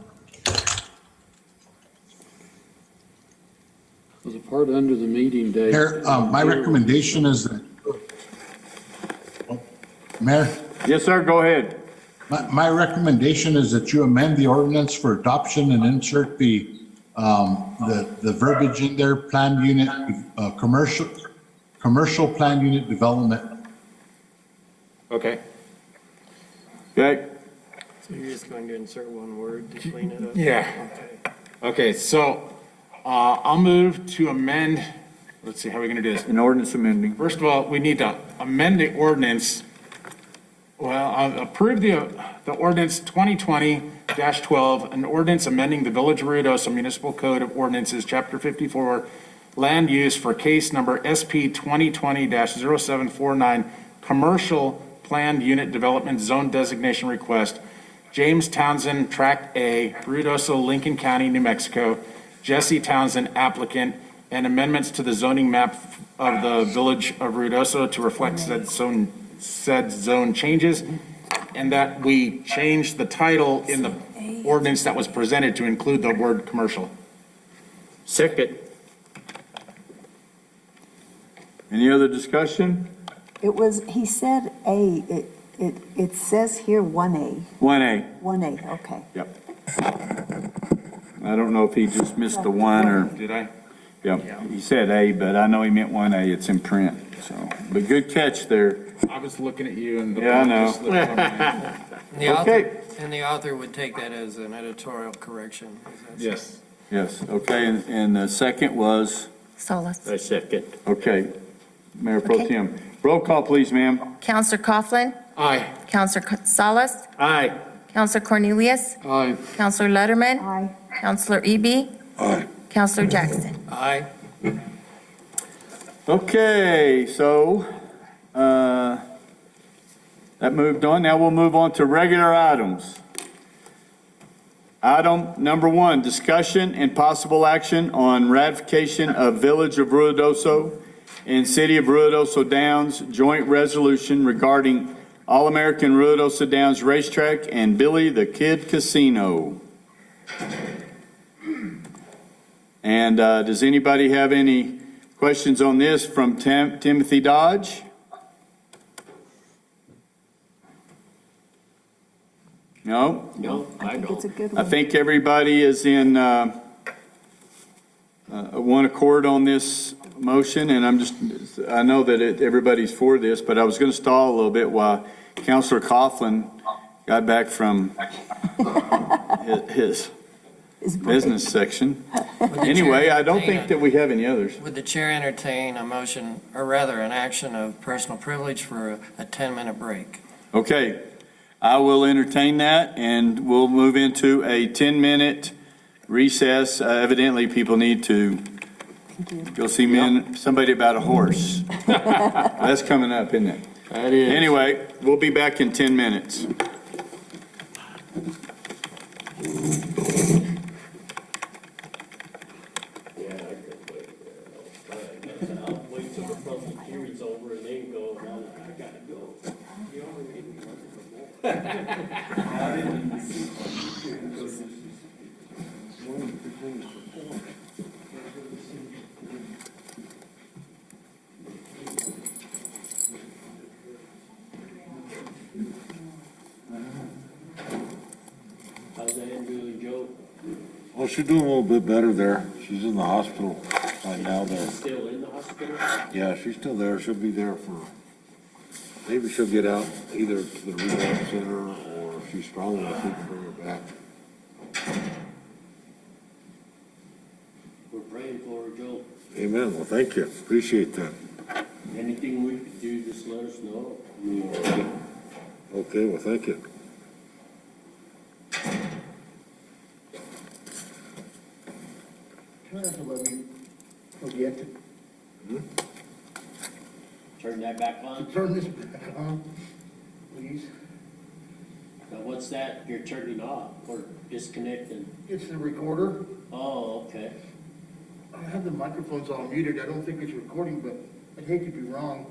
The part under the meeting date. Mayor, my recommendation is that, Mayor? yes, sir, go ahead. My recommendation is that you amend the ordinance for adoption and insert the verbiage in there, planned unit, commercial planned unit development. Okay. Okay, So you're just going to insert one word to clean it up? Yeah. Okay. Okay, so I'll move to amend, let's see, how are we going to do this? an ordinance amending. First of all, we need to amend the ordinance Well, approve the ordinance 2020-12, an ordinance amending the Village of Ruidoso Municipal Code of Ordinances, Chapter 54, Land Use for case number SP 2020-0749, Commercial Planned Unit Development Zone Designation Request, James Townsend, Tract A, Ruidoso, Lincoln County, New Mexico, Jesse Townsend, applicant, and amendments to the zoning map of the Village of Ruidoso to reflect said zone changes, and that we change the title in the ordinance that was presented to include the word commercial. Second. Any other discussion? He said A, it says here 1A. 1A. 1A, okay. Yep. I don't know if he just missed the one or. Did I? Yep. He said A, but I know he meant 1A. It's in print. So, but good catch there. I was looking at you and. Yeah, I know. Okay. And the author would take that as an editorial correction. Yes. Yes. Okay. And the second was. Solis. I second. Okay. Mayor Pro Okay. Tem. Roll call, please, ma'am. Counselor Coughlin. Aye. Counselor Salas. Aye. Counselor Cornelius. Aye. Counselor Letterman. Aye. Counselor Eby. Aye. Counselor Jackson. Aye. Okay, so that moved on. Now we'll move on to regular items. Item number 1, discussion and possible action on ratification of Village of Ruidoso and City of Ruidoso Downs joint resolution regarding All-American Ruidoso Downs Racetrack and Billy the Kid Casino. And does anybody have any questions on this from Timothy Dodge? No? No, I think it's a don't. good I one. think everybody is in one accord on this motion, and I know that everybody's for this, but I was going to stall a little bit while Councilor Coughlin got back from his business section. Anyway, I don't think that we have any others. Would the chair entertain a motion, or rather an action of personal privilege for a 10-minute break? Okay, I will entertain that, and we'll move into a 10-minute recess. Evidently, people need to go see somebody about a horse. That's coming up, isn't it? That is. Anyway, we'll be back in 10 minutes. I'll wait till the public hearing's over and then go, I gotta go. How's Ann doing, Joe? Well, she's doing a little bit better there. She's in the hospital right now there. Still in the hospital? Yeah, she's still there. She'll be there for, maybe she'll get out either to the rehab center, or if she's strong enough, we can bring her back. We're praying for her, Joe. Amen. Well, thank you. Appreciate that. Anything we could do, just let us know. I mean, Okay, well, thank you. turn that back on. Turn this back on, please. Now, what's that you're turning off or disconnecting? It's the recorder. Oh, okay. I have the microphones all muted. I don't think it's recording, but I'd hate to be wrong.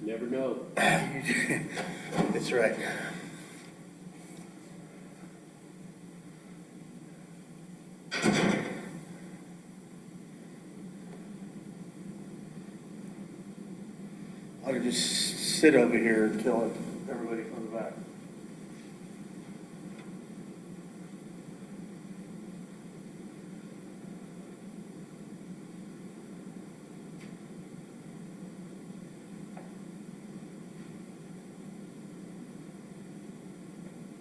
Never know. That's right. I'll just sit over here until everybody comes back.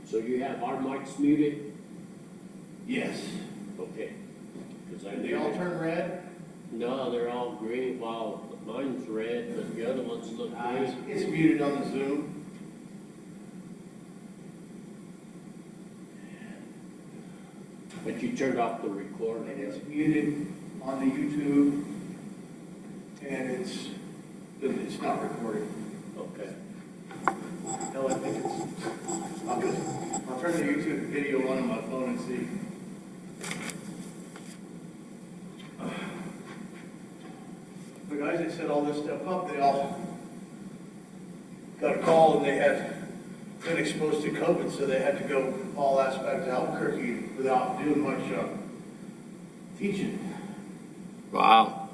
So you have our mics muted? Yes. Okay. 'Cause I They knew all that. turn red? No, they're all green. Well, Mine's red, but the other ones look good. It's muted on the Zoom. But you turned off the recording. And it's muted on the YouTube, and it's not recording. Okay. No, I think I'll turn the YouTube video on my phone and see. The guys that set all this stuff up, they all got a call and they had been exposed to COVID, so they had to go all aspects of Albuquerque without doing much teaching. Wow.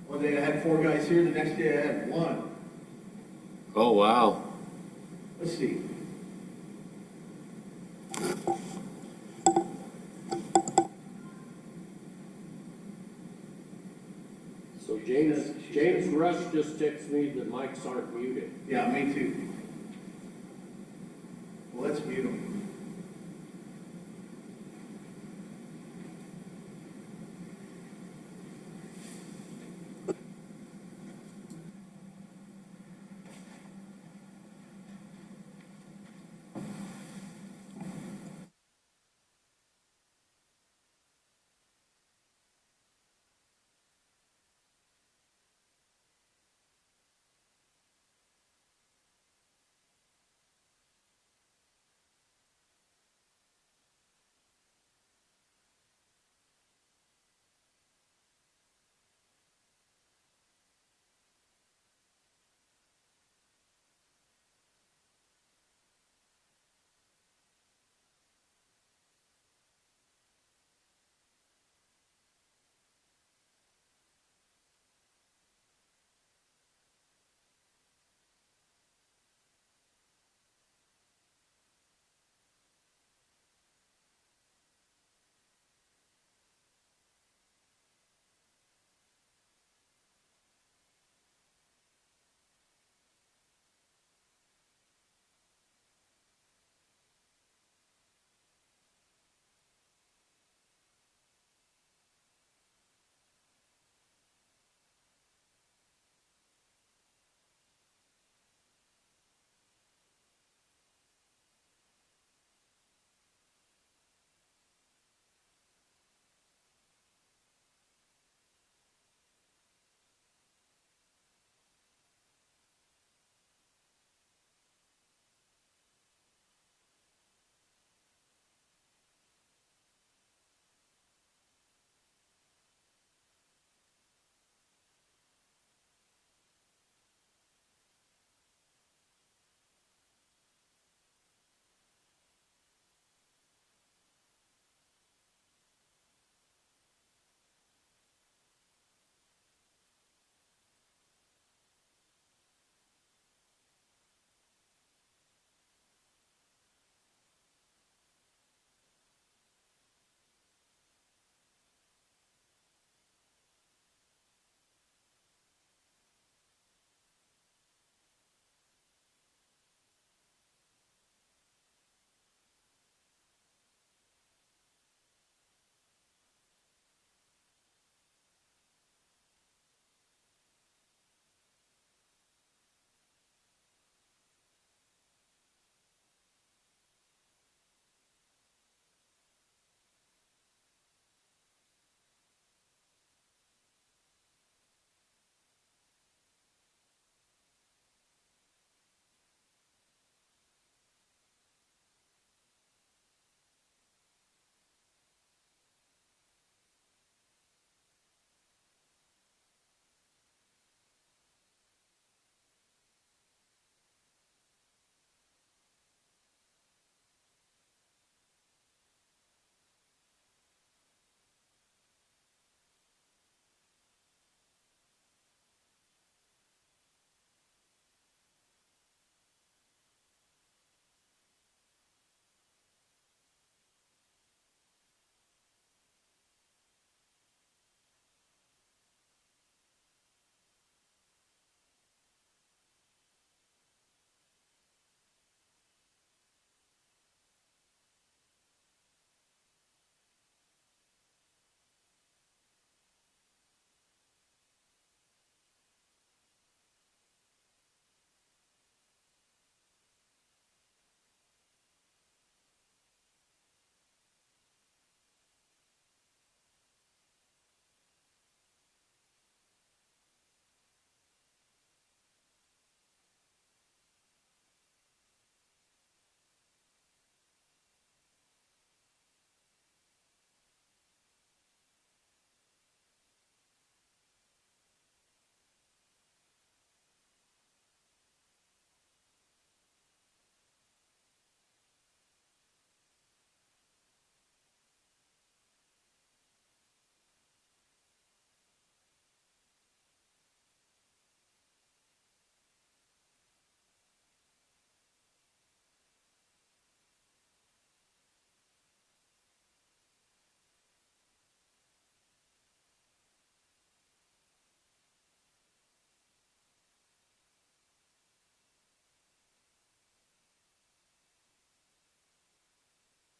One day I had 4 guys here, the next day I had 1. Oh, wow. Let's see. So James Rush just texted me the mics aren't muted. Yeah, me too. Well, let's mute them.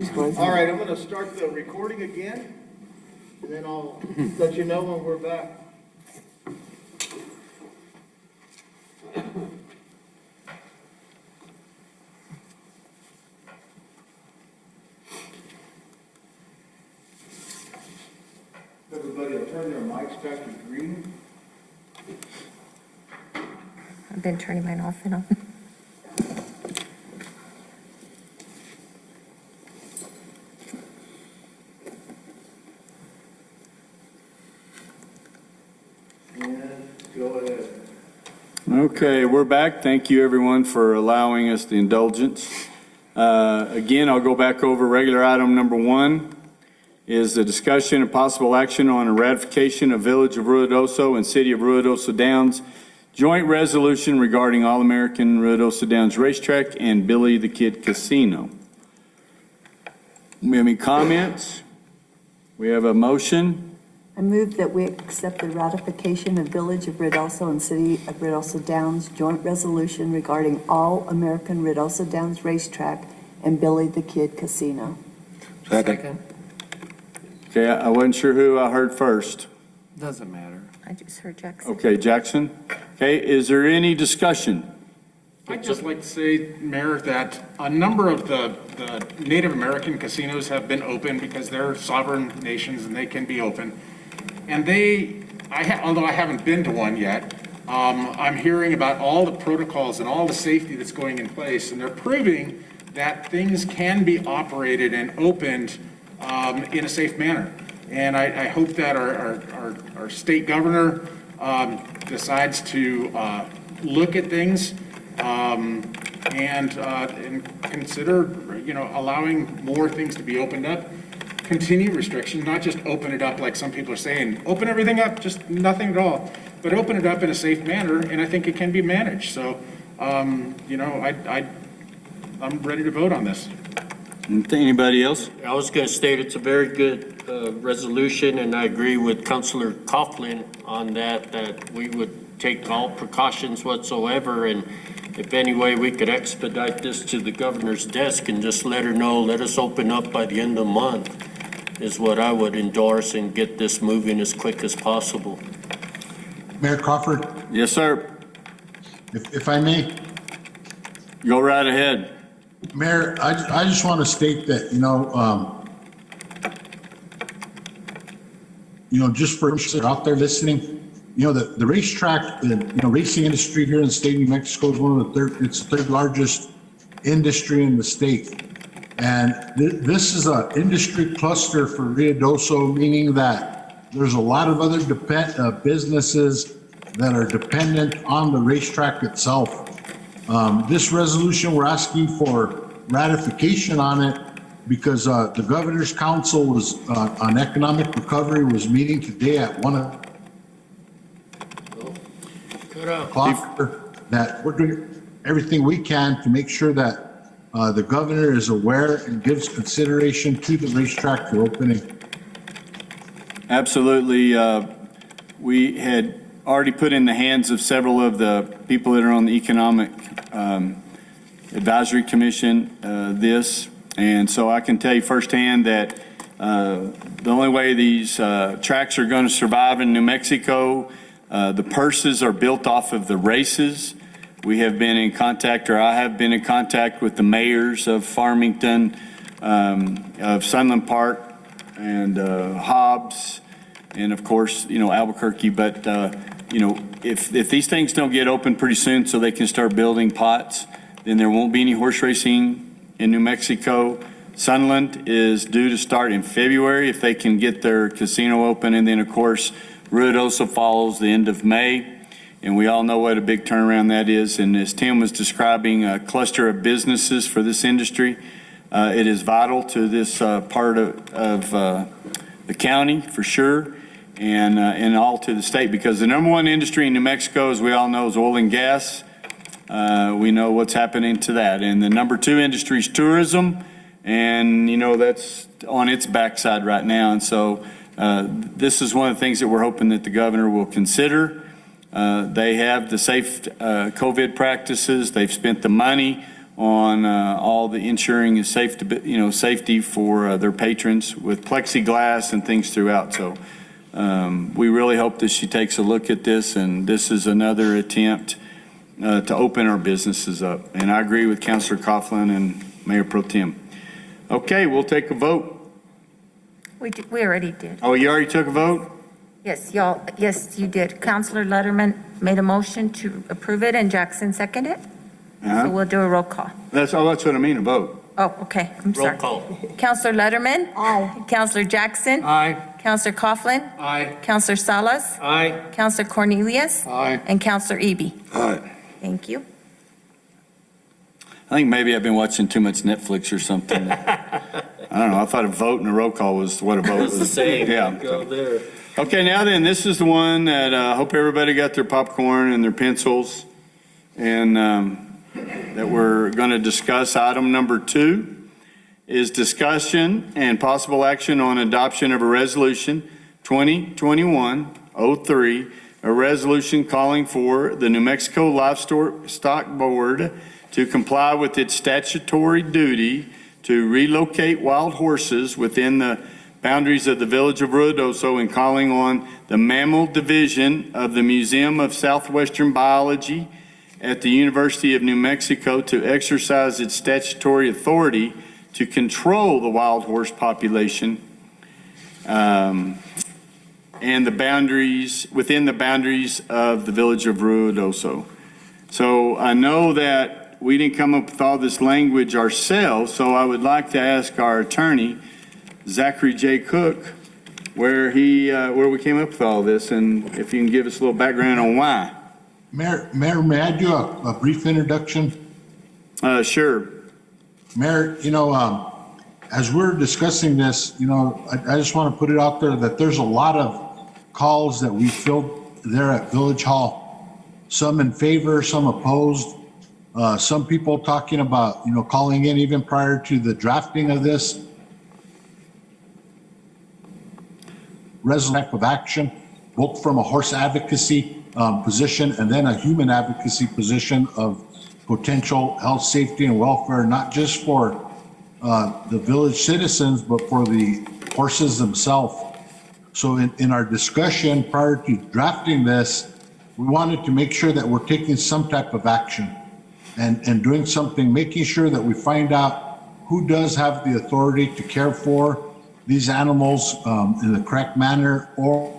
All right, I'm gonna start the recording again, and then I'll let you know when we're back. Everybody will turn their mics back to green. I've been turning mine off and on. And go ahead. Okay, we're back. Thank you, everyone, for allowing us the indulgence. Again, I'll go back over regular item number 1 is the discussion and possible action on a ratification of Village of Ruidoso and City of Ruidoso Downs joint resolution regarding All-American Ruidoso Downs Racetrack and Billy the Kid Casino. We have any comments? We have a motion. I move that we accept the ratification of Village of Ruidoso and City of Ruidoso Downs joint resolution regarding All-American Ruidoso Downs Racetrack and Billy the Kid Casino. Second. Okay, I wasn't sure who I heard first. Doesn't matter. I just heard Jackson. Okay, Jackson. Okay, is there any discussion? I'd just like to say, Mayor, that a number of the Native American casinos have been open because they're sovereign nations and they can be open. And although I haven't been to one yet, I'm hearing about all the protocols and all the safety that's going in place, and they're proving that things can be operated and opened in a safe manner. And I hope that our state governor decides to look at things and consider, allowing more things to be opened up. Continue restrictions, not just open it up like some people are saying, open everything up, just nothing at all, but open it up in a safe manner, and I think it can be managed. So, I'm ready to vote on this. Anybody else? I was going to state it's a very good resolution, and I agree with Councilor Coughlin on that we would take all precautions whatsoever, and if any way we could expedite this to the governor's desk and just let her know, let us open up by the end of the month, is what I would endorse, and get this moving as quick as possible. Mayor Crawford, Yes, sir. if I may, Go right ahead. Mayor, I just want to state that, just for out there listening, the racetrack, the racing industry here in the state of New Mexico is one of it's the third largest industry in the state. And this is an industry cluster for Ruidoso, meaning that there's a lot of other businesses that are dependent on the racetrack itself. This resolution, we're asking for ratification on it because the Governor's Council on Economic Recovery was meeting today at 1:00 that we're doing everything we can to make sure that the governor is aware and gives consideration to the racetrack for opening. Absolutely. We had already put in the hands of several of the people that are on the Economic Advisory Commission this. And so I can tell you firsthand that the only way these tracks are going to survive in New Mexico, the purses are built off of the races. We have been in contact, or I have been in contact with the mayors of Farmington, of Sunland Park, and Hobbs, and of course, Albuquerque. But, if these things don't get open pretty soon so they can start building pots, then there won't be any horse racing in New Mexico. Sunland is due to start in February if they can get their casino open. And then, of course, Ruidoso follows the end of May. And we all know what a big turnaround that is. And as Tim was describing, a cluster of businesses for this industry, it is vital to this part of the county for sure, and all to the state, because the number one industry in New Mexico, as we all know, is oil and gas. We know what's happening to that. And the number two industry is tourism, and that's on its backside right now. And so this is one of the things that we're hoping that the governor will consider. They have the safe COVID practices. They've spent the money on all the ensuring is safety for their patrons with plexiglass and things throughout. So we really hope that she takes a look at this, and this is another attempt to open our businesses up. And I agree with Councilor Coughlin and Mayor Pro Tem. Okay, we'll take a vote. We already did. Oh, you already took a vote? Yes, yes, you did. Counselor Letterman made a motion to approve it and Jackson seconded it. So we'll do a roll call. That's what I mean, a vote. Oh, okay, I'm sorry. Roll call. Counselor Letterman? Aye. Counselor Jackson? Aye. Counselor Coughlin? Aye. Counselor Salas? Aye. Counselor Cornelius? Aye. And Counselor Eby? Aye. Thank you. I think maybe I've been watching too much Netflix or something. I don't know. I thought a vote and a roll call was what a vote was. It's the same. Yeah. Go there. Okay, now then, this is the one that I hope everybody got their popcorn and their pencils, and that we're going to discuss. Item number 2 is discussion and possible action on adoption of a resolution 2021-03, a resolution calling for the New Mexico Livestock Board to comply with its statutory duty to relocate wild horses within the boundaries of the Village of Ruidoso, and calling on the Mammal Division of the Museum of Southwestern Biology at the University of New Mexico to exercise its statutory authority to control the wild horse population and the boundaries, within the boundaries of the Village of Ruidoso. So I know that we didn't come up with all this language ourselves, so I would like to ask our attorney, Zachary J. Cook, where we came up with all this, and if you can give us a little background on why. Mayor, may I do a brief introduction? Sure. Mayor, as we're discussing this, I just want to put it out there that there's a lot of calls that we filled there at Village Hall, some in favor, some opposed, some people talking about, calling in even prior to the drafting of this resolution of action, both from a horse advocacy position and then a human advocacy position of potential health, safety, and welfare, not just for the village citizens, but for the horses themselves. So in our discussion prior to drafting this, we wanted to make sure that we're taking some type of action and doing something, making sure that we find out who does have the authority to care for these animals in the correct manner, or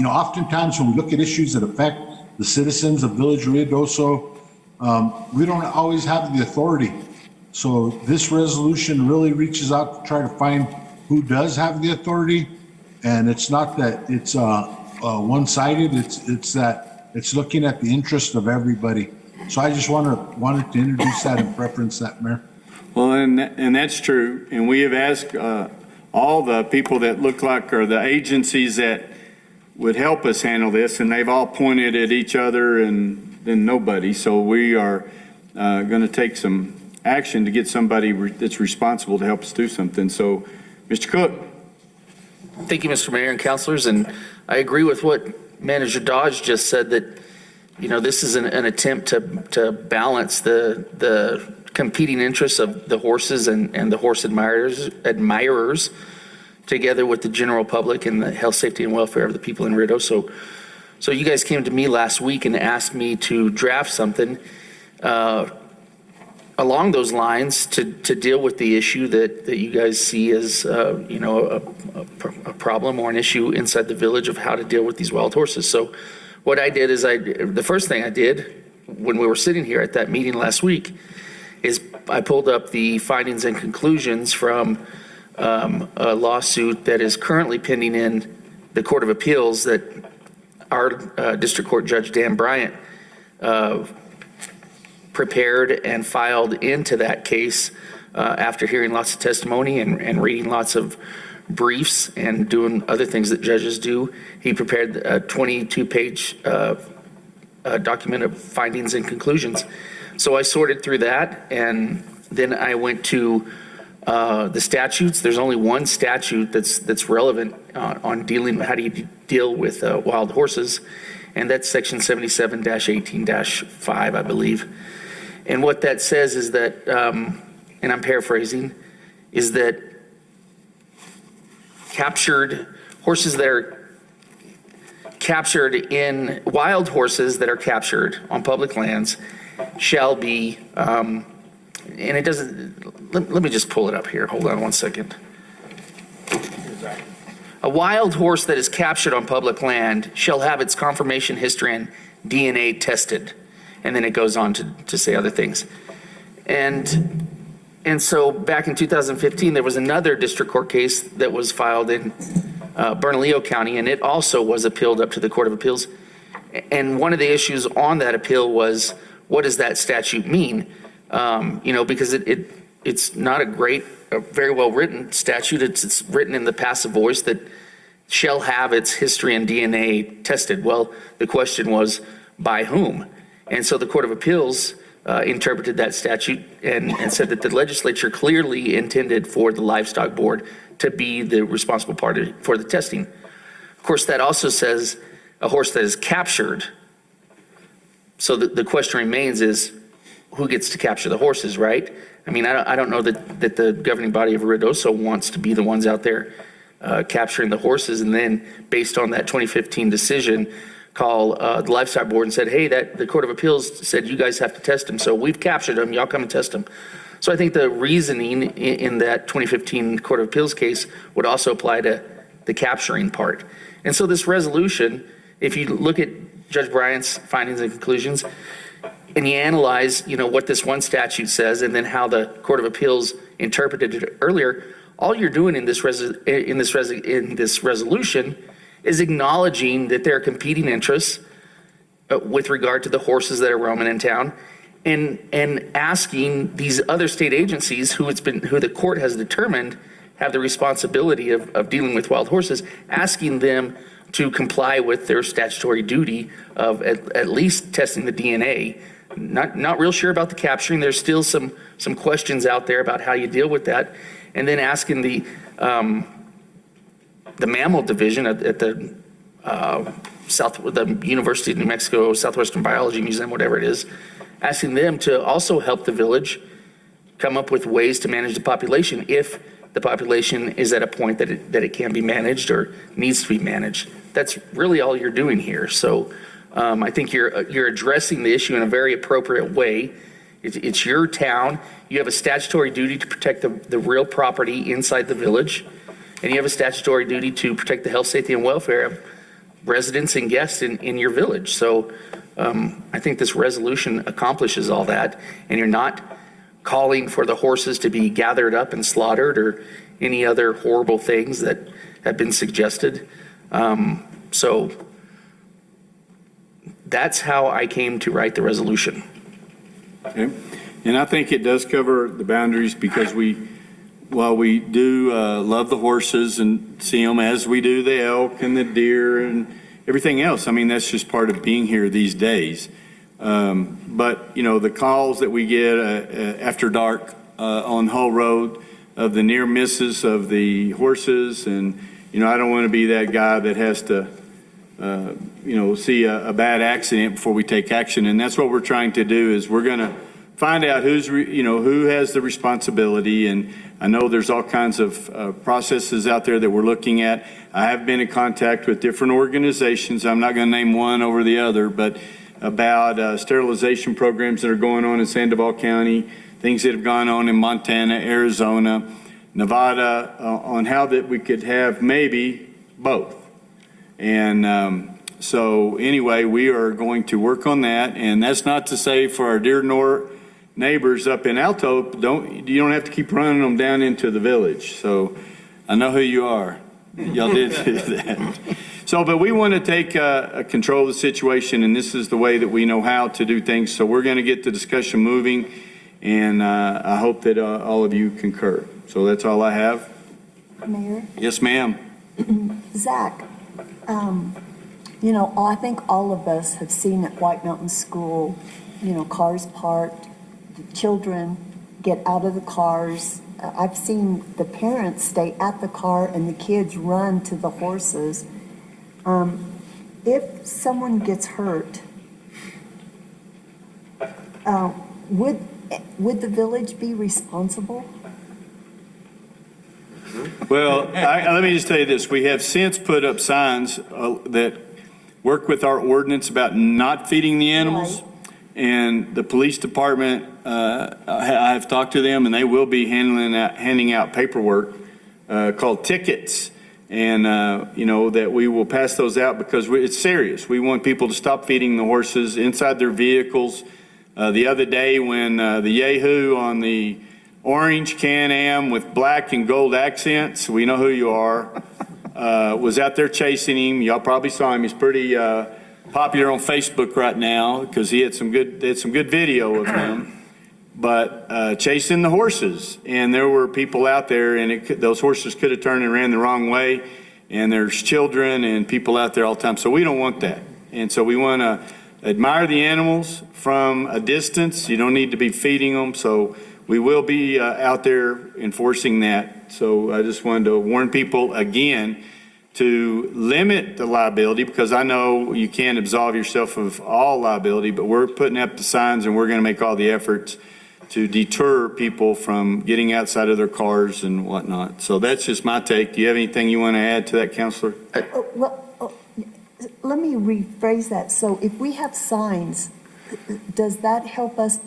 oftentimes when we look at issues that affect the citizens of Village Ruidoso, we don't always have the authority. So this resolution really reaches out to try to find who does have the authority, and it's not that it's one-sided. It's that it's looking at the interest of everybody. So I just wanted to introduce that and preference that, Mayor. Well, and that's true. And we have asked all the people that look like are the agencies that would help us handle this, and they've all pointed at each other and then nobody. So we are going to take some action to get somebody that's responsible to help us do something. So, Mr. Cook. Thank you, Mr. Mayor and councilors, and I agree with what Manager Dodge just said, that this is an attempt to balance the competing interests of the horses and the horse admirers together with the general public and the health, safety, and welfare of the people in Ruidoso. So you guys came to me last week and asked me to draft something along those lines to deal with the issue that you guys see as a problem or an issue inside the village of how to deal with these wild horses. So what I did is the first thing I did when we were sitting here at that meeting last week is I pulled up the findings and conclusions from a lawsuit that is currently pending in the Court of Appeals that our District Court Judge Dan Bryant prepared and filed into that case after hearing lots of testimony and reading lots of briefs and doing other things that judges do. He prepared a 22-page document of findings and conclusions. So I sorted through that, and then I went to the statutes. There's only one statute that's relevant on dealing with how do you deal with wild horses, and that's section 77-18-5, I believe. And what that says is that, and I'm paraphrasing, is that horses that are captured in, wild horses that are captured on public lands shall be, and it doesn't, let me just pull it up here. Hold on one second. A wild horse that is captured on public land shall have its conformation history and DNA tested. And then it goes on to say other things. And so back in 2015, there was another district court case that was filed in Bernalillo County, and it also was appealed up to the Court of Appeals. And one of the issues on that appeal was, what does that statute mean? Because it's not a very well-written statute. It's written in the passive voice that shall have its history and DNA tested. Well, the question was, by whom? And so the Court of Appeals interpreted that statute and said that the legislature clearly intended for the livestock board to be the responsible party for the testing. Of course, that also says a horse that is captured. So the question remains is, who gets to capture the horses, right? I mean, I don't know that the governing body of Ruidoso wants to be the ones out there capturing the horses, and then based on that 2015 decision, call the livestock board and said, hey, the Court of Appeals said you guys have to test them, so we've captured them, y'all come and test them. So I think the reasoning in that 2015 Court of Appeals case would also apply to the capturing part. And so this resolution, if you look at Judge Bryant's findings and conclusions, and you analyze, what this one statute says, and then how the Court of Appeals interpreted it earlier, all you're doing in this resolution is acknowledging that there are competing interests with regard to the horses that are roaming in town, and asking these other state agencies who the court has determined have the responsibility of dealing with wild horses, asking them to comply with their statutory duty of at least testing the DNA. Not real sure about the capturing. There's still some questions out there about how you deal with that. And then asking the mammal division at the University of New Mexico Southwestern Biology Museum, whatever it is, asking them to also help the village come up with ways to manage the population if the population is at a point that it can be managed or needs to be managed. That's really all you're doing here. So I think you're addressing the issue in a very appropriate way. It's your town. You have a statutory duty to protect the real property inside the village, and you have a statutory duty to protect the health, safety, and welfare of residents and guests in your village. So I think this resolution accomplishes all that, and you're not calling for the horses to be gathered up and slaughtered or any other horrible things that have been suggested. So that's how I came to write the resolution. Okay. And I think it does cover the boundaries because while we do love the horses and see them as we do the elk and the deer and everything else, I mean, that's just part of being here these days. But, the calls that we get after dark on Hull Road of the near misses of the horses, and, I don't want to be that guy that has to, see a bad accident before we take action. And that's what we're trying to do is we're going to find out who has the responsibility. And I know there's all kinds of processes out there that we're looking at. I have been in contact with different organizations. I'm not going to name one over the other, but about sterilization programs that are going on in Sandoval County, things that have gone on in Montana, Arizona, Nevada, on how that we could have maybe both. And so anyway, we are going to work on that. And that's not to say for our dear neighbors up in Alto, you don't have to keep running them down into the village. So I know who you are. Y'all did do that. So, but we want to take control of the situation, and this is the way that we know how to do things. So we're going to get the discussion moving, and I hope that all of you concur. So that's all I have. Mayor? Yes, ma'am. Zach, I think all of us have seen at White Mountain School, cars parked, the children get out of the cars. I've seen the parents stay at the car and the kids run to the horses. If someone gets hurt, would the village be responsible? Well, let me just tell you this. We have since put up signs that work with our ordinance about not feeding the animals. Right. And the police department, I have talked to them, and they will be handing out paperwork called tickets. And, that we will pass those out because it's serious. We want people to stop feeding the horses inside their vehicles. The other day when the Yahoo on the orange Can-Am with black and gold accents, we know who you are, was out there chasing him. Y'all probably saw him. He's pretty popular on Facebook right now because he had some good video of him. But chasing the horses, and there were people out there, and those horses could have turned and ran the wrong way, and there's children and people out there all the time. So we don't want that. And so we want to admire the animals from a distance. You don't need to be feeding them. So we will be out there enforcing that. So I just wanted to warn people again to limit the liability, because I know you can't absolve yourself of all liability, but we're putting up the signs and we're going to make all the efforts to deter people from getting outside of their cars and whatnot. So that's just my take. Do you have anything you want to add to that, Counselor? Let me rephrase that. So if we have signs, does that help us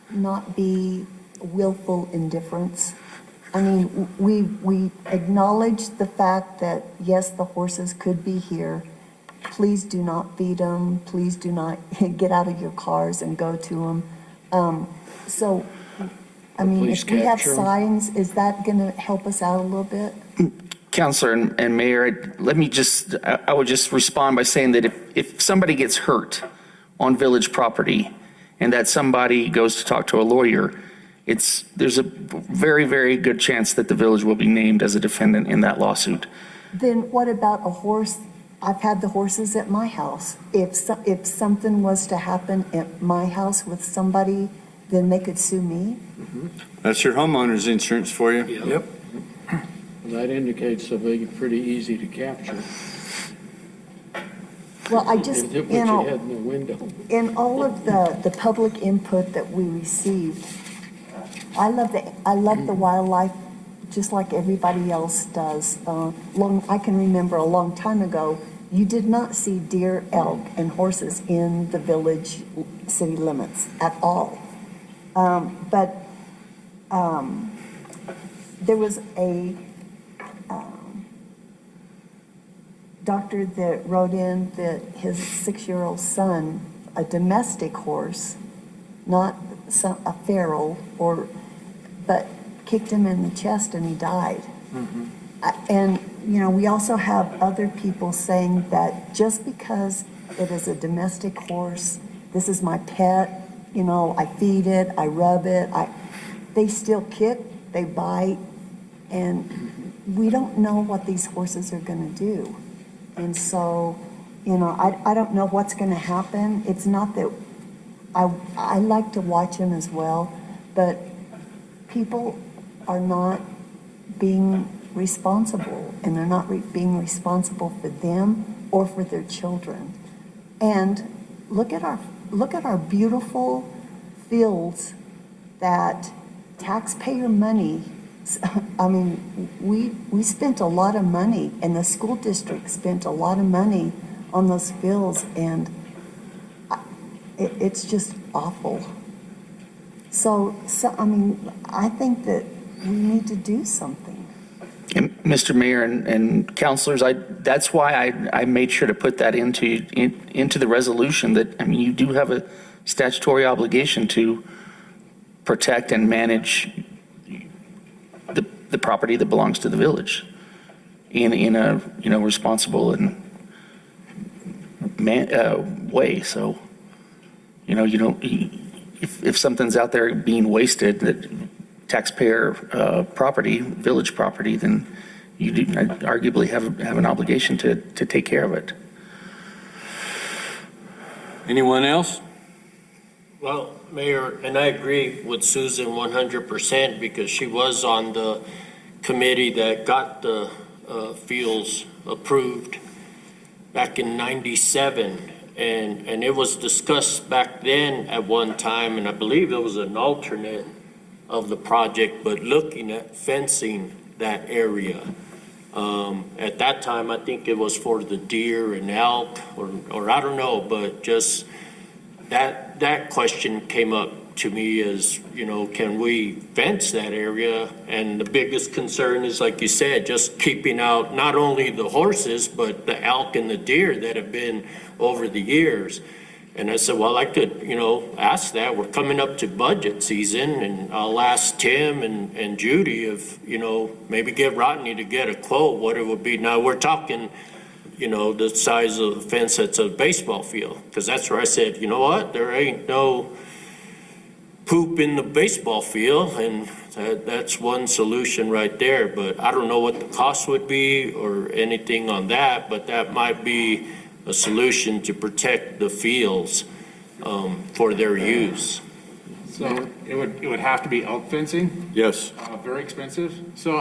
not be willful indifference? I mean, we acknowledge the fact that, yes, the horses could be here. Please do not feed them. Please do not get out of your cars and go to them. So, I mean, if we have signs, is that going to help us out a little bit? Counselor and Mayor, I would just respond by saying that if somebody gets hurt on village property and that somebody goes to talk to a lawyer, there's a very, very good chance that the village will be named as a defendant in that lawsuit. Then what about a horse? I've had the horses at my house. If something was to happen at my house with somebody, then they could sue me? That's your homeowner's insurance for you. Yep. That indicates they'll be pretty easy to capture. Well, I just, Put your head in the window. in all of the public input that we received, I love the wildlife just like everybody else does. I can remember a long time ago, you did not see deer, elk, and horses in the village city limits at all. But there was a doctor that wrote in that his 6-year-old son, a domestic horse, not a feral, but kicked him in the chest and he died. And, we also have other people saying that just because it is a domestic horse, this is my pet, I feed it, I rub it, they still kick, they bite, and we don't know what these horses are going to do. And so, I don't know what's going to happen. It's not that I like to watch them as well, but people are not being responsible, and they're not being responsible for them or for their children. And look at our beautiful fields that taxpayer money. I mean, we spent a lot of money, and the school district spent a lot of money on those fields, and it's just awful. So I mean, I think that we need to do something. And Mr. Mayor and councilors, that's why I made sure to put that into the resolution that, I mean, you do have a statutory obligation to protect and manage the property that belongs to the village in a responsible and way. So you don't, if something's out there being wasted, that taxpayer property, village property, then you do arguably have an obligation to take care of it. Anyone else? Well, Mayor, and I agree with Susan 100% because she was on the committee that got the fields approved. back in 97. And it was discussed back then at one time, and I believe there was an alternate of the project, but looking at fencing that area. At that time, I think it was for the deer and elk, or I don't know, but just that question came up to me as, can we fence that area? And the biggest concern is, like you said, just keeping out not only the horses, but the elk and the deer that have been over the years. And I said, well, I could, ask that. We're coming up to budget season, and I'll ask Tim and Judy if, maybe get Rodney to get a quote, what it would be. Now, we're talking, the size of the fence that's a baseball field, because that's where I said, you know what, there ain't no poop in the baseball field, and that's one solution right there. But I don't know what the cost would be or anything on that, but that might be a solution to protect the fields for their use. So it would have to be elk fencing? Yes. Very expensive. So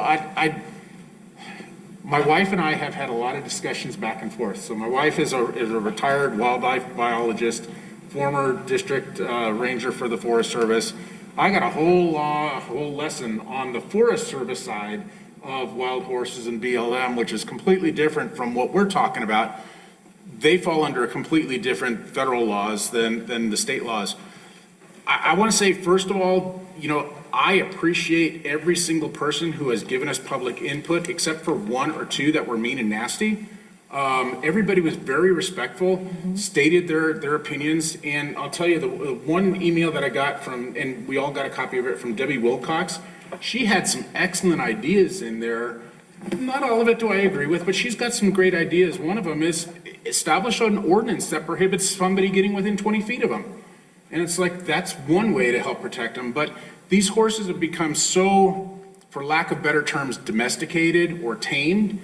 my wife and I have had a lot of discussions back and forth. So my wife is a retired wildlife biologist, former district ranger for the Forest Service. I got a whole lesson on the Forest Service side of wild horses and BLM, which is completely different from what we're talking about. They fall under completely different federal laws than the state laws. I want to say, first of all, I appreciate every single person who has given us public input, except for one or two that were mean and nasty. Everybody was very respectful, stated their opinions, and I'll tell you, the one email that I got from, and we all got a copy of it, from Debbie Wilcox, she had some excellent ideas in there. Not all of it do I agree with, but she's got some great ideas. One of them is establish an ordinance that prohibits somebody getting within 20 feet of them. And it's like, that's one way to help protect them. But these horses have become so, for lack of better terms, domesticated or tamed.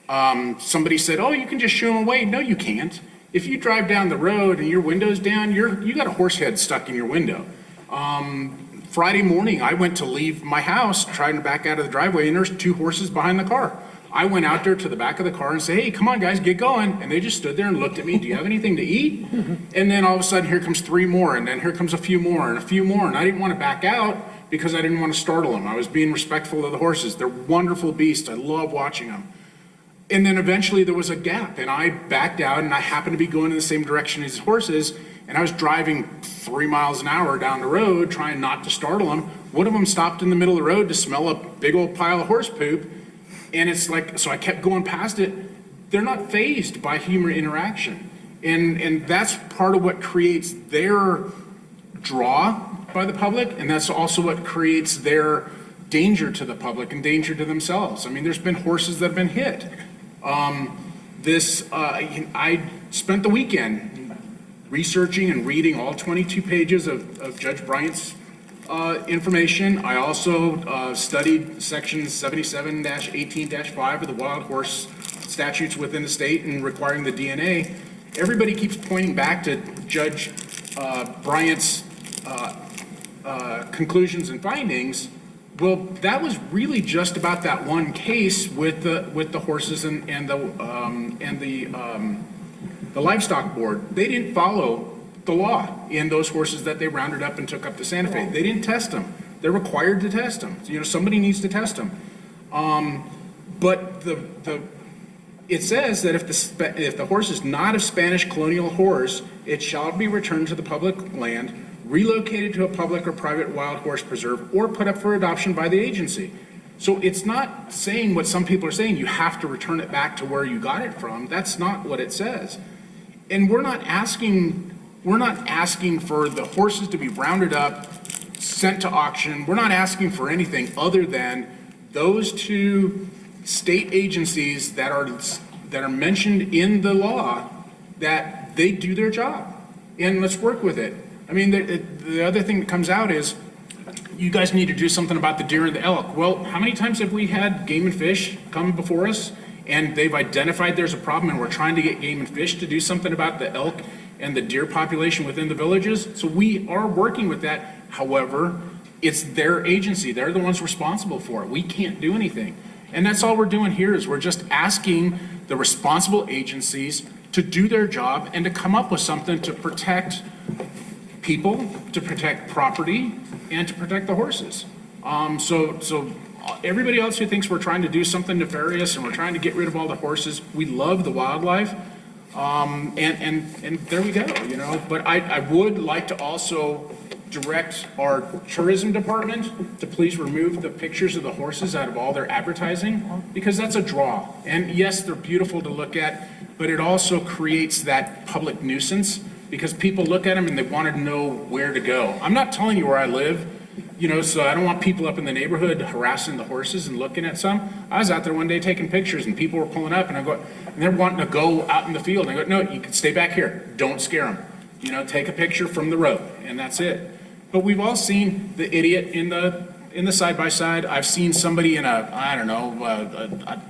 Somebody said, oh, you can just shoo them away. No, you can't. If you drive down the road and your window's down, you got a horse head stuck in your window. Friday morning, I went to leave my house, trying to back out of the driveway, and there's two horses behind the car. I went out there to the back of the car and said, hey, come on, guys, get going. And they just stood there and looked at me. Do you have anything to eat? And then all of a sudden, here comes three more, and then here comes a few more, and a few more. And I didn't want to back out because I didn't want to startle them. I was being respectful of the horses. They're wonderful beasts. I love watching them. And then eventually there was a gap, and I backed out, and I happened to be going in the same direction as the horses, and I was driving 3 miles an hour down the road, trying not to startle them. One of them stopped in the middle of the road to smell a big old pile of horse poop, and it's like, so I kept going past it. They're not fazed by human interaction, and that's part of what creates their draw by the public, and that's also what creates their danger to the public and danger to themselves. I mean, there's been horses that have been hit. I spent the weekend researching and reading all 22 pages of Judge Bryant's information. I also studied sections 77-18-5 of the wild horse statutes within the state and requiring the DNA. Everybody keeps pointing back to Judge Bryant's conclusions and findings. Well, that was really just about that one case with the horses and the livestock board. They didn't follow the law in those horses that they rounded up and took up to Santa Fe. They didn't test them. They're required to test them. Somebody needs to test them. But it says that if the horse is not a Spanish colonial horse, it shall be returned to the public land, relocated to a public or private wild horse preserve, or put up for adoption by the agency. So it's not saying what some people are saying, you have to return it back to where you got it from. That's not what it says. And we're not asking for the horses to be rounded up, sent to auction. We're not asking for anything other than those two state agencies that are mentioned in the law, that they do their job, and let's work with it. I mean, the other thing that comes out is, you guys need to do something about the deer and the elk. Well, how many times have we had Game and Fish come before us, and they've identified there's a problem, and we're trying to get Game and Fish to do something about the elk and the deer population within the villages? So we are working with that. However, it's their agency. They're the ones responsible for it. We can't do anything. And that's all we're doing here, is we're just asking the responsible agencies to do their job and to come up with something to protect people, to protect property, and to protect the horses. So everybody else who thinks we're trying to do something nefarious and we're trying to get rid of all the horses, we love the wildlife. And there we go, you know. But I would like to also direct our tourism department to please remove the pictures of the horses out of all their advertising, because that's a draw. And yes, they're beautiful to look at, but it also creates that public nuisance because people look at them and they want to know where to go. I'm not telling you where I live, you know, so I don't want people up in the neighborhood harassing the horses and looking at some. I was out there one day taking pictures and people were pulling up and and they're wanting to go out in the field. And I go, no, you can stay back here. Don't scare them. You know, take a picture from the road and that's it. But we've all seen the idiot in the side-by-side. I've seen somebody in a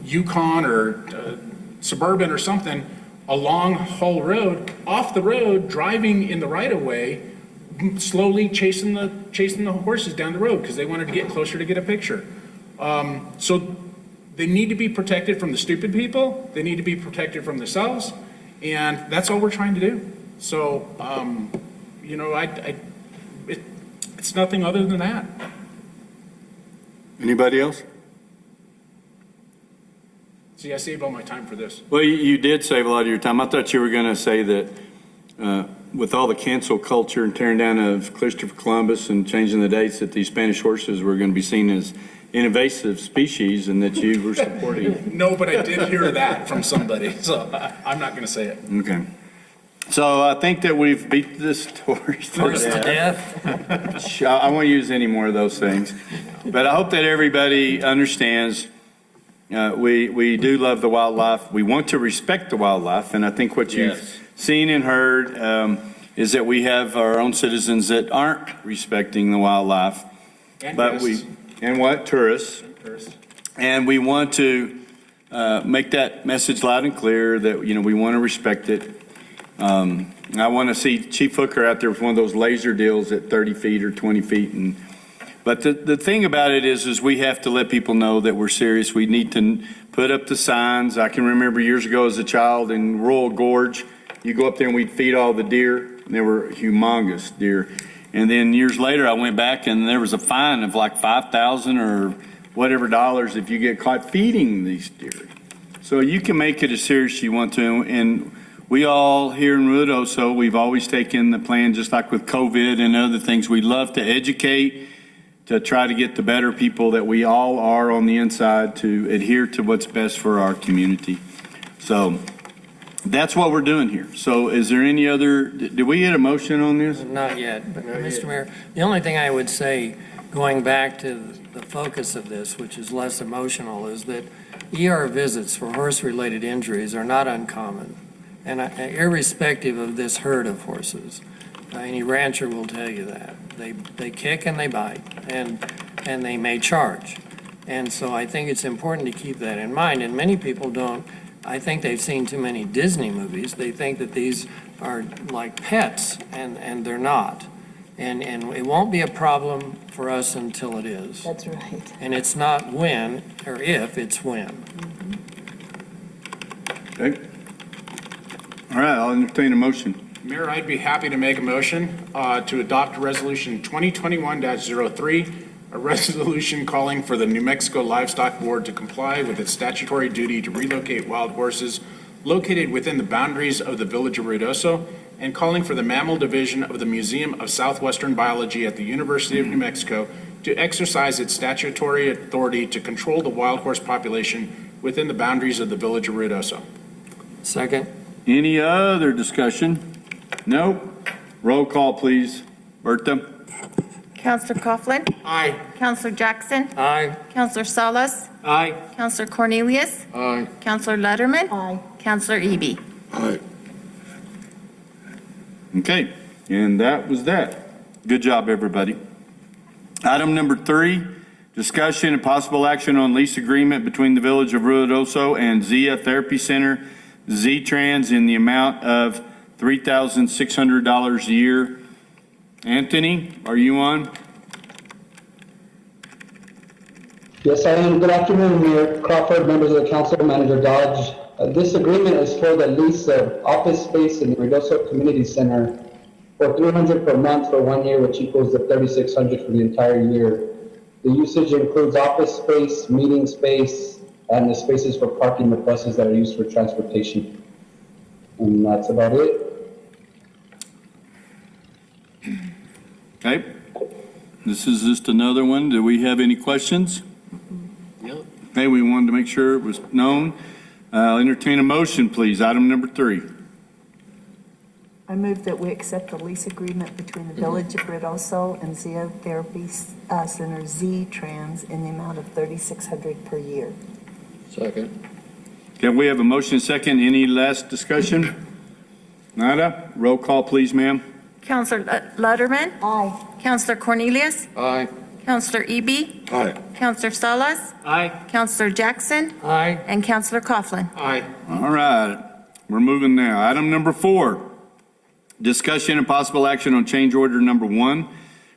Yukon or Suburban or something, a long haul road, off the road, driving in the right-of-way, slowly chasing the horses down the road because they wanted to get closer to get a picture. So they need to be protected from the stupid people. They need to be protected from themselves, and that's all we're trying to do. So, you know, it's nothing other than that. Anybody else? See, I saved all my time for this. Well, you did save a lot of your time. I thought you were going to say that with all the cancel culture and tearing down of Christopher Columbus and changing the dates, that these Spanish horses were going to be seen as invasive species and that you were supporting. No, but I did hear that from somebody, so I'm not going to say it. Okay. So I think that we've beat this horse to death. I won't use any more of those things. But I hope that everybody understands we do love the wildlife. We want to respect the wildlife. And I think what you've seen and heard is that we have our own citizens that aren't respecting the wildlife. And but tourists. Tourists. And we want to make that message loud and clear that, you know, we want to respect it. I want to see Chief Hooker out there with one of those laser deals at 30 feet or 20 feet. But the thing about it is we have to let people know that we're serious. We need to put up the signs. I can remember years ago as a child in Royal Gorge, you go up there and we'd feed all the deer, and they were humongous deer. And then years later, I went back and there was a fine of like $5,000 or whatever dollars if you get caught feeding these deer. So you can make it as serious as you want to. And we all here in Ruidoso, we've always taken the plan, just like with COVID and other things. We love to educate, to try to get the better people that we all are on the inside to adhere to what's best for our community. So that's what we're doing here. So is there any other, did we get a motion on this? Not yet, but Mr. Mayor, the only thing I would say, going back to the focus of this, which is less emotional, is that ER visits for horse-related injuries are not uncommon. And irrespective of this herd of horses, any rancher will tell you that. They kick and they bite, and they may charge. And so I think it's important to keep that in mind. And many people don't, I think they've seen too many Disney movies. They think that these are like pets, and they're not. And it won't be a problem for us until it is. That's right. And it's not when or if, it's when. Okay. All right, I'll entertain a motion. Mayor, I'd be happy to make a motion to adopt Resolution 2021-03, a resolution calling for the New Mexico Livestock Board to comply with its statutory duty to relocate wild horses located within the boundaries of the Village of Ruidoso, and calling for the Mammal Division of the Museum of Southwestern Biology at the University of New Mexico to exercise its statutory authority to control the wild horse population within the boundaries of the Village of Ruidoso. Second. Any other discussion? No? Roll call, please. Bertha? Counselor Coughlin? Aye. Counselor Jackson? Aye. Counselor Salas? Aye. Counselor Cornelius? Aye. Counselor Letterman? Aye. Counselor Eby? Aye. Okay, and that was that. Good job, everybody. Item number 3, discussion and possible action on lease agreement between the Village of Ruidoso and Zia Therapy Center, Z-Trans, in the amount of $3,600 a year. Anthony, are you on? Yes, I am. Good afternoon, Mayor Crawford, members of the council, Manager Dodge, This agreement is for the lease of office space in the Ruidoso Community Center for $300 per month for 1 year, which equals the $3,600 for the entire year. The usage includes office space, meeting space, and the spaces for parking the buses that are used for transportation. And that's about it. Okay. This is just another one. Do we have any questions? Yep. Okay, we wanted to make sure it was known. I'll entertain a motion, please. Item number 3. I move that we accept the lease agreement between the Village of Ruidoso and Zia Therapy Center Z-Trans in the amount of $3,600 per year. Second. Okay, we have a motion second. Any last discussion? Nada? Roll call, please, ma'am. Counselor Lutterman? Aye. Counselor Cornelius? Aye. Counselor Eby? Aye. Counselor Salas? Aye. Counselor Jackson? Aye. And Counselor Coughlin? Aye. All right, we're moving now. Item number 4, discussion and possible action on change order number 1,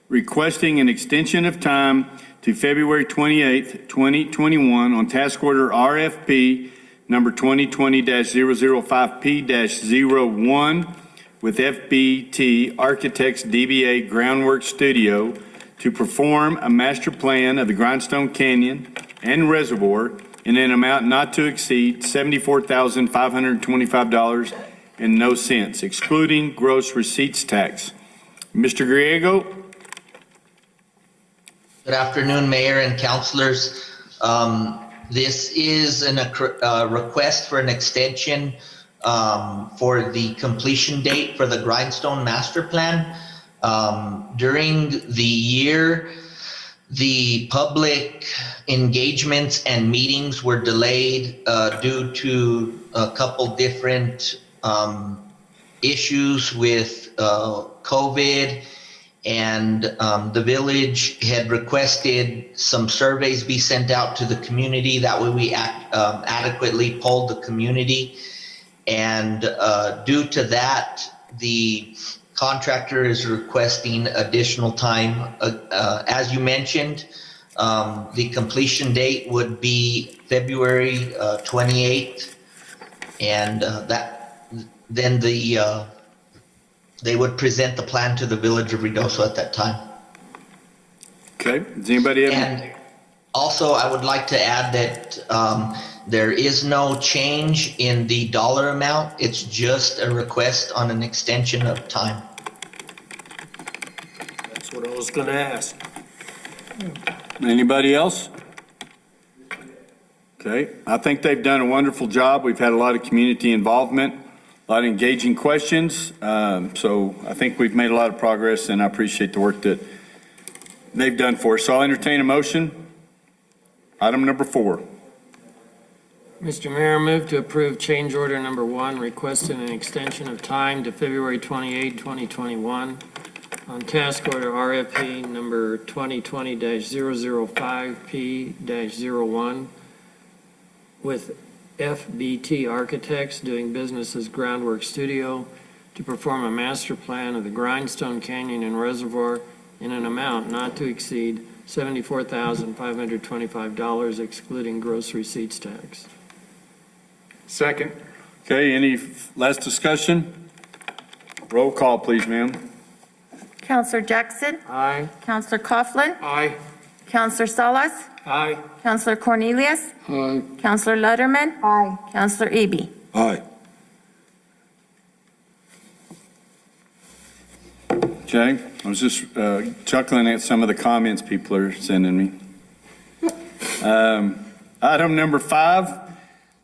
requesting an extension of time to February 28th, 2021 on task order RFP number 2020-005P-01 with FBT Architects DBA Groundwork Studio to perform a master plan of the Grindstone Canyon and Reservoir in an amount not to exceed $74,525 and no cents, excluding gross receipts tax. Mr. Griego? Good afternoon, Mayor and councilors. This is a request for an extension for the completion date for the Grindstone Master Plan. During the year, the public engagements and meetings were delayed due to a couple different issues with COVID, and the village had requested some surveys be sent out to the community. That way we adequately polled the community. And due to that, the contractor is requesting additional time. As you mentioned, the completion date would be February 28th, and then they would present the plan to the Village of Ruidoso at that time. Okay, does anybody have? And also, I would like to add that there is no change in the dollar amount. It's just a request on an extension of time. That's what I was gonna ask. Anybody else? Okay, I think they've done a wonderful job. We've had a lot of community involvement, a lot of engaging questions. So I think we've made a lot of progress, and I appreciate the work that they've done for us. So I'll entertain a motion. Item number 4. Mr. Mayor, I move to approve change order number 1, requesting an extension of time to February 28, 2021 on task order RFP number 2020-005P-01 with FBT Architects doing business as Groundwork Studio to perform a master plan of the Grindstone Canyon and Reservoir in an amount not to exceed $74,525, excluding gross receipts tax. Second. Okay, any last discussion? Roll call, please, ma'am. Counselor Jackson? Aye. Counselor Coughlin? Aye. Counselor Salas? Aye. Counselor Cornelius? Aye. Counselor Lutterman? Aye. Counselor Eby? Aye. Okay, I was just chuckling at some of the comments people are sending me. Item number 5,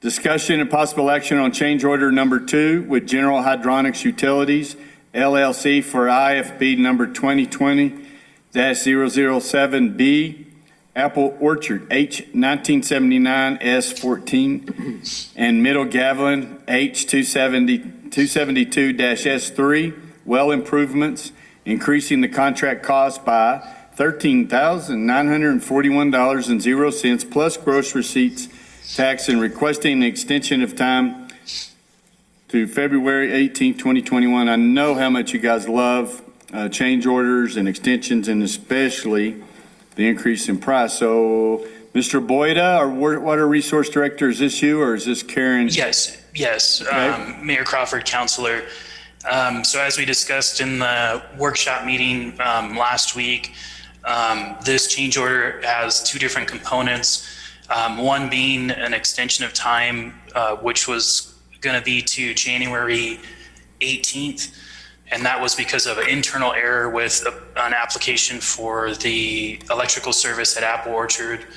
discussion and possible action on change order number 2 with General Hydronics Utilities, LLC for IFB number 2020-007B, Apple Orchard H 1979 S14, and Middle Gavilan H 272-S3, well improvements, increasing the contract cost by $13,941.00 plus gross receipts tax, and requesting an extension of time to February 18, 2021. I know how much you guys love change orders and extensions, and especially the increase in price. So Mr. Boyda, our Water Resource Director, is this you or is this Karen? Yes. Mayor Crawford, Councilor. So as we discussed in the workshop meeting last week, this change order has two different components. One being an extension of time, which was going to be to January 18th. And that was because of an internal error with an application for the electrical service at Apple Orchard.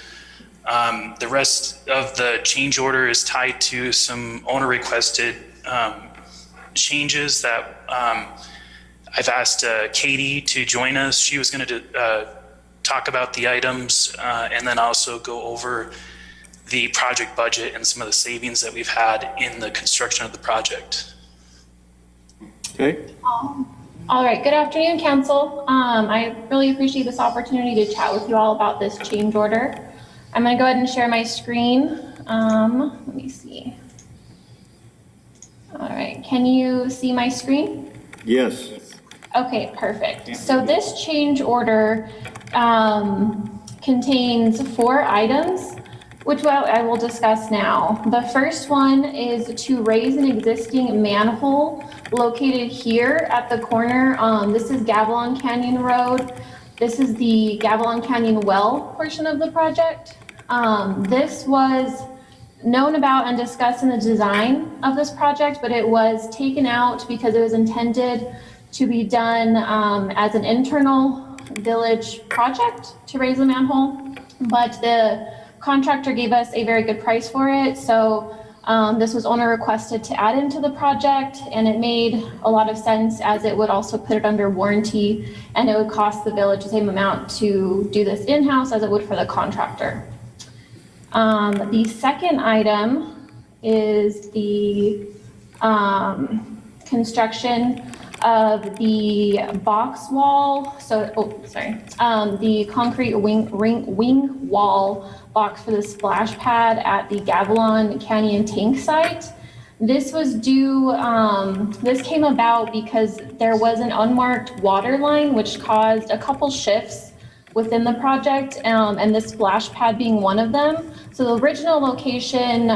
The rest of the change order is tied to some owner requested changes that I've asked Katie to join us. She was going to talk about the items and then also go over the project budget and some of the savings that we've had in the construction of the project. Okay. All right, good afternoon, Council. I really appreciate this opportunity to chat with you all about this change order. I'm going to go ahead and share my screen. Let me see. All right, can you see my screen? Yes. Okay, perfect. So this change order contains 4 items, which I will discuss now. The first one is to raise an existing manhole located here at the corner. This is Gavilon Canyon Road. This is the Gavilon Canyon well portion of the project. This was known about and discussed in the design of this project, but it was taken out because it was intended to be done as an internal village project to raise a manhole. But the contractor gave us a very good price for it. So this was owner requested to add into the project, and it made a lot of sense as it would also put it under warranty, and it would cost the village the same amount to do this in-house as it would for the contractor. The second item is the construction of the box wall. The concrete wing wall box for the splash pad at the Gavilon Canyon tank site. This was due, this came about because there was an unmarked water line which caused a couple shifts within the project, and this splash pad being one of them. So the original location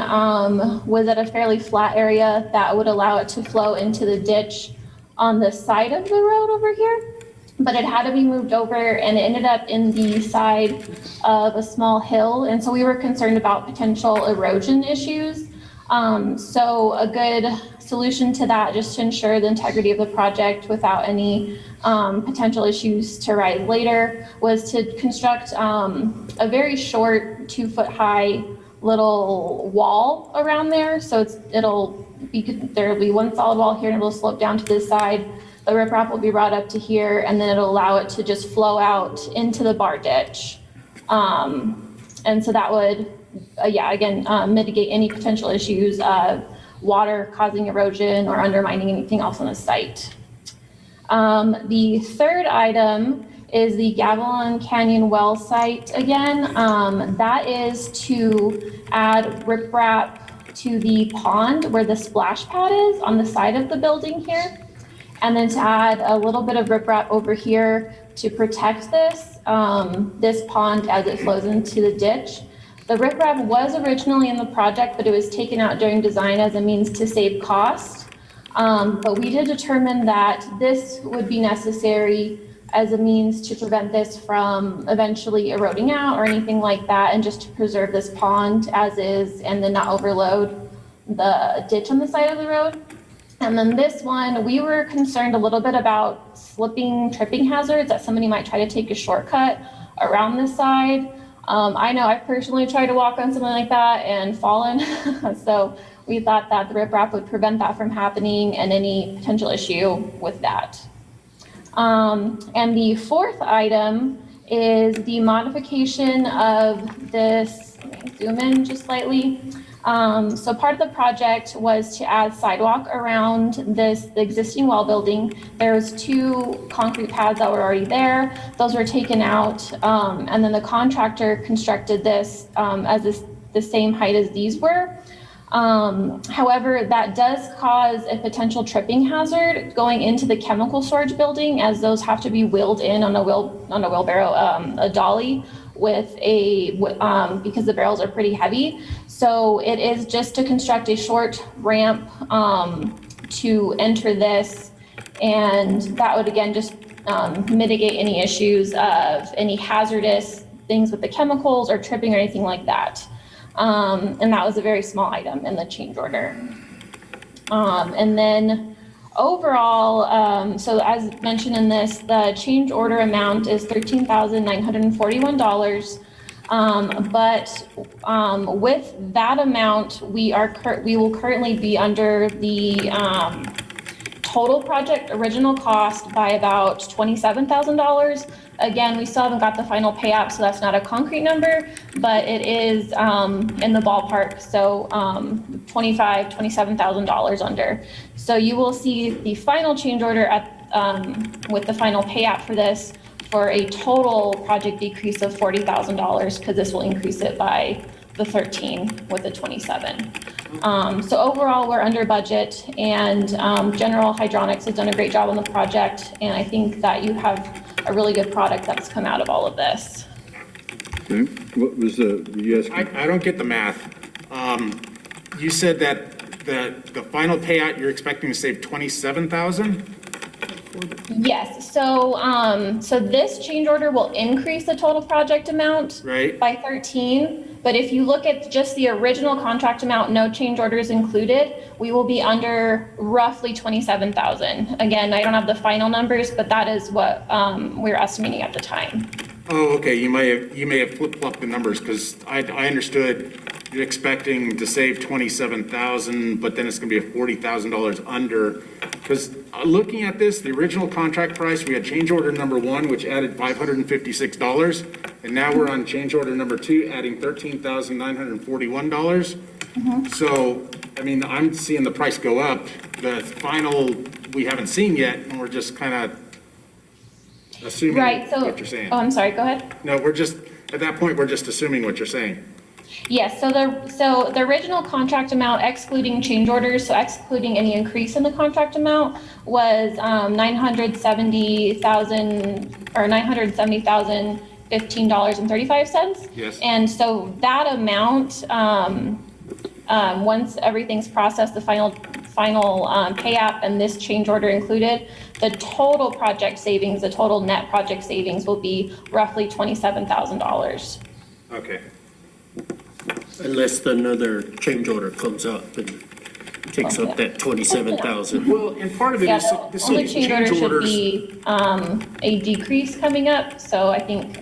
was at a fairly flat area that would allow it to flow into the ditch on the side of the road over here, but it had to be moved over and it ended up in the side of a small hill. And so we were concerned about potential erosion issues. So a good solution to that, just to ensure the integrity of the project without any potential issues to rise later, was to construct a very short 2-foot high little wall around there. So there'll be one solid wall here and it'll slope down to this side. The riprap will be brought up to here, and then it'll allow it to just flow out into the bar ditch. And so that would, mitigate any potential issues of water causing erosion or undermining anything else on the site. The third item is the Gavilon Canyon well site again. That is to add riprap to the pond where the splash pad is on the side of the building here. And then to add a little bit of riprap over here to protect this pond as it flows into the ditch. The riprap was originally in the project, but it was taken out during design as a means to save cost. But we did determine that this would be necessary as a means to prevent this from eventually eroding out or anything like that, and just to preserve this pond as is and then not overload the ditch on the side of the road. And then this one, we were concerned a little bit about tripping hazards, that somebody might try to take a shortcut around this side. I know I've personally tried to walk on something like that and fallen. So we thought that the riprap would prevent that from happening and any potential issue with that. And the fourth item is the modification of this, let me zoom in just slightly. So part of the project was to add sidewalk around the existing well building. There was 2 concrete pads that were already there. Those were taken out, and then the contractor constructed this as the same height as these were. However, that does cause a potential tripping hazard going into the chemical storage building, as those have to be wheeled in on a wheelbarrow, a dolly, with because the barrels are pretty heavy. So it is just to construct a short ramp to enter this, and that would again just mitigate any issues of any hazardous things with the chemicals or tripping or anything like that. And that was a very small item in the change order. And then overall, so as mentioned in this, the change order amount is $13,941. But with that amount, we will currently be under the total project original cost by about $27,000. Again, we still haven't got the final payout, so that's not a concrete number, but it is in the ballpark. So $27,000 under. So you will see the final change order at with the final payout for this for a total project decrease of $40,000, because this will increase it by the 13 with the 27. So overall, we're under budget, and General Hydronics has done a great job on the project, and I think that you have a really good product that's come out of all of this. Okay, what was I don't get the math. You said that the final payout, you're expecting to save 27,000? Yes, so so this change order will increase the total project amount by 13. But if you look at just the original contract amount, no change orders included, we will be under roughly 27,000. Again, I don't have the final numbers, but that is what we're estimating at the time. Oh, okay, you may have flip-flopped the numbers, because I understood you're expecting to save 27,000, but then it's gonna be a $40,000 under. Because looking at this, the original contract price, we had change order number 1, which added $556, and now we're on change order number 2, adding $13,941. So, I mean, I'm seeing the price go up. The final, we haven't seen yet, and we're just kind of assuming what you're saying. Oh, I'm sorry, go ahead. No, we're just, at that point, we're just assuming what you're saying. Yes, so the original contract amount excluding change orders, so excluding any increase in the contract amount, was $970,015.35. Yes. And so that amount, once everything's processed, the final payout and this change order included, the total project savings, the total net project savings will be roughly $27,000. Okay. Unless another change order comes up and takes up that 27,000. Well, and part of it is, The only change order should be a decrease coming up. So I think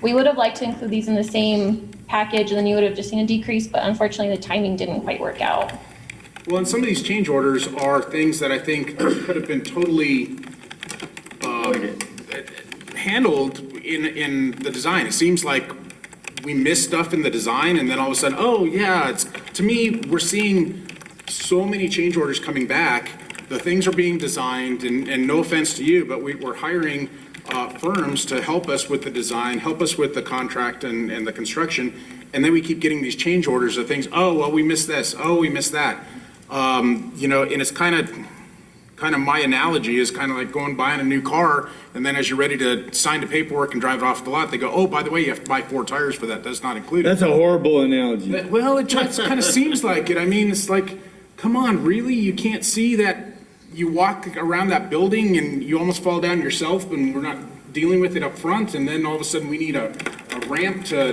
we would have liked to include these in the same package, and then you would have just seen a decrease, but unfortunately the timing didn't quite work out. well, and some of these change orders are things that I think could have been totally handled in the design. It seems like we missed stuff in the design, and then all of a sudden, oh yeah, to me, we're seeing so many change orders coming back. The things are being designed, and no offense to you, but we're hiring firms to help us with the design, help us with the contract and the construction, and then we keep getting these change orders of things. Oh, well, we missed this. Oh, we missed that. And it's kind of my analogy is kind of like buying a new car, and then as you're ready to sign the paperwork and drive it off the lot, they go, oh, by the way, you have to buy 4 tires for that. That's not included. That's a horrible analogy. Well, it just kind of seems like it. I mean, it's like, come on, really? You can't see that you walk around that building and you almost fall down yourself, and we're not dealing with it up front, and then all of a sudden we need a ramp so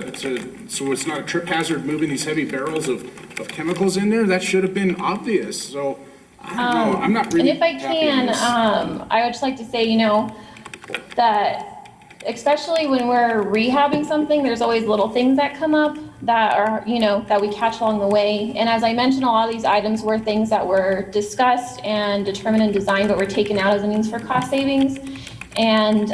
it's not a trip hazard moving these heavy barrels of chemicals in there? That should have been obvious. So I don't know. I'm not really. And if I happy can, with this. I would just like to say, that especially when we're rehabbing something, there's always little things that come up that are, that we catch along the way. And as I mentioned, a lot of these items were things that were discussed and determined and designed, but were taken out as a means for cost savings. And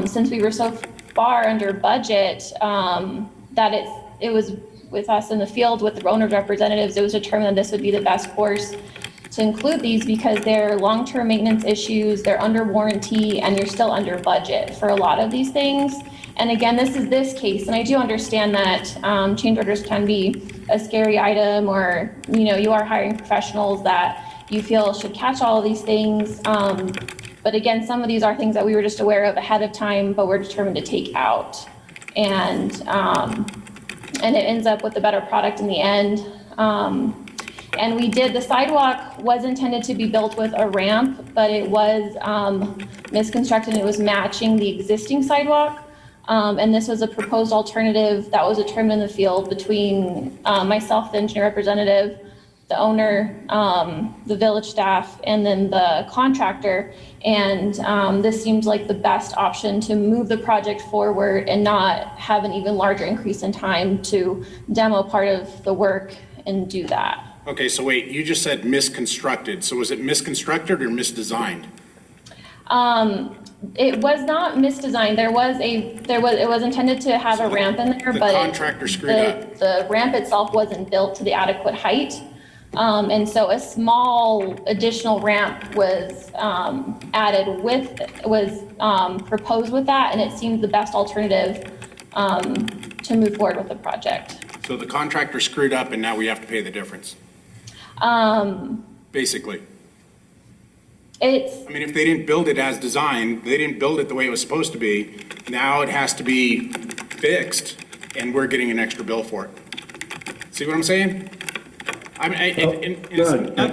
since we were so far under budget, that it was with us in the field with the owner representatives, it was determined that this would be the best course to include these because they're long-term maintenance issues, they're under warranty, and you're still under budget for a lot of these things. And again, this is this case, and I do understand that change orders can be a scary item, or you are hiring professionals that you feel should catch all of these things. But again, some of these are things that we were just aware of ahead of time, but we're determined to take out. and it ends up with a better product in the end. And the sidewalk was intended to be built with a ramp, but it was misconstructed and it was matching the existing sidewalk. And this was a proposed alternative that was determined in the field between myself, the engineer representative, the owner, the village staff, and then the contractor. And this seemed like the best option to move the project forward and not have an even larger increase in time to demo part of the work and do that. Okay, so wait, you just said misconstructed. So was it misconstructed or misdesigned? It was not misdesigned. It was intended to have a ramp in there, The but contractor screwed up. the ramp itself wasn't built to the adequate height. And so a small additional ramp was proposed with that, and it seemed the best alternative to move forward with the project. So the contractor screwed up and now we have to pay the difference, basically. I mean, if they didn't build it as designed, they didn't build it the way it was supposed to be, now it has to be fixed and we're getting an extra bill for it. See what I'm saying? I mean,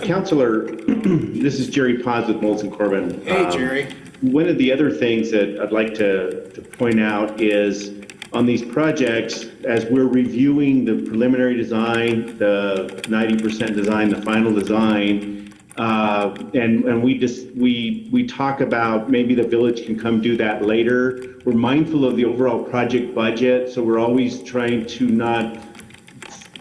Counselor, this is Jerry Paz with Molson Corbin. Hey, Jerry. One of the other things that I'd like to point out is on these projects, as we're reviewing the preliminary design, the 90% design, the final design, and we talk about maybe the village can come do that later. We're mindful of the overall project budget, so we're always trying to not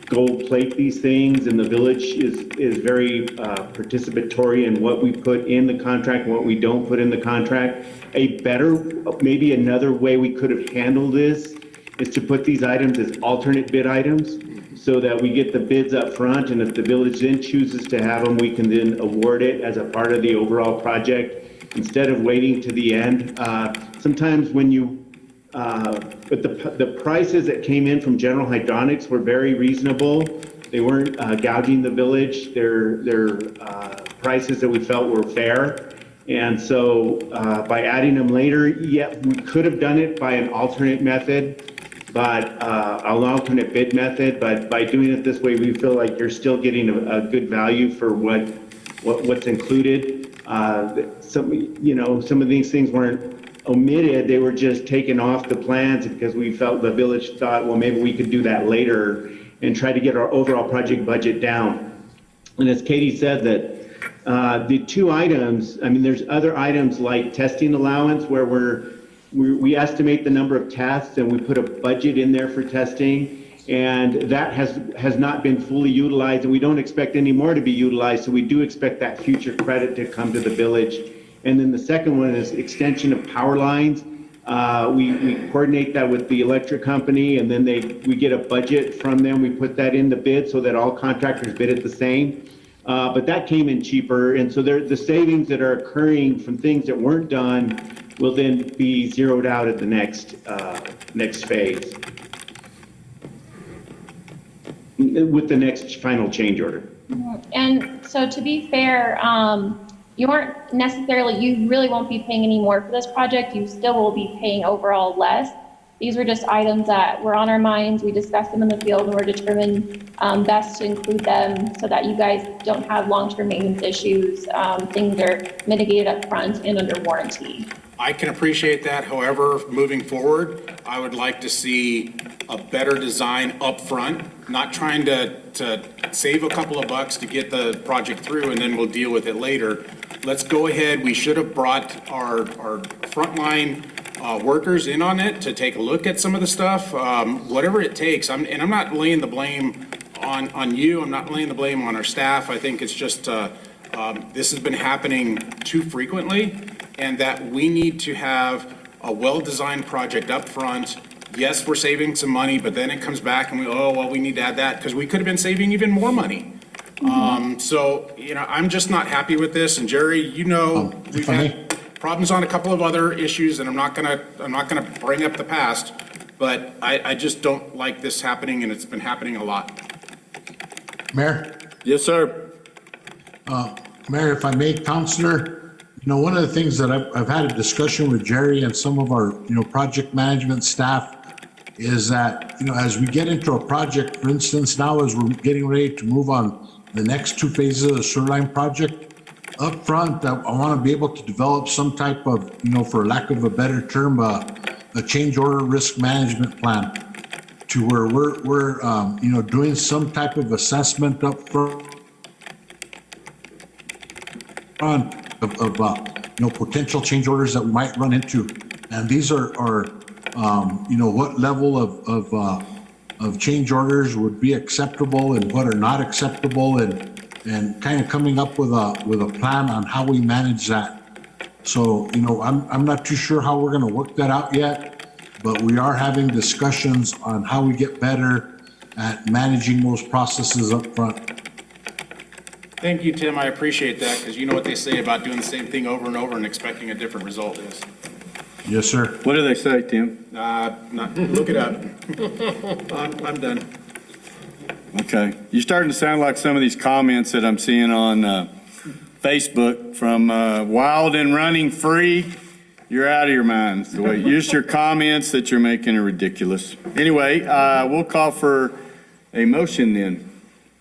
gold plate these things, and the village is very participatory in what we put in the contract and what we don't put in the contract. Maybe another way we could have handled this is to put these items as alternate bid items so that we get the bids up front, and if the village then chooses to have them, we can then award it as a part of the overall project instead of waiting to the end. Sometimes when you but the prices that came in from General Hydronics were very reasonable. They weren't gouging the village. They're prices that we felt were fair. And so by adding them later, yeah, we could have done it by an alternate method, but an alternate bid method. But by doing it this way, we feel like you're still getting a good value for what's included. Some of these things weren't omitted, they were just taken off the plans because we felt the village thought, well, maybe we could do that later and try to get our overall project budget down. And as Katie said, that the two items, I mean, there's other items like testing allowance where we estimate the number of tests and we put a budget in there for testing, and that has not been fully utilized, and we don't expect any more to be utilized, so we do expect that future credit to come to the village. And then the second one is extension of power lines. We coordinate that with the electric company, and then we get a budget from them. We put that in the bid so that all contractors bid it the same. But that came in cheaper, and so the savings that are occurring from things that weren't done will then be zeroed out at the next phase with the next final change order. And so to be fair, you really won't be paying any more for this project. You still will be paying overall less. These were just items that were on our minds. We discussed them in the field and we're determined best to include them so that you guys don't have long-term maintenance issues. Things are mitigated up front and under warranty. I can appreciate that. However, moving forward, I would like to see a better design up front, not trying to save a couple of bucks to get the project through and then we'll deal with it later. Let's go ahead. We should have brought our frontline workers in on it to take a look at some of the stuff, whatever it takes. I'm not laying the blame on you. I'm not laying the blame on our staff. I think it's just this has been happening too frequently, and that we need to have a well-designed project up front. Yes, we're saving some money, but then it comes back and we need to add that because we could have been saving even more money. So, I'm just not happy with this. And Jerry, we've had problems on a couple of other issues, and I'm not gonna bring up the past, but I just don't like this happening, and it's been happening a lot. Mayor? Yes, sir. Mayor, if I may, Counselor, one of the things that I've had a discussion with Jerry and some of our, project management staff, is that, as we get into a project, for instance, now as we're getting ready to move on the next two phases of the sewer line project, up front, I want to be able to develop some type of, for lack of a better term, a change order risk management plan to where we're doing some type of assessment up front of potential change orders that we might run into. And these are what level of change orders would be acceptable and what are not acceptable, and kind of coming up with a plan on how we manage that. So, I'm not too sure how we're going to work that out yet, but we are having discussions on how we get better at managing those processes up front. Thank you, Tim. I appreciate that, because you know what they say about doing the same thing over and over and expecting a different result is. Yes, sir. What do they say, Tim? Look it up. I'm done. Okay. You're starting to sound like some of these comments that I'm seeing on Facebook from Wild and Running Free. You're out of your minds. The way just your comments that you're making are ridiculous. Anyway, we'll call for a motion then.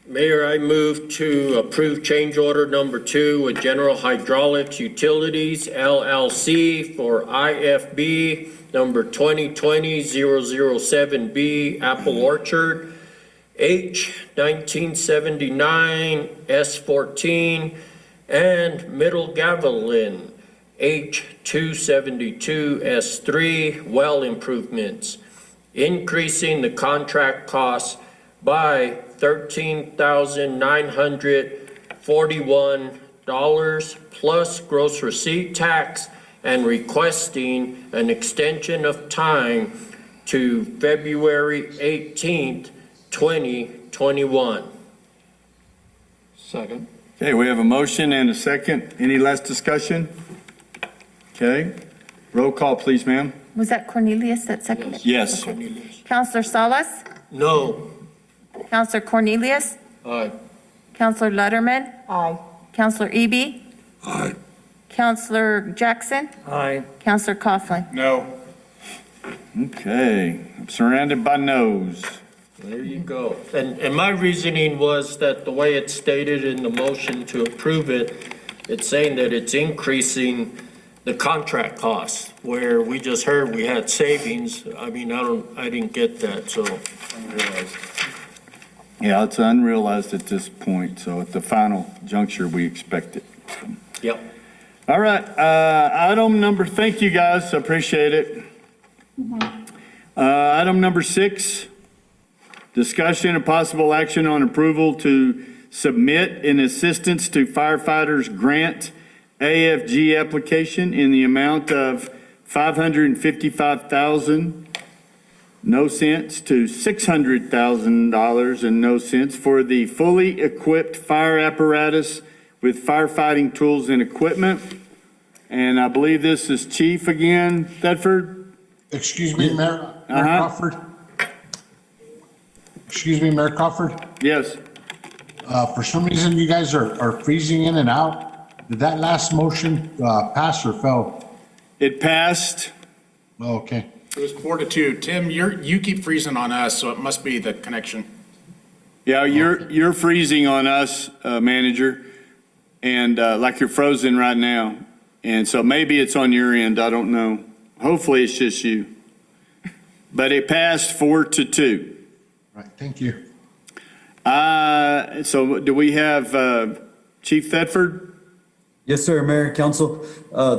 Mayor, I move to approve change order number 2 with General Hydraulics Utilities LLC for IFB number 2020-007B Apple Orchard H 1979 S14 and Middle Gavilan H 272 S3 well improvements, increasing the contract costs by $13,941 plus gross receipt tax, and requesting an extension of time to February 18th, 2021. Second. Okay, we have a motion and a second. Any last discussion? Okay. Roll call, please, ma'am. Was that Cornelius that seconded? Yes. Counselor Salas? No. Counselor Cornelius? Aye. Counselor Letterman? Aye. Counselor Eby? Aye. Counselor Jackson? Aye. Counselor Coughlin? No. Okay, I'm surrounded by no's. There you go. And my reasoning was that the way it's stated in the motion to approve it, it's saying that it's increasing the contract costs, where we just heard we had savings. I mean, I didn't get that, so. Unrealized. Yeah, it's unrealized at this point, so at the final juncture, we expect it. Yep. All right, item number, thank you guys, appreciate it. Item number 6, discussion and possible action on approval to submit an assistance to firefighters grant AFG application in the amount of $555,000 no cents to $600,000 and no cents for the fully equipped fire apparatus with firefighting tools and equipment. And I believe this is Chief again, Thetford? Excuse me, Mayor Crawford? Excuse me, Mayor Crawford? Yes. For some reason, you guys are freezing in and out. Did that last motion pass or fell? It passed. Oh, okay. It was 4-2. Tim, you keep freezing on us, so it must be the connection. Yeah, you're freezing on us, manager, and like you're frozen right now. And so maybe it's on your end, I don't know. Hopefully it's just you. But it passed 4-2. Right, thank you. So do we have Chief Thetford? Yes, sir, Mayor, Council.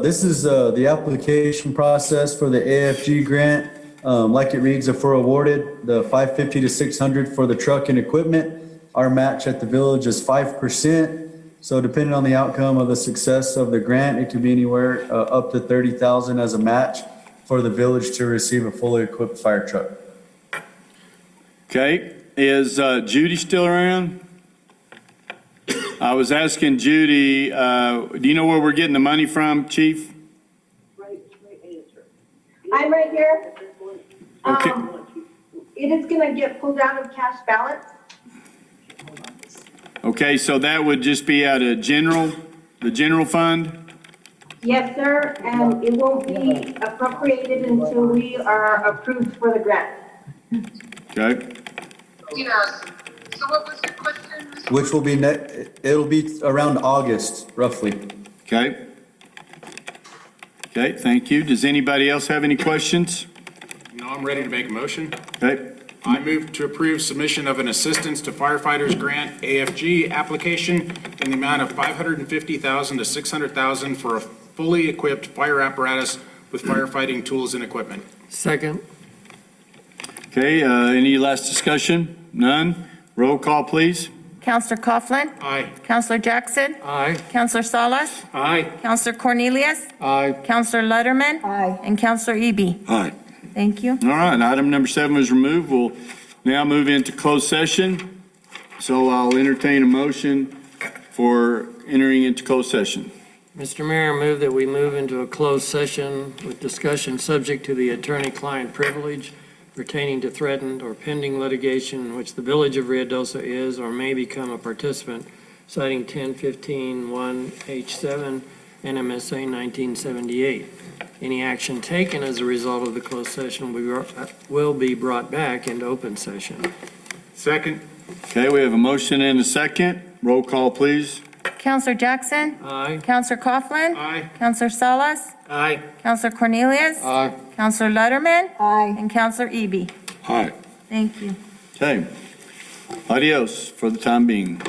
This is the application process for the AFG grant. Like it reads, if we're awarded the 550 to 600 for the truck and equipment, our match at the village is 5%. So depending on the outcome of the success of the grant, it could be anywhere up to 30,000 as a match for the village to receive a fully equipped fire truck. Okay, is Judy still around? I was asking Judy, do you know where we're getting the money from, Chief? I'm right here. Okay. It is gonna get pulled out of cash balance. Okay, so that would just be out of the general fund? Yes, sir, and it won't be appropriated until we are approved for the grant. Okay, Yes. So what was your question? Which will be it'll be around August, roughly. okay. Okay, thank you. Does anybody else have any questions? No, I'm ready to make a motion. Okay, I move to approve submission of an Assistance to Firefighters Grant, AFG, application in the amount of $550,000 to $600,000 for a fully equipped fire apparatus with firefighting tools and equipment. Second. okay, any last discussion? None? Roll call, please. Counselor Coughlin. Aye. Counselor Jackson. Aye. Counselor Salas. Aye. Counselor Cornelius. Aye. Counselor Letterman. Aye. And Counselor Eby. Aye. Thank you. All right, item number 7 was removed. We'll now move into closed session. So I'll entertain a motion for entering into closed session. Mr. Mayor, I move that we move into a closed session with discussion subject to the attorney-client privilege pertaining to threatened or pending litigation in which the Village of Ruidoso is or may become a participant, citing 1015-1H7 NMSA 1978. Any action taken as a result of the closed session will be brought back into open session. Second. Okay, we have a motion and a second. Roll call, please. Counselor Jackson. Aye. Counselor Coughlin. Aye. Counselor Salas. Aye. Counselor Cornelius. Aye. Counselor Letterman. Aye. And Counselor Eby. Aye. Thank you. Okay. Adios for the time being.